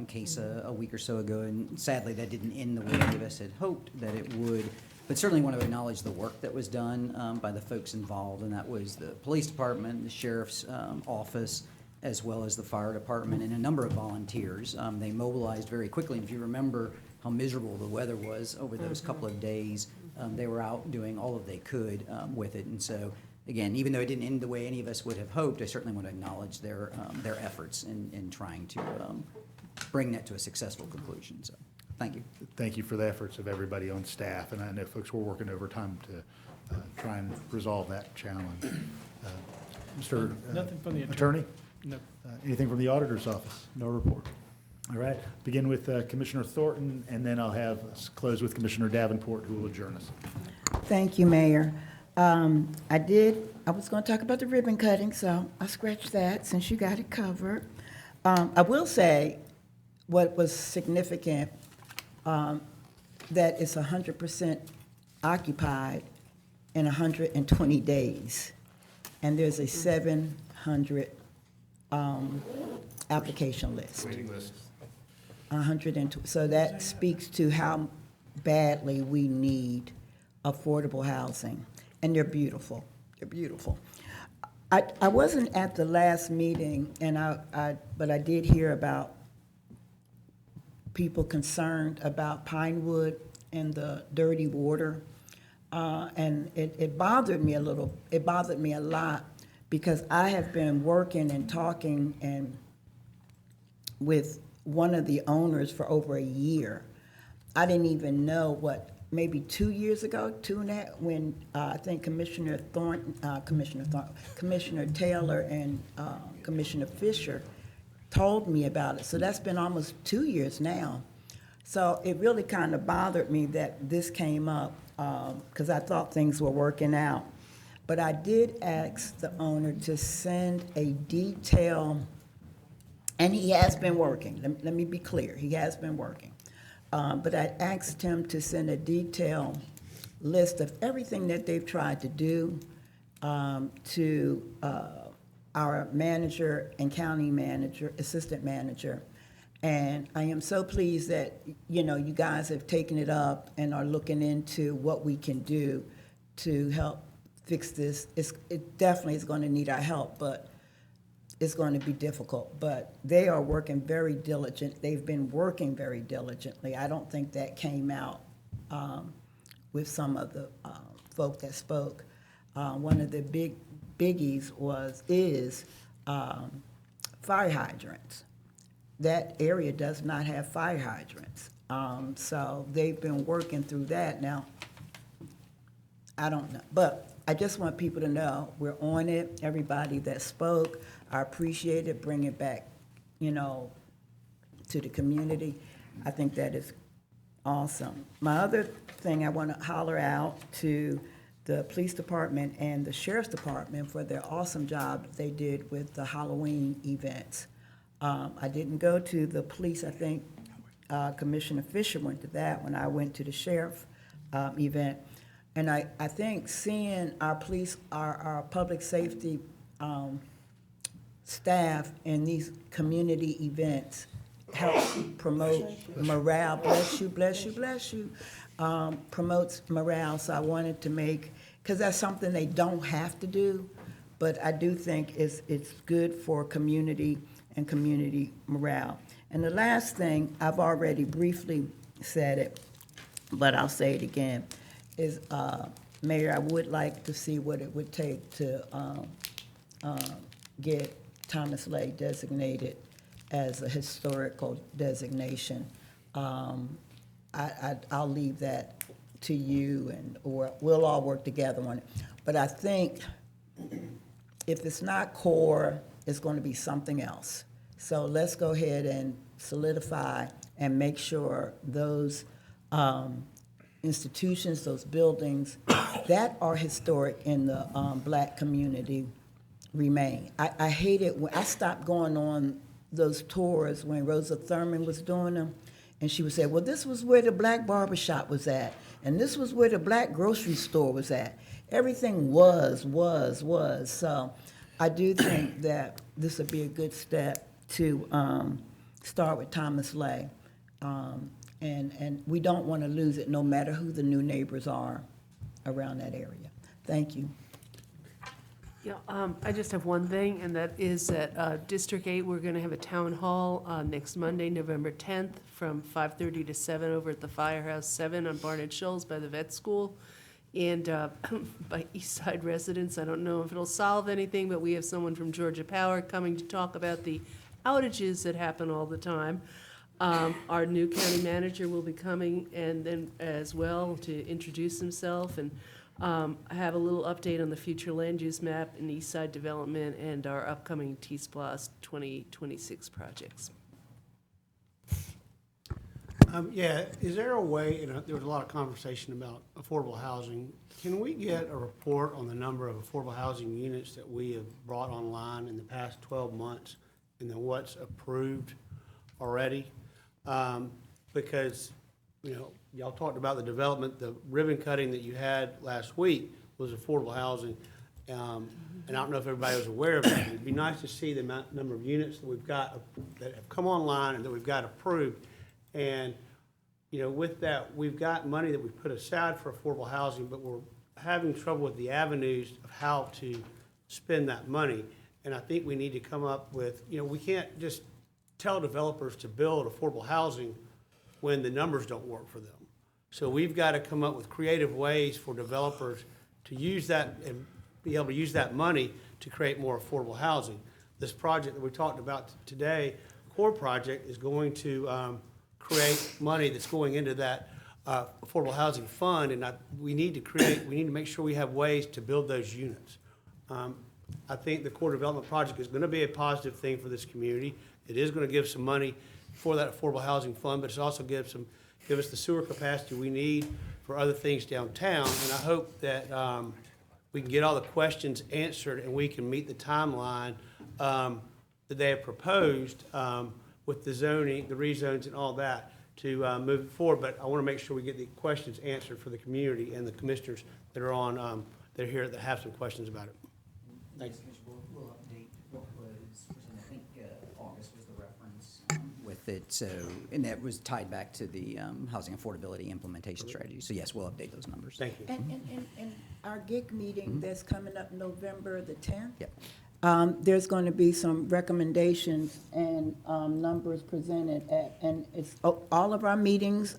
case a week or so ago, and sadly that didn't end the way any of us had hoped that it would. But certainly want to acknowledge the work that was done by the folks involved, and that was the police department, the sheriff's office, as well as the fire department, and a number of volunteers. They mobilized very quickly, and if you remember how miserable the weather was over those couple of days, they were out doing all that they could with it. And so, again, even though it didn't end the way any of us would have hoped, I certainly want to acknowledge their efforts in trying to bring that to a successful conclusion. So, thank you. Thank you for the efforts of everybody on staff, and I know folks were working overtime to try and resolve that challenge. Mr. Nothing from the Attorney? No. Anything from the auditor's office? No report. All right, begin with Commissioner Thornton, and then I'll have us close with Commissioner Davenport, who will adjourn us. Thank you, Mayor. I was going to talk about the ribbon cutting, so I scratched that since you got it covered. I will say what was significant, that it's 100% occupied in 120 days, and there's a 700 application list. Waiting list. 102. So that speaks to how badly we need affordable housing, and they're beautiful. They're beautiful. I wasn't at the last meeting, and but I did hear about people concerned about Pinewood and the dirty water. And it bothered me a little, it bothered me a lot, because I have been working and talking with one of the owners for over a year. I didn't even know maybe 2 years ago, when I think Commissioner Taylor and Commissioner Fisher told me about it. So that's been almost 2 years now. So it really kind of bothered me that this came up, because I thought things were working out. But I did ask the owner to send a detail, and he has been working. Let me be clear, he has been working. But I asked him to send a detailed list of everything that they've tried to do to our manager and county manager, assistant manager. And I am so pleased that, you guys have taken it up and are looking into what we can do to help fix this. It definitely is going to need our help, but it's going to be difficult. But they are working very diligent. They've been working very diligently. I don't think that came out with some of the folk that spoke. One of the biggies is fire hydrants. That area does not have fire hydrants. So they've been working through that. Now, I don't know, but I just want people to know we're on it. Everybody that spoke, I appreciate it. Bring it back, to the community. I think that is awesome. My other thing, I want to holler out to the police department and the sheriff's department for their awesome job they did with the Halloween events. I didn't go to the police. I think Commissioner Fisher went to that when I went to the sheriff event. And I think seeing our police, our public safety staff in these community events helps promote morale. Bless you, bless you, bless you. Promotes morale. So I wanted to because that's something they don't have to do, but I do think it's good for community and community morale. And the last thing, I've already briefly said it, but I'll say it again, is, Mayor, I would like to see what it would take to get Thomas Lay designated as a historical designation. I'll leave that to you, or we'll all work together on it. But I think if it's not core, it's going to be something else. So let's go ahead and solidify and make sure those institutions, those buildings that are historic in the black community remain. I hate it when I stopped going on those tours when Rosa Thurmond was doing them, and she would say, well, this was where the black barbershop was at, and this was where the black grocery store was at. Everything was. So I do think that this would be a good step to start with Thomas Lay. And we don't want to lose it no matter who the new neighbors are around that area. Thank you. Yeah, I just have one thing, and that is that District 8, we're going to have a town hall next Monday, November 10th, from 5:30 to 7 over at the Firehouse 7 on Barnett Shoals by the vet school. And by East Side residents, I don't know if it'll solve anything, but we have someone from Georgia Power coming to talk about the outages that happen all the time. Our new county manager will be coming and then as well to introduce himself, and I have a little update on the future land use map in East Side Development and our upcoming TSPLOST 2026 projects. Yeah, is there a way, there was a lot of conversation about affordable housing. Can we get a report on the number of affordable housing units that we have brought online in the past 12 months and then what's approved already? Because, y'all talked about the development, the ribbon cutting that you had last week was affordable housing. And I don't know if everybody was aware of that. It'd be nice to see the number of units that we've got that have come online and that we've got approved. And, with that, we've got money that we've put aside for affordable housing, but we're having trouble with the avenues of how to spend that money. And I think we need to come up with, we can't just tell developers to build affordable housing when the numbers don't work for them. So we've got to come up with creative ways for developers to use that and be able to use that money to create more affordable housing. This project that we talked about today, core project, is going to create money that's going into that affordable housing fund, and we need to make sure we have ways to build those units. I think the core development project is going to be a positive thing for this community. It is going to give some money for that affordable housing fund, but it's also give us the sewer capacity we need for other things downtown. And I hope that we can get all the questions answered and we can meet the timeline that they have proposed with the zoning, the rezones and all that to move it forward. But I want to make sure we get the questions answered for the community and the commissioners that are on, that are here that have some questions about it. Thanks. We'll update what was presented. I think August was the reference with it. So, and that was tied back to the housing affordability implementation strategy. So yes, we'll update those numbers. Thank you. And our GIG meeting that's coming up November the 10th, Yep. there's going to be some recommendations and numbers presented at, and it's, all of our meetings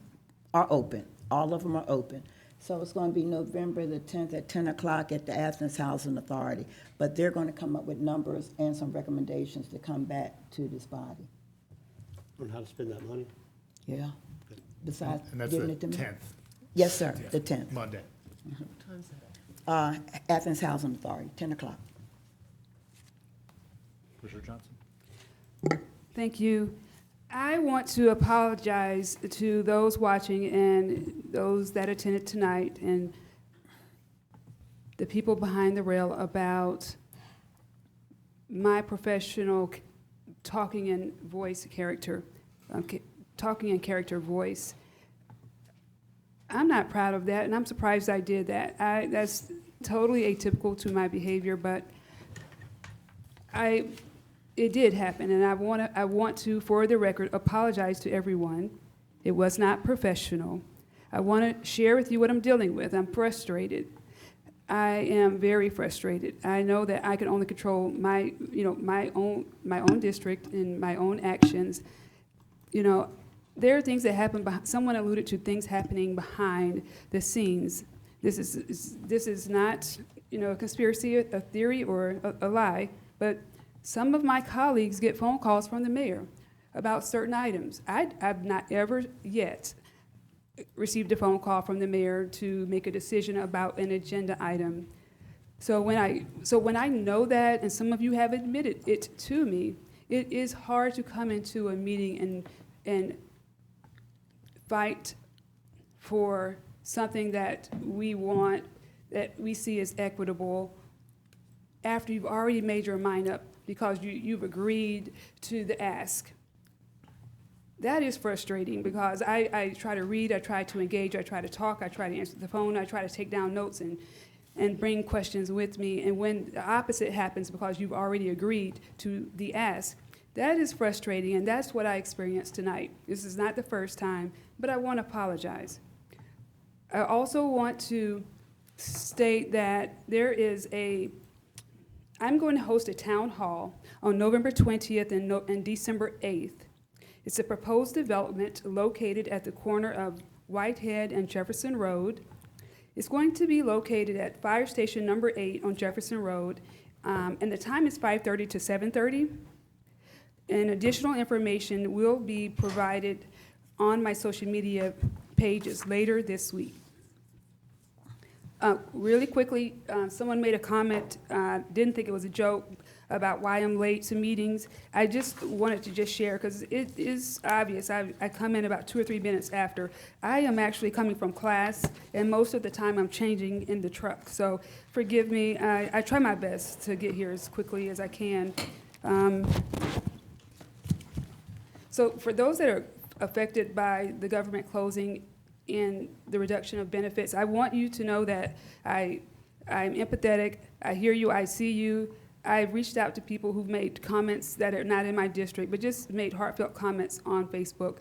are open. All of them are open. So it's going to be November the 10th at 10 o'clock at the Athens Housing Authority. But they're going to come up with numbers and some recommendations to come back to this body. On how to spend that money? Yeah. Besides And that's giving the it to me. 10th. Yes, sir, the 10th. Monday. Athens Housing Authority, 10 o'clock. Commissioner Johnson? Thank you. I want to apologize to those watching and those that attended tonight and the people behind the rail about my professional talking in voice character, talking in character voice. I'm not proud of that, and I'm surprised I did that. That's totally atypical to my behavior, but it did happen, and I want to, for the record, apologize to everyone. It was not professional. I want to share with you what I'm dealing with. I'm frustrated. I am very frustrated. I know that I can only control my own district and my own actions. You know, there are things that happen. Someone alluded to things happening behind the scenes. This is not, a conspiracy, a theory, or a lie, but some of my colleagues get phone calls from the mayor about certain items. I've not ever yet received a phone call from the mayor to make a decision about an agenda item. So when I know that, and some of you have admitted it to me, it is hard to come into a meeting and fight for something that we want, that we see as equitable, after you've already made your mind up because you've agreed to the ask. That is frustrating because I try to read, I try to engage, I try to talk, I try to answer the phone, I try to take down notes and bring questions with me. And when the opposite happens because you've already agreed to the ask, that is frustrating, and that's what I experienced tonight. This is not the first time, but I want to apologize. I also want to state that I'm going to host a town hall on November 20th and December 8th. It's a proposed development located at the corner of Whitehead and Jefferson Road. It's going to be located at Fire Station number 8 on Jefferson Road, and the time is 5:30 to 7:30. And additional information will be provided on my social media pages later this week. Really quickly, someone made a comment, didn't think it was a joke, about why I'm late to meetings. I just wanted to just share, because it is obvious. I come in about 2 or 3 minutes after. I am actually coming from class, and most of the time I'm changing in the truck. So forgive me. I try my best to get here as quickly as I can. So for those that are affected by the government closing and the reduction of benefits, I want you to know that I'm empathetic. I hear you. I see you. I've reached out to people who've made comments that are not in my district, but just made heartfelt comments on Facebook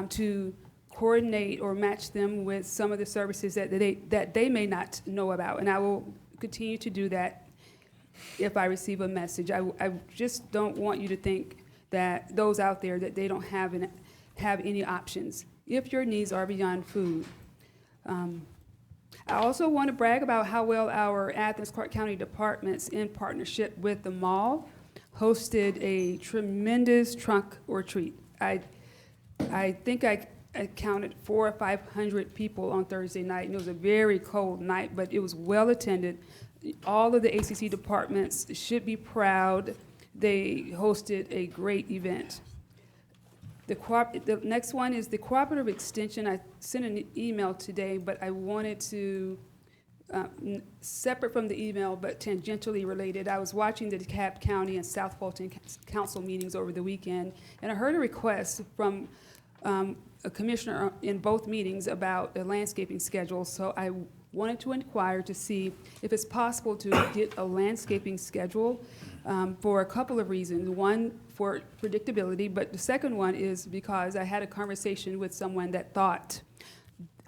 to coordinate or match them with some of the services that they may not know about. And I will continue to do that if I receive a message. I just don't want you to think that those out there, that they don't have any options. If your needs are beyond food, I also want to brag about how well our Athens-Clarke County departments, in partnership with the mall, hosted a tremendous trunk or treat. I think I counted 400 or 500 people on Thursday night, and it was a very cold night, but it was well attended. All of the ACC departments should be proud. They hosted a great event. The next one is the cooperative extension. I sent an email today, but I wanted to, separate from the email, but tangentially related, I was watching the DeKalb County and South Fulton Council meetings over the weekend, and I heard a request from a commissioner in both meetings about a landscaping schedule, so I wanted to inquire to see if it's possible to get a landscaping schedule for a couple of reasons. One, for predictability, but the second one is because I had a conversation with someone that thought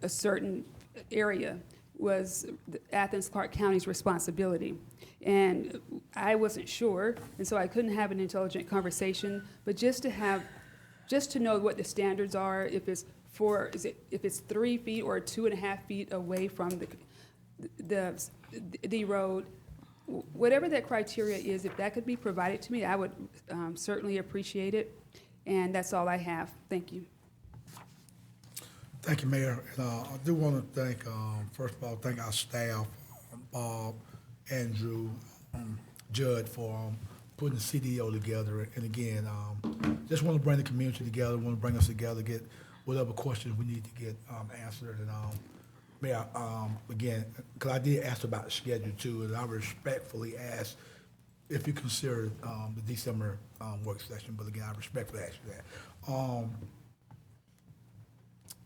a certain area was Athens-Clarke County's responsibility. And I wasn't sure, and so I couldn't have an intelligent conversation, but just to know what the standards are, if it's 3 feet or 2.5 feet away from the road, whatever that criteria is, if that could be provided to me, I would certainly appreciate it. And that's all I have. Thank you. Thank you, Mayor. And, I do want to thank, first of all, thank our staff, Bob, Andrew, Judd, for putting the CDO together. And again, just want to bring the community together, want to bring us together, get whatever questions we need to get answered. And Mayor, again, because I did ask about the schedule too, and I respectfully ask if you consider the December work session, but again, I respectfully ask you that.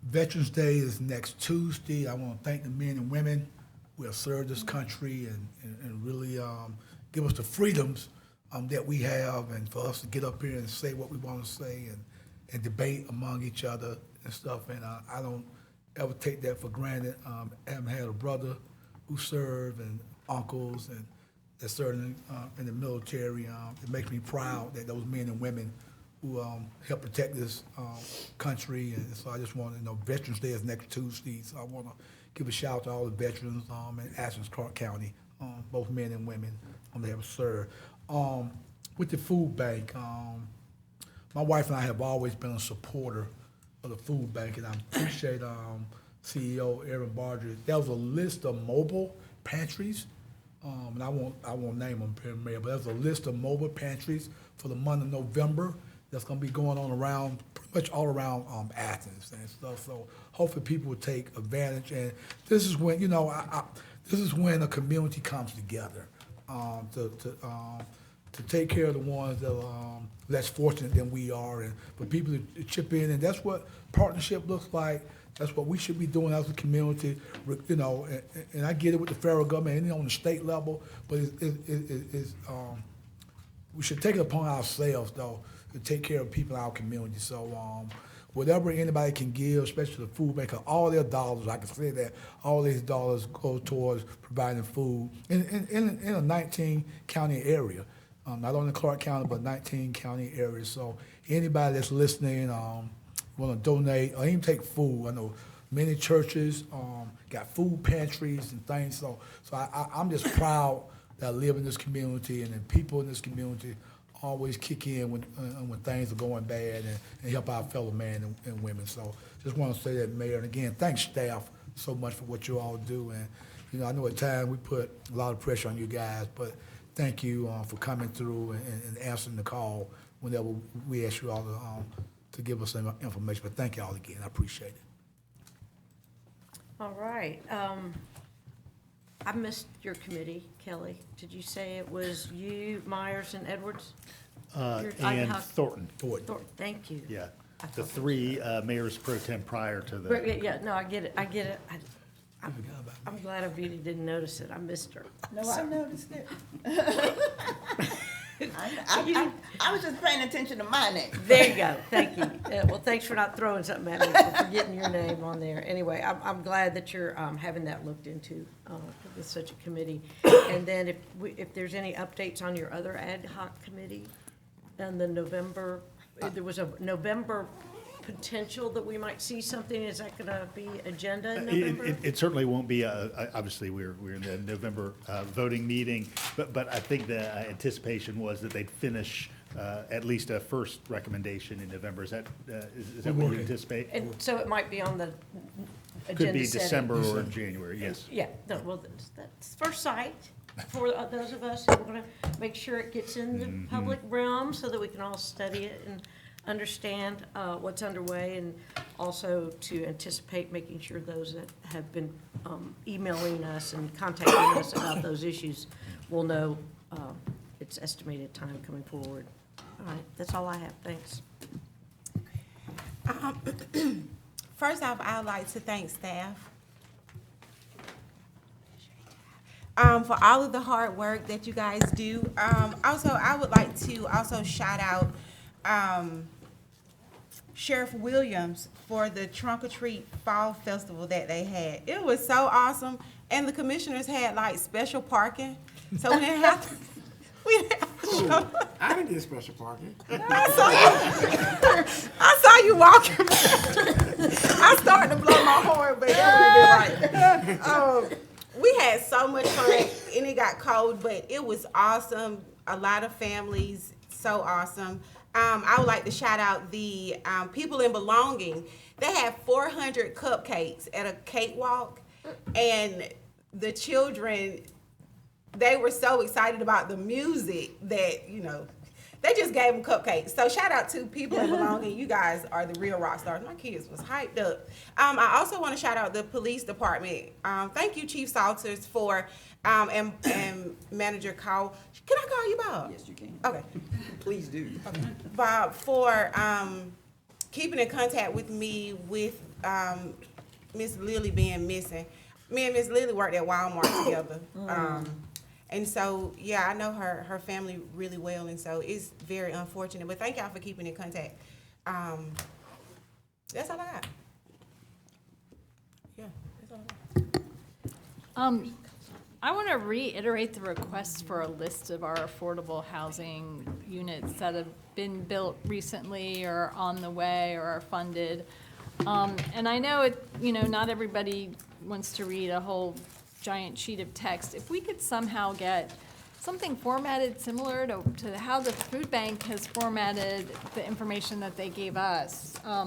Veterans Day is next Tuesday. I want to thank the men and women who have served this country and really give us the freedoms that we have, and for us to get up here and say what we want to say and debate among each other and stuff. And I don't ever take that for granted. I haven't had a brother who served and uncles and that served in the military. It makes me proud that those men and women who help protect this country. And so I just want to know, Veterans Day is next Tuesday, so I want to give a shout out to all the veterans in Athens-Clarke County, both men and women that have served. With the food bank, my wife and I have always been a supporter of the food bank, and I appreciate CEO Aaron Barger. There was a list of mobile pantries, and I won't name them, Mayor, but there's a list of mobile pantries for the month of November that's going to be going on around, pretty much all around Athens and stuff. So hopefully people will take advantage. And this is when, this is when a community comes together to take care of the ones that are less fortunate than we are, and for people to chip in. And that's what partnership looks like. That's what we should be doing as a community, and I get it with the federal government and on the state level, but we should take it upon ourselves, though, to take care of people in our community. So whatever anybody can give, especially the food bank, all their dollars, I can say that, all these dollars go towards providing food in a 19-county area. Not only Clarke County, but 19 county areas. So anybody that's listening, want to donate or even take food. I know many churches got food pantries and things. So I'm just proud that I live in this community, and then people in this community always kick in when things are going bad and help our fellow men and women. So just want to say that, Mayor. And again, thanks staff so much for what you all do. And I know at times we put a lot of pressure on you guys, but thank you for coming through and answering the call whenever we ask you all to give us some information. But thank you all again. I appreciate it. All right. I missed your committee, Kelly. Did you say it was you, Myers, and Edwards? And Thornton. Thornton, thank you. Yeah, the three mayors pro tem prior to the. Yeah, no, I get it. I'm glad Avita didn't notice it. I missed her. No, I noticed it. I was just paying attention to my name. There you go. Thank you. Well, thanks for not throwing something at me for forgetting your name on there. Anyway, I'm glad that you're having that looked into with such a committee. And then if there's any updates on your other ad hoc committee and the November, there was a November potential that we might see something? Is that gonna be agenda in November? It certainly won't be, obviously, we're in the November voting meeting, but I think the anticipation was that they'd finish at least a first recommendation in November. Is that what you anticipate? And so it might be on the Could agenda be setting. December or January, yes. Yeah, no, well, that's first sight for those of us who are gonna make sure it gets in the public realm so that we can all study it and understand what's underway, and also to anticipate making sure those that have been emailing us and contacting us about those issues will know its estimated time coming forward. All right, that's all I have, thanks. First off, I'd like to thank staff for all of the hard work that you guys do. Also, I would like to also shout out Sheriff Williams for the Trunk or Treat Fall Festival that they had. It was so awesome, and the commissioners had like special parking, so we didn't have to. I didn't get special parking. I saw you walking. I started to blow my horn, but that would right. We had so much fun, and it got cold, but it was awesome. A lot of families, so awesome. I would like to shout out the people in Belonging. They had 400 cupcakes at a cakewalk, and the children, they were so excited about the music that, you know, they just gave them cupcakes. So shout out to people in Belonging. You guys are the real rock stars. My kids was hyped up. I also want to shout out the police department. Thank you, Chief Salters, for and Manager Cole. Can I call you Bob? Yes, you can. Okay. Please do. Okay. Bob, for keeping in contact with me with Miss Lily being missing. Me and Miss Lily worked at Walmart together. And so, yeah, I know her family really well, and so it's very unfortunate. But thank y'all for keeping in contact. That's all I got. Yeah, that's all I got. I want to reiterate the request for a list of our affordable housing units that have been built recently or on the way or are funded. And I know not everybody wants to read a whole giant sheet of text. If we could somehow get something formatted similar to how the food bank has formatted the information that they gave us. A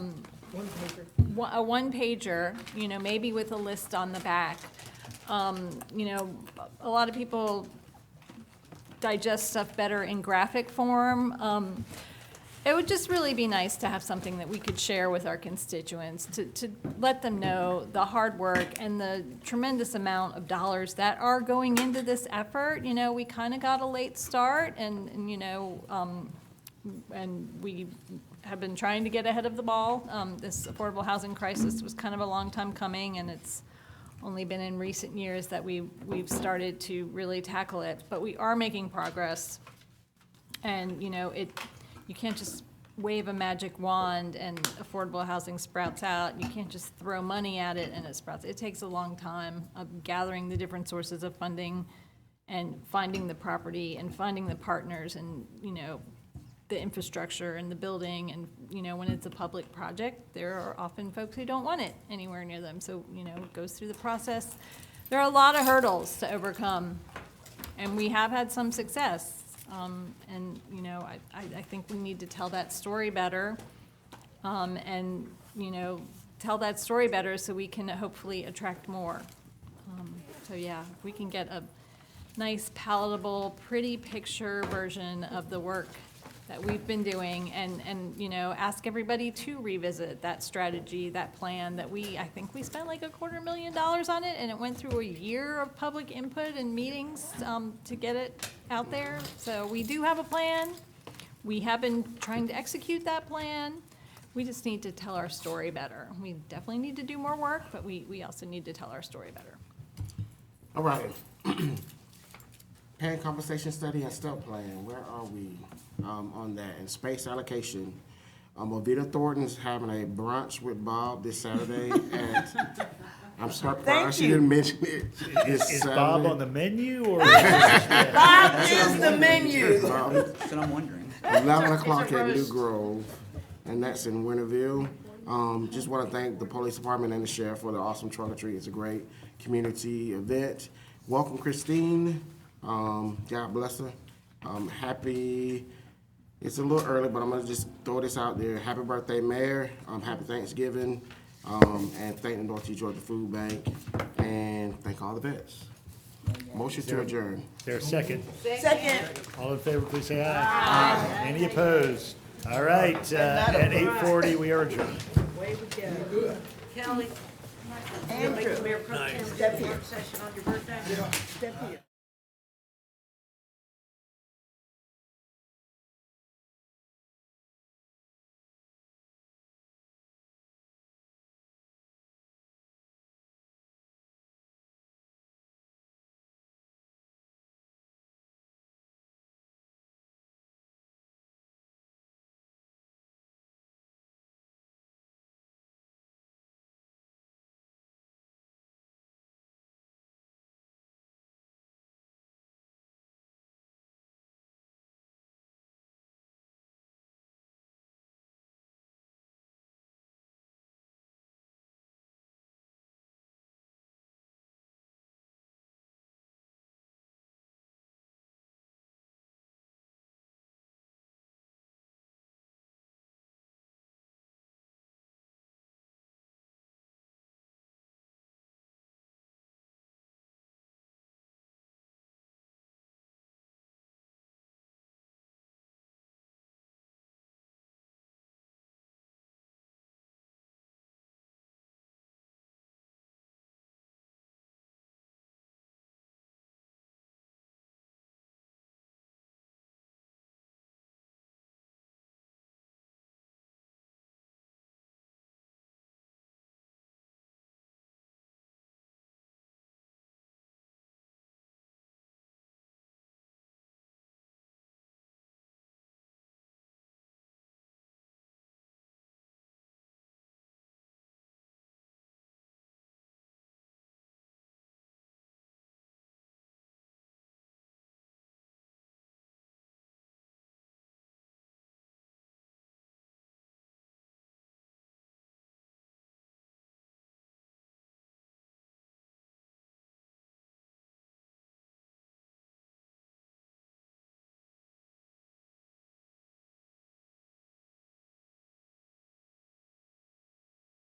one-pager, maybe with a list on the back. A lot of people digest stuff better in graphic form. It would just really be nice to have something that we could share with our constituents to let them know the hard work and the tremendous amount of dollars that are going into this effort. We kind of got a late start, and we have been trying to get ahead of the ball. This affordable housing crisis was kind of a long time coming, and it's only been in recent years that we've started to really tackle it. But we are making progress, and you can't just wave a magic wand and affordable housing sprouts out. You can't just throw money at it and it sprouts. It takes a long time of gathering the different sources of funding and finding the property and finding the partners and, the infrastructure and the building. And, when it's a public project, there are often folks who don't want it anywhere near them. So, it goes through the process. There are a lot of hurdles to overcome, and we have had some success. I think we need to tell that story better, tell that story better so we can hopefully attract more. So yeah, if we can get a nice, palatable, pretty picture version of the work that we've been doing and ask everybody to revisit that strategy, that plan that I think we spent like $250,000 on it, and it went through a year of public input and meetings to get it out there. So we do have a plan. We have been trying to execute that plan. We just need to tell our story better. We definitely need to do more work, but we also need to tell our story better. All right. Parent compensation study and step plan, where are we on that? And space allocation. Movita Thornton's having a brunch with Bob this Saturday at, I'm surprised she didn't mention it. Is Bob on the menu or? Bob is the menu. That's what I'm wondering. 11 o'clock at New Grove, and that's in Winterville. Just want to thank the police department and the sheriff for the awesome trunk or treat. It's a great community event. Welcome, Christine. God bless her. Happy, it's a little early, but I'm going to just throw this out there. Happy birthday, Mayor. Happy Thanksgiving. And thank the Northeast Georgia Food Bank. And thank all the vets. Motion to adjourn. Is there a second? Second. All in favor, please say aye. Aye. Any opposed? All right, at 8:40, we are adjourned. Way we go. Kelly, Andrew, Mayor Pro Tem, step here. work session on your birthday? Step here.